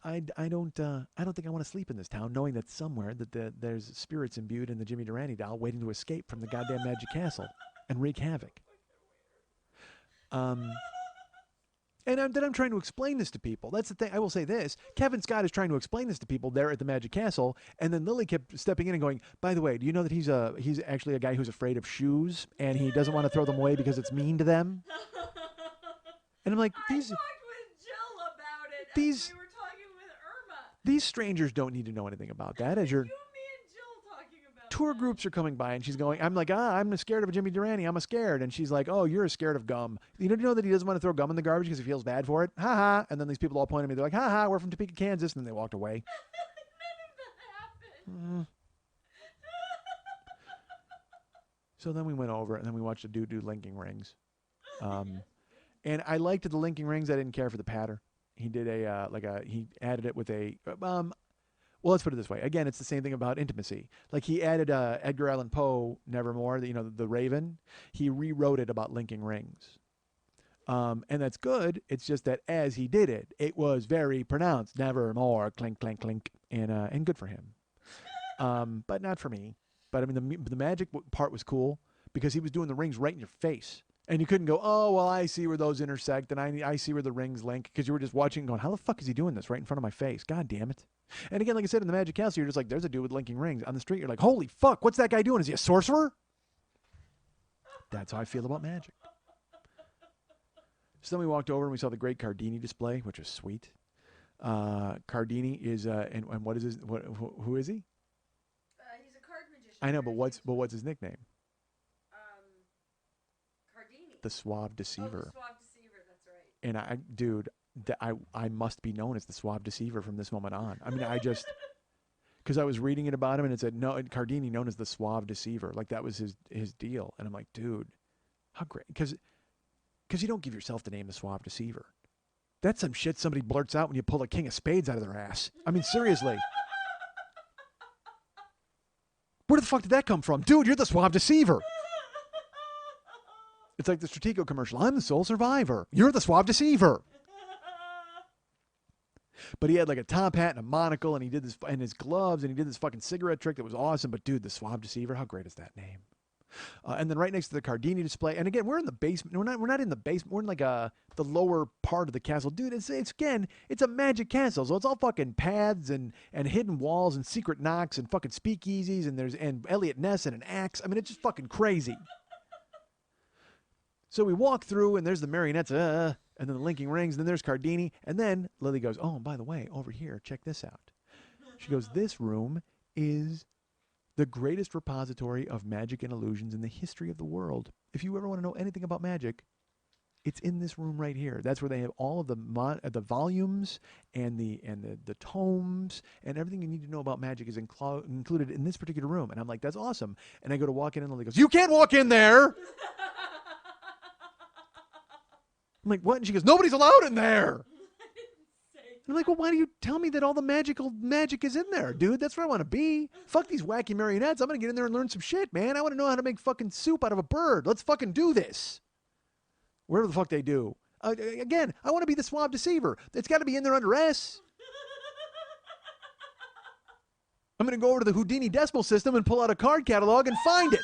I don't think I want to sleep in this town, knowing that somewhere there's spirits imbued in the Jimmy Durante doll waiting to escape from the goddamn Magic Castle and wreak havoc. And I'm trying to explain this to people. That's the thing. I will say this. Kevin Scott is trying to explain this to people there at the Magic Castle. And then Lily kept stepping in and going, by the way, do you know that he's actually a guy who's afraid of shoes and he doesn't want to throw them away because it's mean to them? And I'm like, I talked with Jill about it as we were talking with Irma. These strangers don't need to know anything about that. As you, me, and Jill talking about tour that. groups are coming by and she's going, I'm like, I'm scared of Jimmy Durante. I'm scared. And she's like, oh, you're scared of gum. You know that he doesn't want to throw gum in the garbage because he feels bad for it? Ha ha. And then these people all point at me. They're like, ha ha, we're from Topeka, Kansas. And then they walked away. None of that happened. So then we went over and then we watched a dude do linking rings. And I liked the linking rings. I didn't care for the patter. He did he added it with a, well, let's put it this way. Again, it's the same thing about intimacy. Like he added Edgar Allan Poe, Nevermore, the Raven. He rewrote it about linking rings. And that's good. It's just that as he did it, it was very pronounced. Nevermore, clink, clink, clink. And good for him. But not for me. But I mean, the magic part was cool because he was doing the rings right in your face. And you couldn't go, oh, well, I see where those intersect, and I see where the rings link, because you were just watching and going, how the fuck is he doing this right in front of my face? God damn it. And again, like I said, in the Magic Castle, you're just like, there's a dude with linking rings. On the street, you're like, holy fuck, what's that guy doing? Is he a sorcerer? That's how I feel about magic. So then we walked over and we saw the great Cardini display, which was sweet. Cardini is, and what is his, who is he? He's a card magician. I know, but what's his nickname? The Suave Deceiver. Oh, the Suave Deceiver, that's right. And I must be known as the Suave Deceiver from this moment on. I mean, because I was reading it about him and it said, no, Cardini known as the Suave Deceiver. Like that was his deal. And I'm like, dude, how great. Because you don't give yourself the name the Suave Deceiver. That's some shit somebody blurts out when you pull a king of spades out of their ass. I mean, seriously. Where the fuck did that come from? Dude, you're the Suave Deceiver. It's like the Stratego commercial. I'm the sole survivor. You're the Suave Deceiver. But he had like a top hat and a monocle, and he did this, and his gloves, and he did this fucking cigarette trick that was awesome. But dude, the Suave Deceiver, how great is that name? And then right next to the Cardini display. And again, we're in the basement. We're not in the basement. We're in like the lower part of the castle. Dude, it's a magic castle. So it's all fucking paths and hidden walls and secret knocks and fucking speakeasies and Elliot Ness and an axe. I mean, it's just fucking crazy. So we walk through and there's the marionettes, and then the linking rings, and then there's Cardini. And then Lily goes, oh, and by the way, over here, check this out. She goes, this room is the greatest repository of magic and illusions in the history of the world. If you ever want to know anything about magic, it's in this room right here. That's where they have all of the volumes and the tomes and everything you need to know about magic is included in this particular room. And I'm like, that's awesome. And I go to walk in and Lily goes, you can't walk in there. I'm like, what? And she goes, nobody's allowed in there. I'm like, well, why do you tell me that all the magic is in there, dude? That's where I want to be. Fuck these wacky marionettes. I'm going to get in there and learn some shit, man. I want to know how to make fucking soup out of a bird. Let's fucking do this. Whatever the fuck they do. Again, I want to be the suave deceiver. It's got to be in there under S. I'm going to go over to the Houdini decimal system and pull out a card catalog and find it.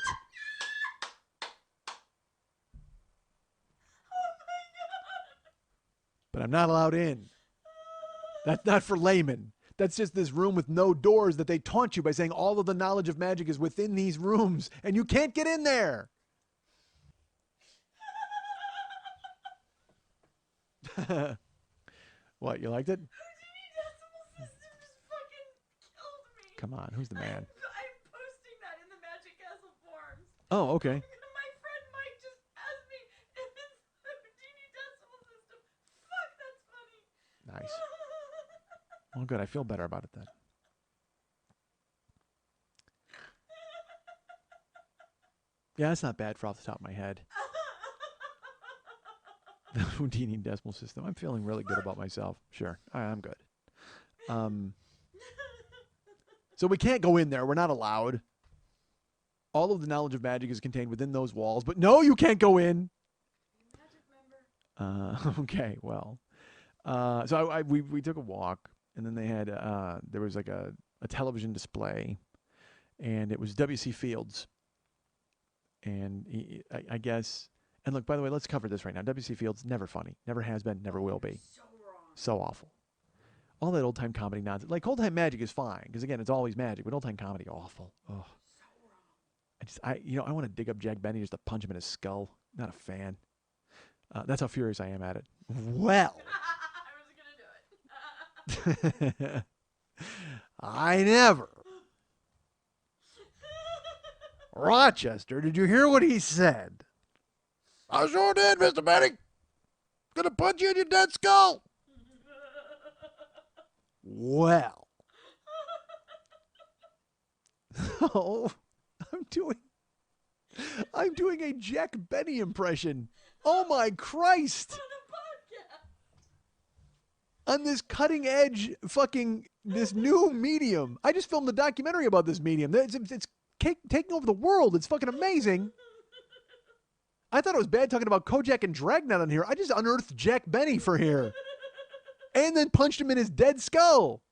But I'm not allowed in. That's not for laymen. That's just this room with no doors that they taunt you by saying all of the knowledge of magic is within these rooms and you can't get in there. What, you liked it? Houdini Decimal System just fucking killed me. Come on, who's the man? I'm posting that in the Magic Castle forums. Oh, okay. My friend Mike just asked me if it's the Houdini Decimal System. Fuck, that's funny. Nice. Well, good. I feel better about it then. Yeah, that's not bad for off the top of my head. The Houdini decimal system. I'm feeling really good about myself. Sure. I'm good. So we can't go in there. We're not allowed. All of the knowledge of magic is contained within those walls. But no, you can't go in. Magic member. Okay, well. So we took a walk. And then they had, there was like a television display. And it was W.C. Fields. And I guess... And look, by the way, let's cover this right now. W.C. Fields, never funny. Never has been, never will be. So wrong. So awful. All that old-time comedy nonsense. Like, old-time magic is fine, because, again, it's always magic. But old-time comedy, awful. Oh. So wrong. I want to dig up Jack Benny just to punch him in his skull. Not a fan. That's how furious I am at it. Well. I was going to do it. I never. Rochester, did you hear what he said? I sure did, Mr. Benny. Gonna punch you in your dead skull. Well. Oh, I'm doing a Jack Benny impression. Oh my Christ. On this cutting edge fucking this new medium. I just filmed a documentary about this medium. It's taking over the world. It's fucking amazing. I thought it was bad talking about Kojak and Dragnet on here. I just unearthed Jack Benny for here. And then punched him in his dead skull.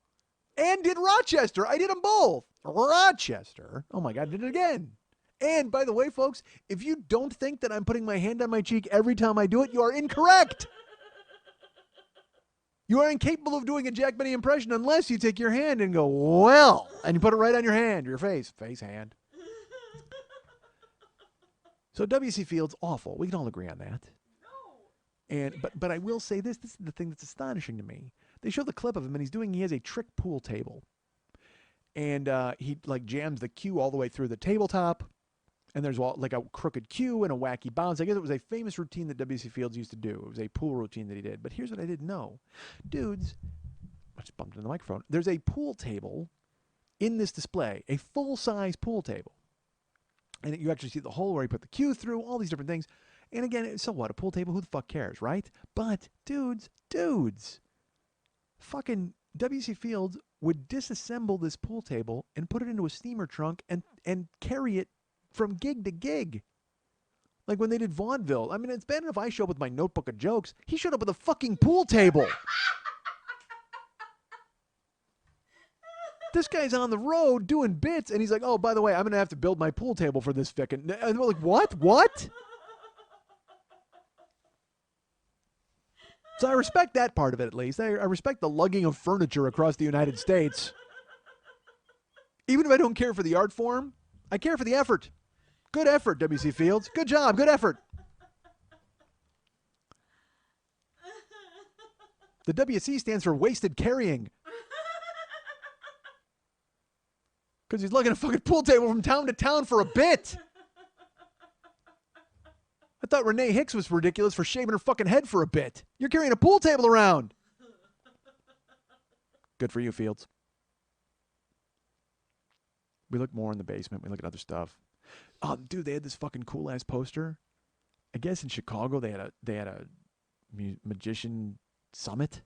And did Rochester. I did them both. Rochester. Oh my God, I did it again. And by the way, folks, if you don't think that I'm putting my hand on my cheek every time I do it, you are incorrect. You are incapable of doing a Jack Benny impression unless you take your hand and go, well, and you put it right on your hand, your face, hand. So W.C. Fields, awful. We can all agree on that. No. And but I will say this is the thing that's astonishing to me. They show the clip of him, and he has a trick pool table. And he like jams the cue all the way through the tabletop. And there's like a crooked cue and a wacky bounce. I guess it was a famous routine that W.C. Fields used to do. It was a pool routine that he did. But here's what I didn't know. Dudes, I just bumped into the microphone. There's a pool table in this display, a full-size pool table. And you actually see the hole where he put the cue through, all these different things. And again, so what? A pool table, who the fuck cares, right? But dudes, fucking W.C. Fields would disassemble this pool table and put it into a steamer trunk and carry it from gig to gig. Like when they did vaudeville. I mean, it's bad enough I show up with my notebook of jokes. He showed up with a fucking pool table. This guy's on the road doing bits, and he's like, oh, by the way, I'm going to have to build my pool table for this fickin'. And we're like, what? What? So I respect that part of it, at least. I respect the lugging of furniture across the United States. Even if I don't care for the art form, I care for the effort. Good effort, W.C. Fields. Good job. Good effort. The WC stands for wasted carrying. Because he's lugging a fucking pool table from town to town for a bit. I thought Renee Hicks was ridiculous for shaving her fucking head for a bit. You're carrying a pool table around. Good for you, Fields. We look more in the basement. We look at other stuff. Oh, dude, they had this fucking cool ass poster. I guess in Chicago they had a magician summit.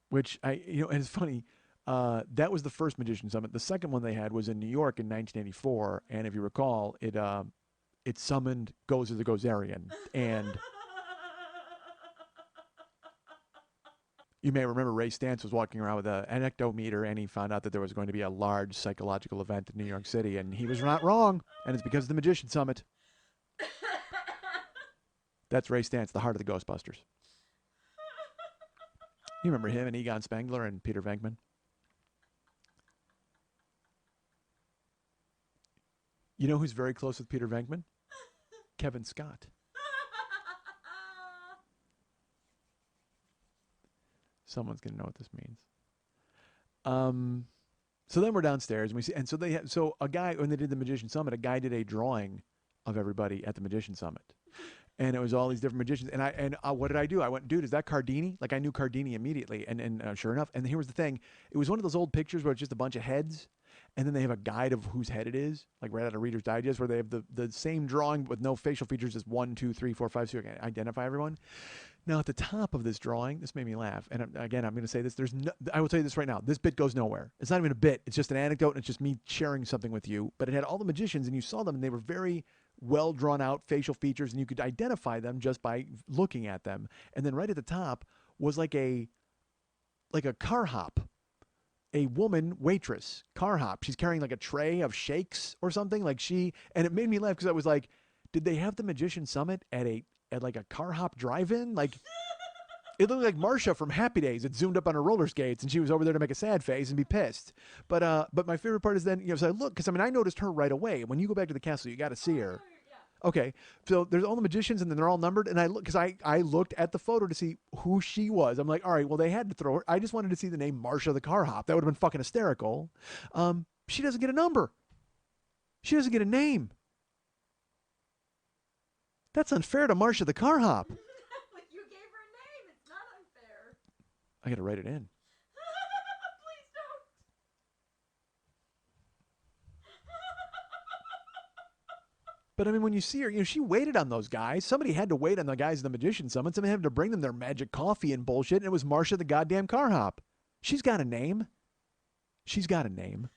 Which and it's funny. That was the first magician summit. The second one they had was in New York in 1984, and if you recall, it summoned Gozer the Gozerian, and you may remember Ray Stantz was walking around with an anecdometer, and he found out that there was going to be a large psychological event in New York City, and he was not wrong, and it's because of the magician summit. That's Ray Stantz, the heart of the Ghostbusters. You remember him and Egon Spengler and Peter Venkman? You know who's very close with Peter Venkman? Kevin Scott. Someone's gonna know what this means. So then we're downstairs and we see, and so a guy, when they did the Magician Summit, a guy did a drawing of everybody at the Magician Summit. And it was all these different magicians. And what did I do? I went, dude, is that Cardini? Like, I knew Cardini immediately. And sure enough, and here was the thing. It was one of those old pictures where it's just a bunch of heads. And then they have a guide of whose head it is, like right out of Reader's Digest, where they have the same drawing with no facial features as 1, 2, 3, 4, 5, so you can identify everyone. Now, at the top of this drawing, this made me laugh. And again, I'm going to say this. I will tell you this right now. This bit goes nowhere. It's not even a bit. It's just an anecdote, and it's just me sharing something with you. But it had all the magicians, and you saw them, and they were very well drawn out facial features, and you could identify them just by looking at them. And then right at the top was like a car hop. A woman waitress, car hop. She's carrying like a tray of shakes or something. And it made me laugh because I was like, did they have the Magician Summit at like a car hop drive-in? Like, it looked like Marcia from Happy Days. It zoomed up on her roller skates, and she was over there to make a sad face and be pissed. But my favorite part is then, so I look, because I noticed her right away. When you go back to the castle, you got to see her. Okay, so there's all the magicians, and then they're all numbered, and I look, because I looked at the photo to see who she was. I'm like, all right, well, they had to throw her. I just wanted to see the name Marcia the Car Hop. That would have been fucking hysterical. She doesn't get a number. She doesn't get a name. That's unfair to Marcia the Car Hop. But you gave her a name. It's not unfair. I got to write it in. Please don't. But I mean, when you see her, she waited on those guys. Somebody had to wait on the guys at the Magician Summit. Somebody had to bring them their magic coffee and bullshit, and it was Marcia the goddamn Car Hop. She's got a name. She's got a name.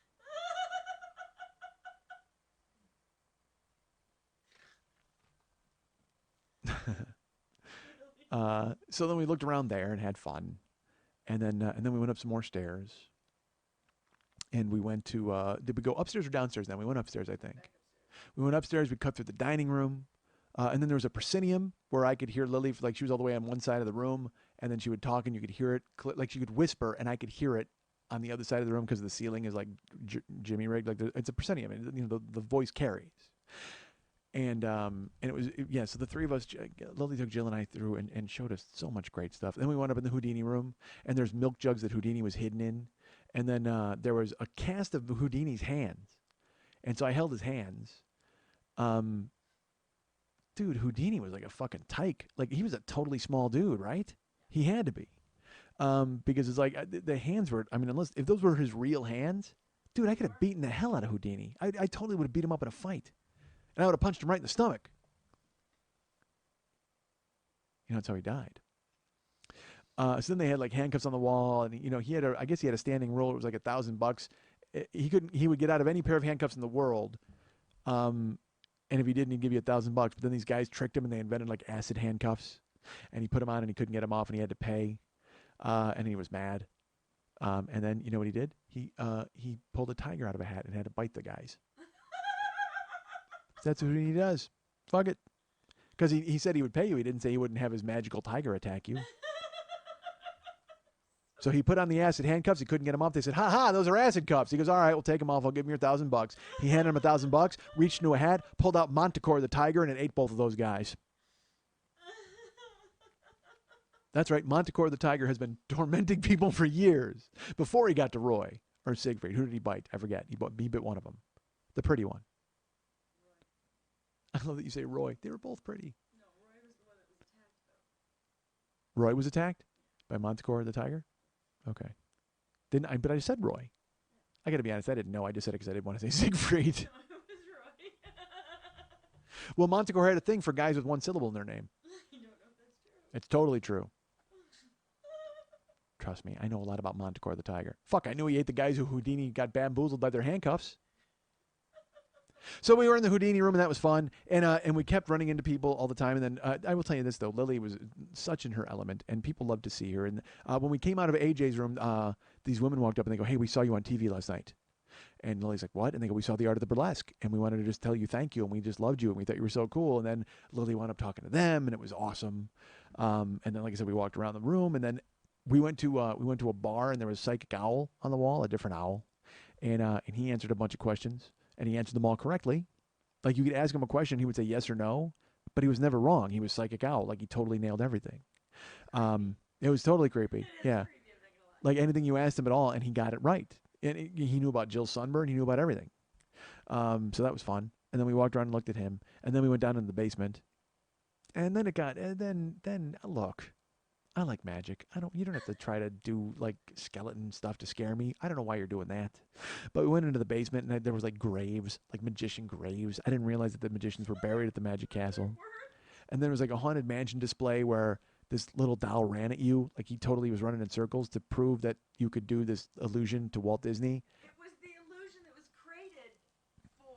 So then we looked around there and had fun, and then we went up some more stairs, and we went to did we go upstairs or downstairs? Then we went upstairs, I think. We went upstairs. We cut through the dining room, and then there was a proscenium where I could hear Lily, like she was all the way on one side of the room, and then she would talk, and you could hear it, like she could whisper, and I could hear it on the other side of the room because the ceiling is like Jimmy rigged, like it's a proscenium, and the voice carries. And it was, yeah, so the three of us, Lily took Jill and I through and showed us so much great stuff. Then we went up in the Houdini room, and there's milk jugs that Houdini was hidden in. And then there was a cast of Houdini's hands. And so I held his hands. Dude, Houdini was like a fucking tyke. Like, he was a totally small dude, right? He had to be. Because it's like, the hands were, if those were his real hands, dude, I could have beaten the hell out of Houdini. I totally would have beat him up in a fight. And I would have punched him right in the stomach. That's how he died. So then they had like handcuffs on the wall, and I guess he had a standing rule. It was like $1,000. He would get out of any pair of handcuffs in the world. And if he didn't, he'd give you $1,000. But then these guys tricked him, and they invented like acid handcuffs, and he put them on, and he couldn't get them off, and he had to pay. And he was mad. And then you know what he did? He pulled a tiger out of a hat and had to bite the guys. That's what he does. Fuck it. Because he said he would pay you. He didn't say he wouldn't have his magical tiger attack you. So he put on the acid handcuffs. He couldn't get them off. They said, "Ha ha, those are acid cuffs." He goes, "All right, we'll take them off. I'll give him your $1,000." He handed him $1,000, reached into a hat, pulled out Manticore the tiger, and it ate both of those guys. That's right. Manticore the tiger has been tormenting people for years. Before he got to Roy or Siegfried. Who did he bite? I forget. He bit one of them. The pretty one. I love that you say Roy. They were both pretty. No, Roy was the one that was attacked, though. Roy was attacked by Manticore the tiger? Okay. Didn't I? But I said Roy. I got to be honest. I didn't know. I just said it because I didn't want to say Siegfried. No, it was Roy. Well, Manticore had a thing for guys with one syllable in their name. I don't know if that's true. It's totally true. Trust me. I know a lot about Manticore the tiger. Fuck, I knew he ate the guys who Houdini got bamboozled by their handcuffs. So we were in the Houdini room, and that was fun. And we kept running into people all the time. And then I will tell you this, though. Lily was such in her element, and people loved to see her. And when we came out of AJ's room, these women walked up, and they go, "Hey, we saw you on TV last night." And Lily's like, "What?" And they go, "We saw the Art of the Burlesque, and we wanted to just tell you thank you, and we just loved you, and we thought you were so cool." And then Lily wound up talking to them, and it was awesome. And then, like I said, we walked around the room, and then we went to a bar, and there was a psychic owl on the wall, a different owl. And he answered a bunch of questions, and he answered them all correctly. Like, you could ask him a question, he would say yes or no, but he was never wrong. He was psychic owl. Like, he totally nailed everything. It was totally creepy. Yeah. Creepy, I'm not gonna lie. Like, anything you asked him at all, and he got it right. And he knew about Jill's sunburn. He knew about everything. So that was fun. And then we walked around and looked at him. And then we went down into the basement. And then then look, I like magic. You don't have to try to do like skeleton stuff to scare me. I don't know why you're doing that. But we went into the basement, and there was like graves, like magician graves. I didn't realize that the magicians were buried at the Magic Castle. And there was like a haunted mansion display where this little doll ran at you. Like, he totally was running in circles to prove that you could do this illusion to Walt Disney. It was the illusion that was created for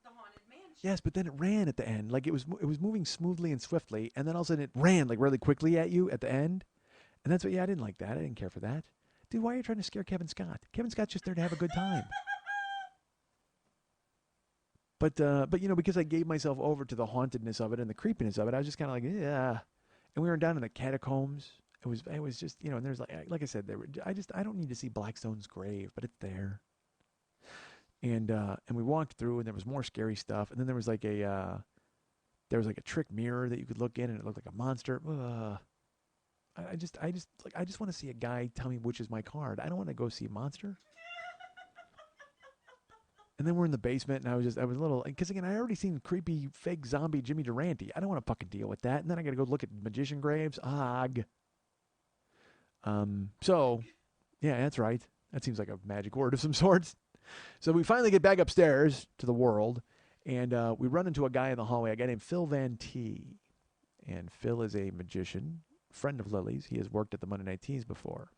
the Haunted Mansion. Yes, but then it ran at the end. Like, it was moving smoothly and swiftly, and then all of a sudden it ran like really quickly at you at the end. And that's what, I didn't like that. I didn't care for that. Dude, why are you trying to scare Kevin Scott? Kevin Scott's just there to have a good time. But because I gave myself over to the hauntedness of it and the creepiness of it, I was just kind of like, yeah. And we were down in the catacombs. It was just, and there's like I said, I don't need to see Blackstone's grave, but it's there. And we walked through, and there was more scary stuff. And then there was like a trick mirror that you could look in, and it looked like a monster. I just want to see a guy tell me which is my card. I don't want to go see a monster. And then we're in the basement, and I was a little, because again, I already seen creepy fake zombie Jimmy Durante. I don't want to fucking deal with that. And then I got to go look at magician graves. So, yeah, that's right. That seems like a magic word of some sorts. So we finally get back upstairs to the world, and we run into a guy in the hallway, a guy named Phil Van T. And Phil is a magician, friend of Lily's. He has worked at the Monday Night Teas before.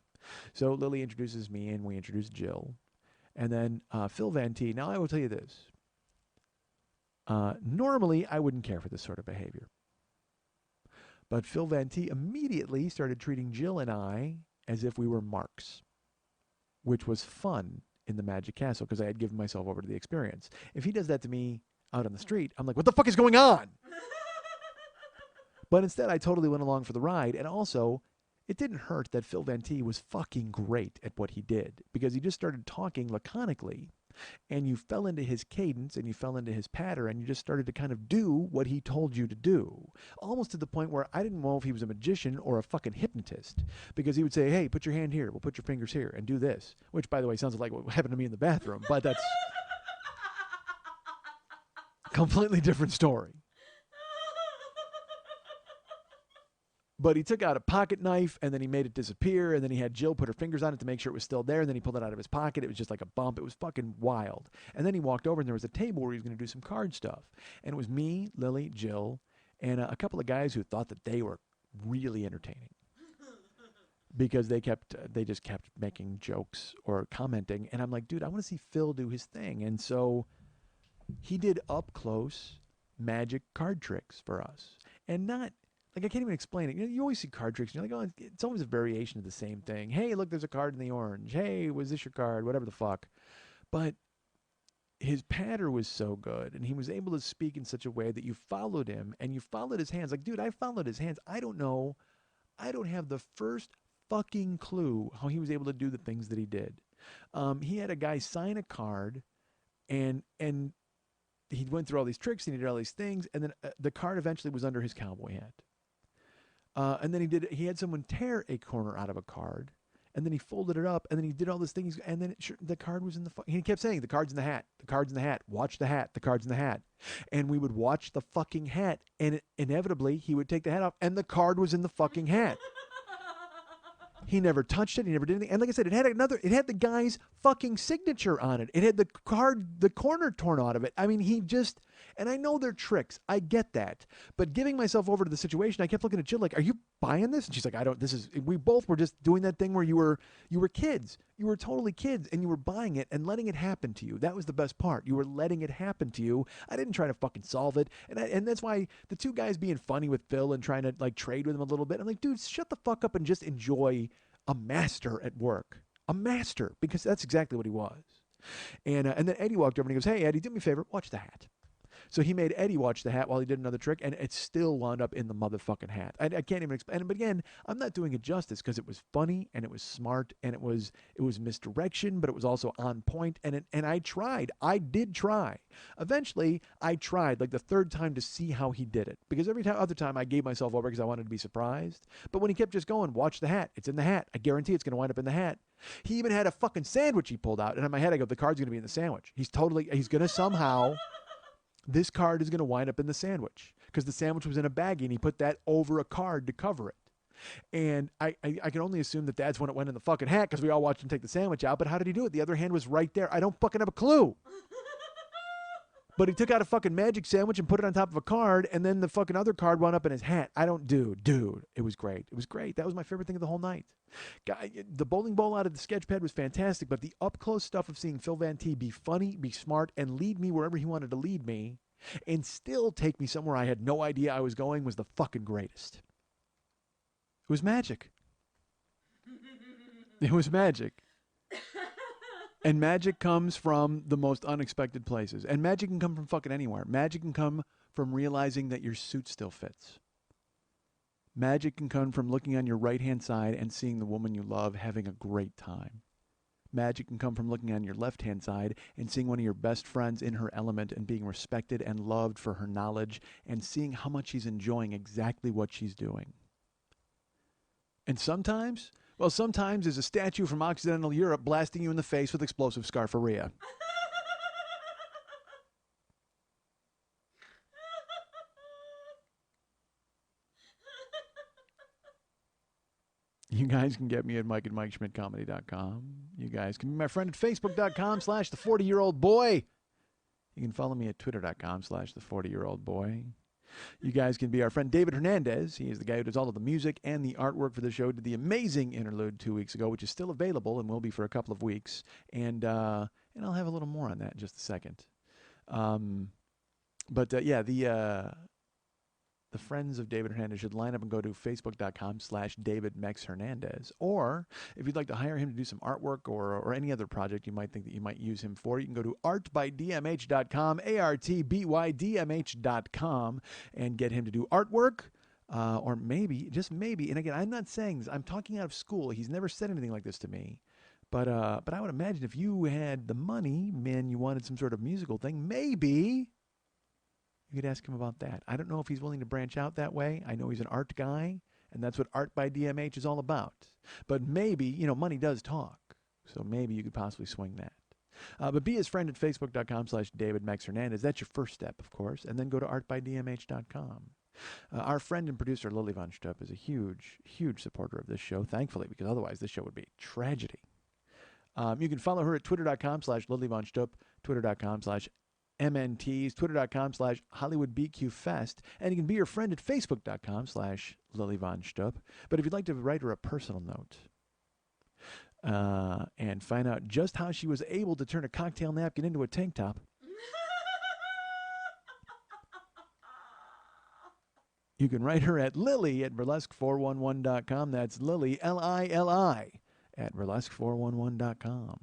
So Lily introduces me, and we introduce Jill. And then Phil Van T. Now, I will tell you this. Normally, I wouldn't care for this sort of behavior. But Phil Van T. immediately started treating Jill and I as if we were marks, which was fun in the Magic Castle because I had given myself over to the experience. If he does that to me out on the street, I'm like, what the fuck is going on? But instead, I totally went along for the ride. And also, it didn't hurt that Phil Van T was fucking great at what he did because he just started talking laconically, and you fell into his cadence and you fell into his pattern, and you just started to kind of do what he told you to do, almost to the point where I didn't know if he was a magician or a fucking hypnotist, because he would say, "Hey, put your hand here, we'll put your fingers here, and do this," which, by the way, sounds like what happened to me in the bathroom, but that's a completely different story. But he took out a pocket knife, and then he made it disappear, and then he had Jill put her fingers on it to make sure it was still there, and then he pulled it out of his pocket. It was just like a bump. It was fucking wild. And then he walked over, and there was a table where he was going to do some card stuff. And it was me, Lily, Jill, and a couple of guys who thought that they were really entertaining because they just kept making jokes or commenting. And I'm like, dude, I want to see Phil do his thing. And so he did up close magic card tricks for us. And not like I can't even explain it. You always see card tricks, and you're like, oh, it's always a variation of the same thing. Hey, look, there's a card in the orange. Hey, was this your card? Whatever the fuck. But his patter was so good, and he was able to speak in such a way that you followed him and you followed his hands. Like, dude, I followed his hands. I don't know. I don't have the first fucking clue how he was able to do the things that he did. He had a guy sign a card, and he went through all these tricks and he did all these things, and then the card eventually was under his cowboy hat. And then he had someone tear a corner out of a card, and then he folded it up, and then he did all these things, and then the card was in the. He kept saying, "The card's in the hat. The card's in the hat. Watch the hat. The card's in the hat." And we would watch the fucking hat, and inevitably he would take the hat off, and the card was in the fucking hat. He never touched it. He never did anything. And like I said, it had the guy's fucking signature on it. It had the corner torn out of it. I mean, and I know they're tricks. I get that. But giving myself over to the situation, I kept looking at Jill like, are you buying this? And she's like, we both were just doing that thing where you were kids. You were totally kids, and you were buying it and letting it happen to you. That was the best part. You were letting it happen to you. I didn't try to fucking solve it. And that's why the two guys being funny with Phil and trying to like trade with him a little bit. I'm like, dude, shut the fuck up and just enjoy a master at work. A master, because that's exactly what he was. And then Eddie walked over and he goes, hey, Eddie, do me a favor, watch the hat. So he made Eddie watch the hat while he did another trick, and it still wound up in the motherfucking hat. I can't even explain it. But again, I'm not doing it justice because it was funny and it was smart and it was misdirection, but it was also on point. And I tried. I did try. Eventually, I tried like the third time to see how he did it, because every other time I gave myself over because I wanted to be surprised. But when he kept just going, watch the hat. It's in the hat. I guarantee it's going to wind up in the hat. He even had a fucking sandwich he pulled out, and in my head I go, the card's going to be in the sandwich. He's going to somehow. This card is going to wind up in the sandwich because the sandwich was in a baggie and he put that over a card to cover it. And I can only assume that that's when it went in the fucking hat because we all watched him take the sandwich out. But how did he do it? The other hand was right there. I don't fucking have a clue. But he took out a fucking magic sandwich and put it on top of a card, and then the fucking other card wound up in his hat. Dude, it was great. It was great. That was my favorite thing of the whole night. The bowling ball out of the sketch pad was fantastic, but the up-close stuff of seeing Phil Van T be funny, be smart, and lead me wherever he wanted to lead me, and still take me somewhere I had no idea I was going was the fucking greatest. It was magic. It was magic. And magic comes from the most unexpected places. And magic can come from fucking anywhere. Magic can come from realizing that your suit still fits. Magic can come from looking on your right-hand side and seeing the woman you love having a great time. Magic can come from looking on your left-hand side and seeing one of your best friends in her element and being respected and loved for her knowledge and seeing how much she's enjoying exactly what she's doing. And sometimes there's a statue from Occidental Europe blasting you in the face with explosive scarifier. You guys can get me at Mike at MikeSchmidtComedy.com. You guys can be my friend at Facebook.com/the40-year-old-boy. You can follow me at Twitter.com/the40-year-old-boy. You guys can be our friend David Hernandez. He is the guy who does all of the music and the artwork for the show. Did the amazing interlude 2 weeks ago, which is still available and will be for a couple of weeks. And I'll have a little more on that in just a second. The friends of David Hernandez should line up and go to Facebook.com/DavidMexHernandez. Or if you'd like to hire him to do some artwork or any other project you might think that you might use him for, you can go to artbydmh.com, ARTBYDMH.com, and get him to do artwork. Or maybe, just maybe, and again, I'm not saying this, I'm talking out of school. He's never said anything like this to me. But I would imagine if you had the money, man, you wanted some sort of musical thing, maybe you could ask him about that. I don't know if he's willing to branch out that way. I know he's an art guy, and that's what Art by DMH is all about. But maybe, money does talk. So maybe you could possibly swing that. But be his friend at Facebook.com/DavidMexHernandez. That's your first step, of course. And then go to artbydmh.com. Our friend and producer, Lily Von Stupp, is a huge, huge supporter of this show, thankfully, because otherwise this show would be a tragedy. You can follow her at Twitter.com/LilyVonStupp, Twitter.com/MNTs, Twitter.com/HollywoodBQFest, and you can be your friend at Facebook.com/LilyVonStupp. But if you'd like to write her a personal note and find out just how she was able to turn a cocktail napkin into a tank top, You can write her at Lily at burlesque411.com. That's Lily, Lili, at burlesque411.com.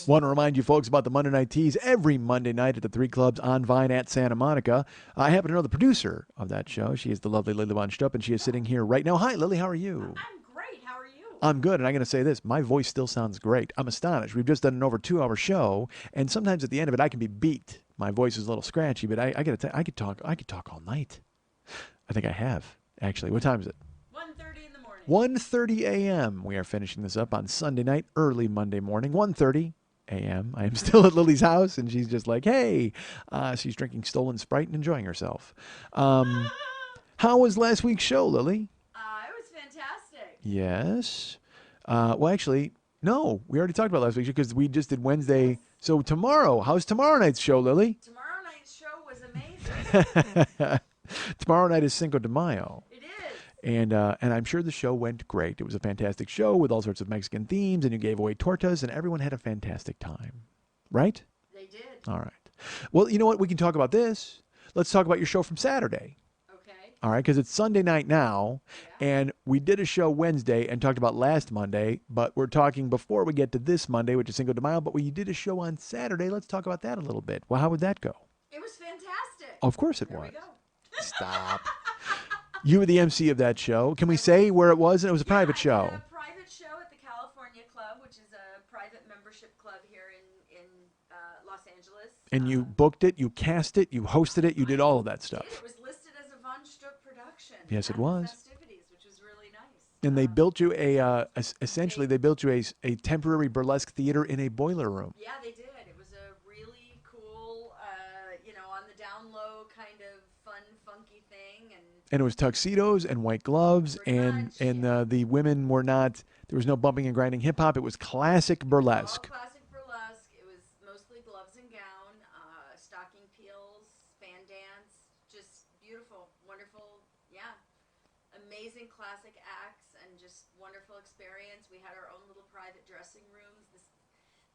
Want to remind you folks about the Monday Night Teas every Monday night at the 3 Clubs on Vine at Santa Monica. I happen to know the producer of that show. She is the lovely Lily Von Stupp, and she is sitting here right now. Hi, Lily. How are you? I'm great. How are you? I'm good, and I'm going to say this. My voice still sounds great. I'm astonished. We've just done an over 2-hour show, and sometimes at the end of it, I can be beat. My voice is a little scratchy, but I got to tell you, I could talk all night. I think I have, actually. What time is it? 1:30 in the morning. 1:30 a.m. We are finishing this up on Sunday night, early Monday morning, 1:30 a.m. I am still at Lily's house, and she's just like, hey. She's drinking Stolen Sprite and enjoying herself. How was last week's show, Lily? It was fantastic. Yes. Well, actually, no. We already talked about last week's show because we just did Wednesday. Yes. So tomorrow, how's tomorrow night's show, Lily? Tomorrow night's show was amazing. Tomorrow night is Cinco de Mayo. It is. And I'm sure the show went great. It was a fantastic show with all sorts of Mexican themes, and you gave away tortas, and everyone had a fantastic time. Right? They did. All right. Well, you know what? We can talk about this. Let's talk about your show from Saturday. Okay. All right, because it's Sunday night now, Yeah. and we did a show Wednesday and talked about last Monday, but we're talking before we get to this Monday, which is Cinco de Mayo, but we did a show on Saturday. Let's talk about that a little bit. Well, how would that go? It was fantastic. Of course it There was. we go. Stop. You were the MC of that show. Can we say where it was? And it was a private Yeah, show. I did a private show at the California Club, which is a private membership club here in Los Angeles. And you booked it, you cast it, you hosted it, you did all of that stuff. It was listed as a Von Stuck production. Yes, it at the was. Festivities, which was really nice. And they built you essentially they built you a temporary burlesque theater in a boiler room. Yeah, they did. It was a really cool, on the down low kind of fun, funky thing. And it was tuxedos and white gloves, Pretty and much, the women were not. There was no bumping and grinding hip hop. It was classic burlesque. All classic burlesque. It was mostly gloves and gown, stocking peels, span dance. Just beautiful, wonderful. Yeah, amazing classic acts and just wonderful experience. We had our own little private dressing rooms.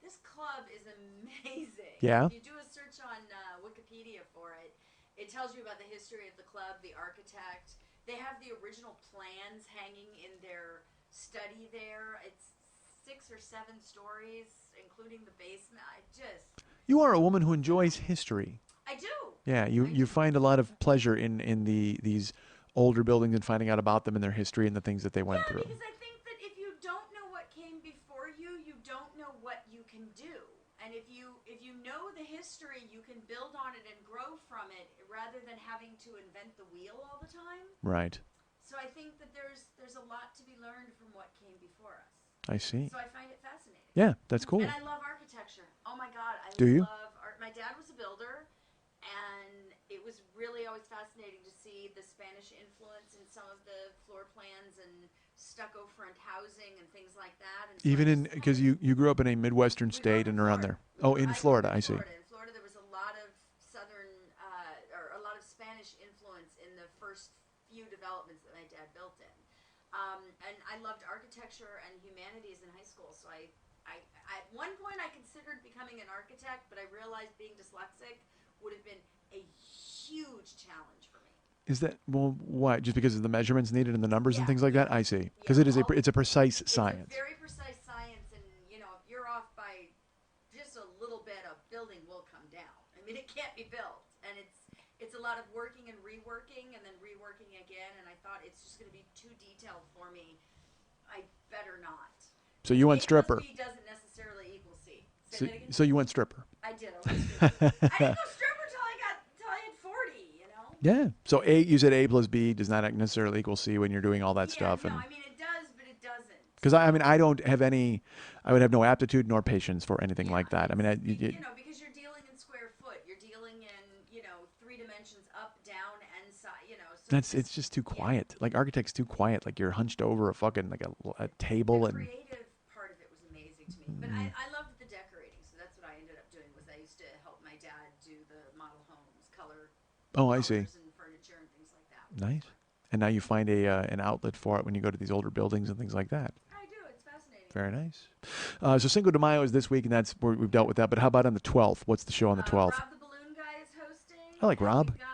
This club is amazing. Yeah. If you do a search on Wikipedia for it, it tells you about the history of the club, the architect. They have the original plans hanging in their study there. It's 6 or 7 stories, including the basement. You are a woman who enjoys history. I do. Yeah, you find a lot of pleasure in these older buildings and finding out about them and their history and the things that they went through. Because I think that if you don't know what came before you, you don't know what you can do. And if you know the history, you can build on it and grow from it rather than having to invent the wheel all the time. Right. So I think that there's a lot to be learned from what came before us. I see. So I find it fascinating. Yeah, that's cool. And I love architecture. Oh my God, I Do you? love art. My dad was a builder, and it was really always fascinating to see the Spanish influence in some of the floor plans and stucco front housing and things like that. And so Even I in just- because you grew up in a Midwestern we grew state up and in around Florida. there. Oh, in I grew up Florida, in I see. Florida. In Florida, there was a lot of southern or a lot of Spanish influence in the first few developments that my dad built in. And I loved architecture and humanities in high school. So I at one point I considered becoming an architect, but I realized being dyslexic would have been a huge challenge for me. Is that well? Why? Just because of the measurements needed and the numbers and Yeah, things like that? yeah. I see. Because Yeah, it's a precise It's science. a very precise science, and if you're off by I mean, it can't be built, and it's a lot of working and reworking and then reworking again. And I thought it's just going to be too detailed for me. I better not. So you went A plus stripper. B doesn't necessarily equal C. Say So, that again? so you went stripper. I did. I went stripper. I didn't go stripper till I had 40. You know. Yeah. So you said A plus B does not necessarily equal C when you're doing all that stuff. No, And I mean it does, but it doesn't. because I mean, I don't have any, I would have no aptitude nor patience for anything like that. I mean, Because you're dealing in square foot, you're dealing in 3 dimensions, up, down, and side. So it's just too quiet. Like architect's too quiet. Like you're hunched over a fucking like a table the and. creative part of it was amazing to me. But I loved the decorating, so that's what I ended up doing. Was I used to help my dad do the model homes, color. Oh, I see. And furniture and things like that. Nice. And now you find an outlet for it when you go to these older buildings and things like that. I do. It's fascinating. Very nice. So Cinco de Mayo is this week, and that's where we've dealt with that. But how about on the 12th? What's the show on the 12th? Rob the Balloon Guy is hosting. I like Rob. We've got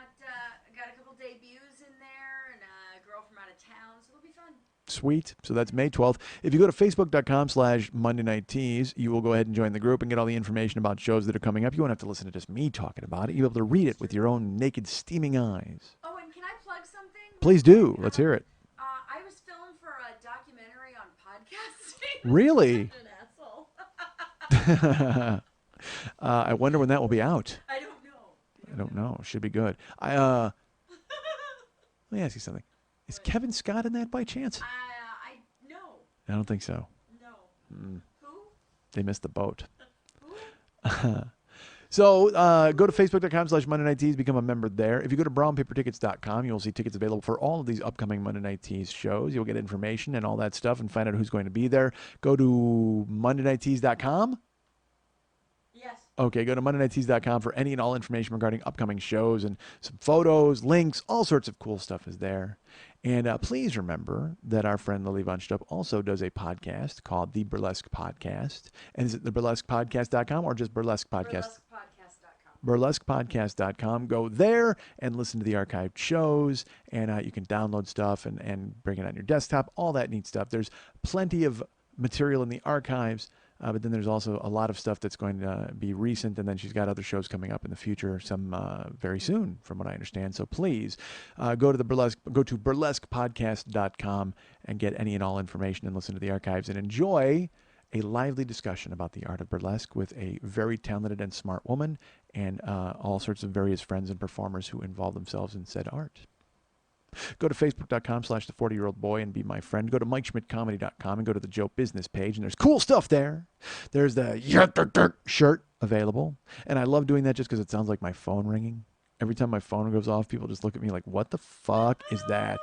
a couple debuts in there and a girl from out of town, so it'll be fun. Sweet. So that's May 12th. If you go to facebook.com/Monday Night Teas, you will go ahead and join the group and get all the information about shows that are coming up. You won't have to listen to just me talking about it. You'll be able to read it with your own naked, steaming eyes. Oh, and can I plug something? Please do. Let's hear it. I was filmed for a documentary on podcasting. Really? An asshole. I wonder when that will be out. I don't know. I don't know. Should be good. Let me ask you something. Is Kevin Scott in that by chance? No. I don't think so. No. Who? They missed the boat. Who? So go to facebook.com/Monday Night Teas, become a member there. If you go to brownpapertickets.com, you'll see tickets available for all of these upcoming Monday Night Teas shows. You'll get information and all that stuff and find out who's going to be there. Go to MondayNightTeas.com. Yes. Okay, go to MondayNightTeas.com for any and all information regarding upcoming shows and some photos, links, all sorts of cool stuff is there. And please remember that our friend Lily Von Stupp also does a podcast called The Burlesque Podcast. And is it theburlesquepodcast.com or just Burlesque Podcast? BurlesquePodcast.com. Go there and listen to the archived shows, and you can download stuff and bring it on your desktop, all that neat stuff. There's plenty of material in the archives. But then there's also a lot of stuff that's going to be recent, and then she's got other shows coming up in the future, some very soon, from what I understand. So please go to burlesquepodcast.com and get any and all information and listen to the archives and enjoy a lively discussion about the art of burlesque with a very talented and smart woman and all sorts of various friends and performers who involve themselves in said art. Go to facebook.com/the40year-old-boy and be my friend. Go to MikeSchmidtComedy.com and go to the Joe Business page, and there's cool stuff there. There's the shirt available, and I love doing that just because it sounds like my phone ringing. Every time my phone goes off, people just look at me like, what the fuck is that?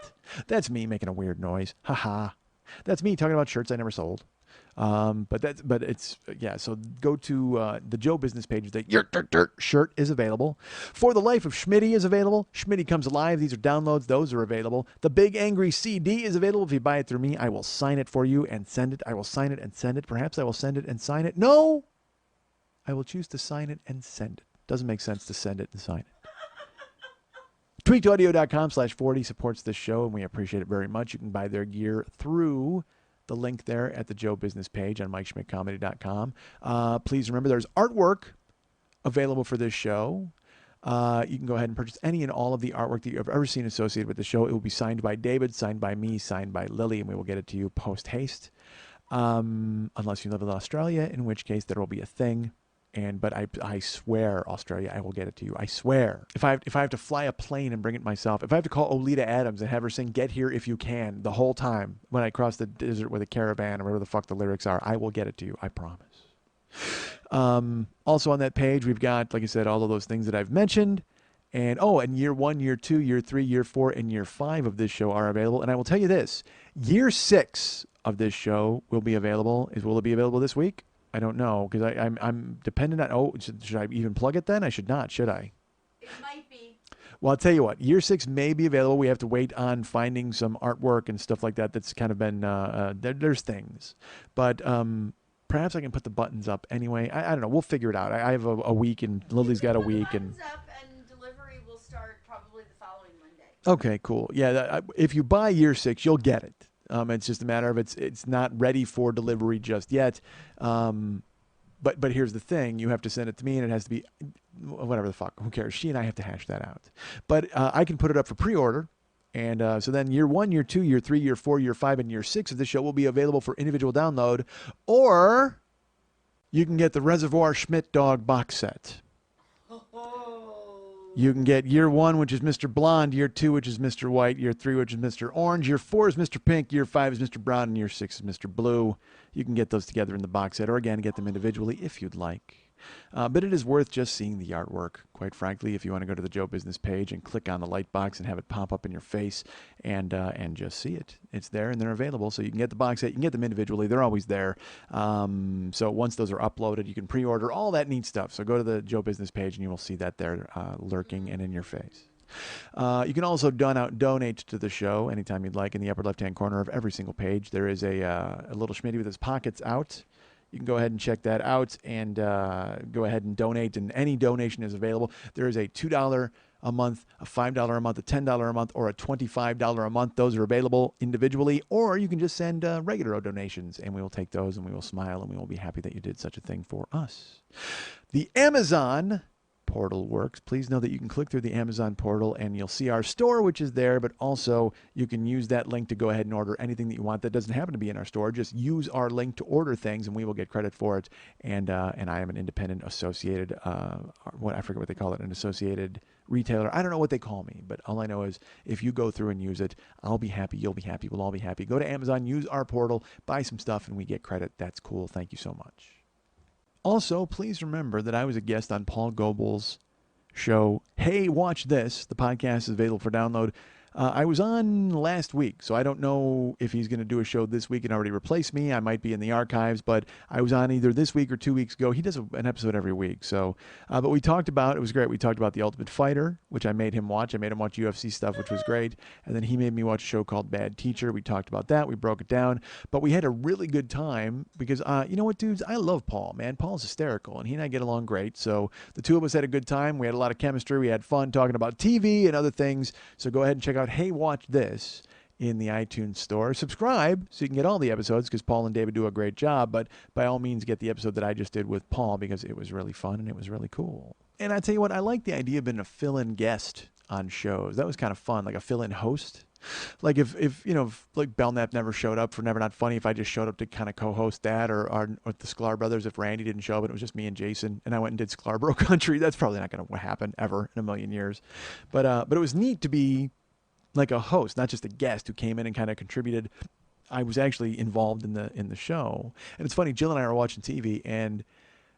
That's me making a weird noise. Haha. That's me talking about shirts I never sold. But it's, yeah, so go to the Joe Business page. The shirt is available. For the Life of Schmitty is available. Schmitty Comes Alive. These are downloads. Those are available. The Big Angry CD is available. If you buy it through me, I will sign it for you and send it. I will sign it and send it. Perhaps I will send it and sign it. No! I will choose to sign it and send it. Doesn't make sense to send it and sign it. Tweakedaudio.com/40 supports this show, and we appreciate it very much. You can buy their gear through the link there at the Joe Business page on MikeSchmidtComedy.com. Please remember there's artwork available for this show. You can go ahead and purchase any and all of the artwork that you've ever seen associated with the show. It will be signed by David, signed by me, signed by Lily, and we will get it to you post-haste. Unless you live in Australia, in which case there will be a thing. But I swear, Australia, I will get it to you. I swear. If I have to fly a plane and bring it myself, if I have to call Oleta Adams and have her sing "Get Here If You Can" the whole time when I cross the desert with a caravan or whatever the fuck the lyrics are, I will get it to you. I promise. Also on that page, we've got, like I said, all of those things that I've mentioned. And year 1, year 2, year 3, year 4, and year 5 of this show are available. And I will tell you this, year 6 of this show will be available. Will it be available this week? I don't know, because I'm dependent on, should I even plug it then? I should not, should I? It might be. Well, I'll tell you what, year 6 may be available. We have to wait on finding some artwork and stuff like that that's kind of been, there's things. But perhaps I can put the buttons up anyway. I don't know. We'll figure it out. I have a week, and Lily's got a week. The buttons up, and delivery will start probably the following Monday. Okay, cool. Yeah, if you buy year 6, you'll get it. It's just a matter of it's not ready for delivery just yet. But here's the thing: you have to send it to me, and it has to be whatever the fuck. Who cares? She and I have to hash that out. But I can put it up for pre-order. And so then year 1, year 2, year 3, year 4, year 5, and year 6 of the show will be available for individual download. Or you can get the Reservoir Schmidt Dog box set. You can get year 1, which is Mr. Blonde, year 2, which is Mr. White, year 3, which is Mr. Orange, year 4 is Mr. Pink, year 5 is Mr. Brown, and year 6 is Mr. Blue. You can get those together in the box set, or again, get them individually if you'd like. But it is worth just seeing the artwork, quite frankly, if you want to go to the Joe Business page and click on the light box and have it pop up in your face and just see it. It's there and they're available, so you can get the box set, you can get them individually. They're always there. So once those are uploaded, you can pre-order all that neat stuff. So go to the Joe Business page and you will see that there lurking and in your face. You can also donate to the show anytime you'd like. In the upper left-hand corner of every single page, there is a little Schmitty with his pockets out. You can go ahead and check that out and go ahead and donate, and any donation is available. There is a $2 a month, a $5 a month, a $10 a month, or a $25 a month. Those are available individually, or you can just send regular donations, and we will take those, and we will smile, and we will be happy that you did such a thing for us. The Amazon portal works. Please know that you can click through the Amazon portal and you'll see our store, which is there, but also you can use that link to go ahead and order anything that you want that doesn't happen to be in our store. Just use our link to order things and we will get credit for it. And I am an independent associated, I forget what they call it, an associated retailer. I don't know what they call me, but all I know is if you go through and use it, I'll be happy, you'll be happy, we'll all be happy. Go to Amazon, use our portal, buy some stuff, and we get credit. That's cool. Thank you so much. Also, please remember that I was a guest on Paul Goebel's show, Hey, Watch This. The podcast is available for download. I was on last week, so I don't know if he's going to do a show this week and already replace me. I might be in the archives, but I was on either this week or 2 weeks ago. He does an episode every week. So, but we talked about, it was great. We talked about The Ultimate Fighter, which I made him watch. I made him watch UFC stuff, which was great. And then he made me watch a show called Bad Teacher. We talked about that. We broke it down. But we had a really good time because, you know what, dudes? I love Paul, man. Paul's hysterical, and he and I get along great. So the two of us had a good time. We had a lot of chemistry. We had fun talking about TV and other things. So go ahead and check out Hey, Watch This in the iTunes store. Subscribe so you can get all the episodes because Paul and David do a great job, but by all means get the episode that I just did with Paul because it was really fun and it was really cool. And I tell you what, I like the idea of being a fill-in guest on shows. That was kind of fun, like a fill-in host. Like if you know, if like Belknap never showed up for Never Not Funny, if I just showed up to kind of co-host that, or the Sklar Brothers, if Randy didn't show up and it was just me and Jason, and I went and did Sklarbro Country, that's probably not going to happen ever in a million years. But it was neat to be like a host, not just a guest who came in and kind of contributed. I was actually involved in the show. And it's funny, Jill and I were watching TV and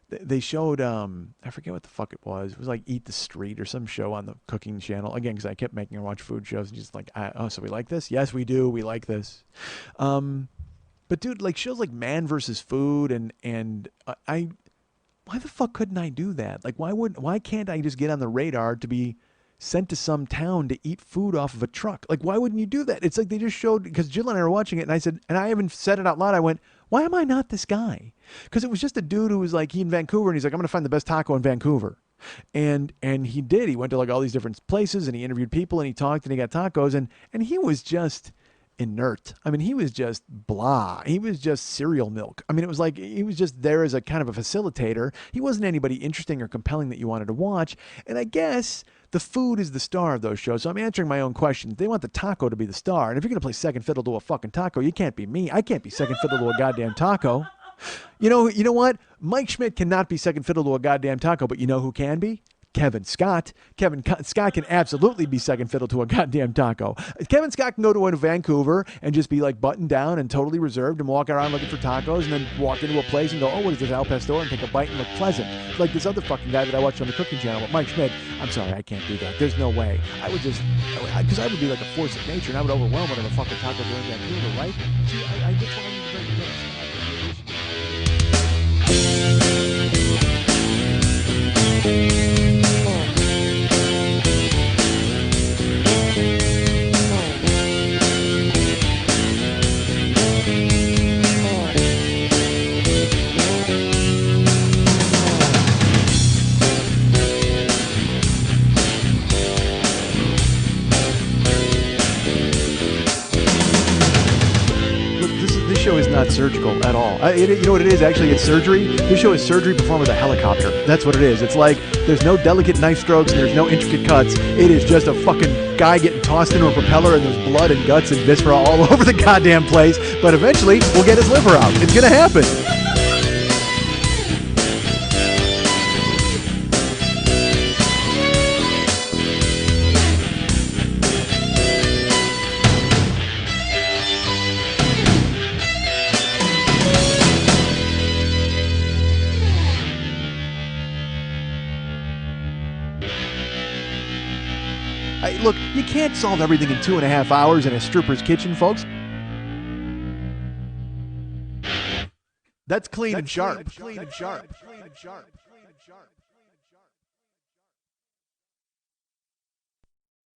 they showed, I forget what the fuck it was. It was like Eat the Street or some show on the cooking channel. Again, because I kept making her watch food shows and she's like, oh, so we like this? Yes, we do. We like this. But dude, like shows like Man vs. Food and why the fuck couldn't I do that? Like why can't I just get on the radar to be sent to some town to eat food off of a truck? Like, why wouldn't you do that? It's like they just showed, because Jill and I were watching it, and I said, and I even said it out loud, I went, why am I not this guy? Because it was just a dude who was like, he in Vancouver, and he's like, I'm going to find the best taco in Vancouver. And he did. He went to like all these different places, and he interviewed people, and he talked, and he got tacos, and he was just inert. I mean, he was just blah. He was just cereal milk. I mean, it was like he was just there as a kind of a facilitator. He wasn't anybody interesting or compelling that you wanted to watch. And I guess the food is the star of those shows. So I'm answering my own question. They want the taco to be the star. And if you're going to play second fiddle to a fucking taco, you can't be me. I can't be second fiddle to a goddamn taco. You know what? Mike Schmidt cannot be second fiddle to a goddamn taco, but you know who can be? Kevin Scott. Kevin Scott can absolutely be second fiddle to a goddamn taco. Kevin Scott can go to Vancouver and just be like buttoned down and totally reserved and walk around looking for tacos and then walk into a place and go, oh, what is this, Al Pastor, and take a bite and look pleasant. Like this other fucking guy that I watched on the cooking channel, but Mike Schmidt, I'm sorry, I can't do that. There's no way. I would just, because I would be like a force of nature and I would overwhelm whatever fucking tacos are in Vancouver, right? See, I just want to be very not surgical at all. You know what it is? Actually, it's surgery. This show is surgery performed with a helicopter. That's what it is. It's like there's no delicate knife strokes and there's no intricate cuts. It is just a fucking guy getting tossed into a propeller and there's blood and guts and viscera all over the goddamn place. But eventually, we'll get his liver out. It's gonna happen. Look, you can't solve everything in 2.5 hours in a stripper's kitchen, folks. That's clean and sharp.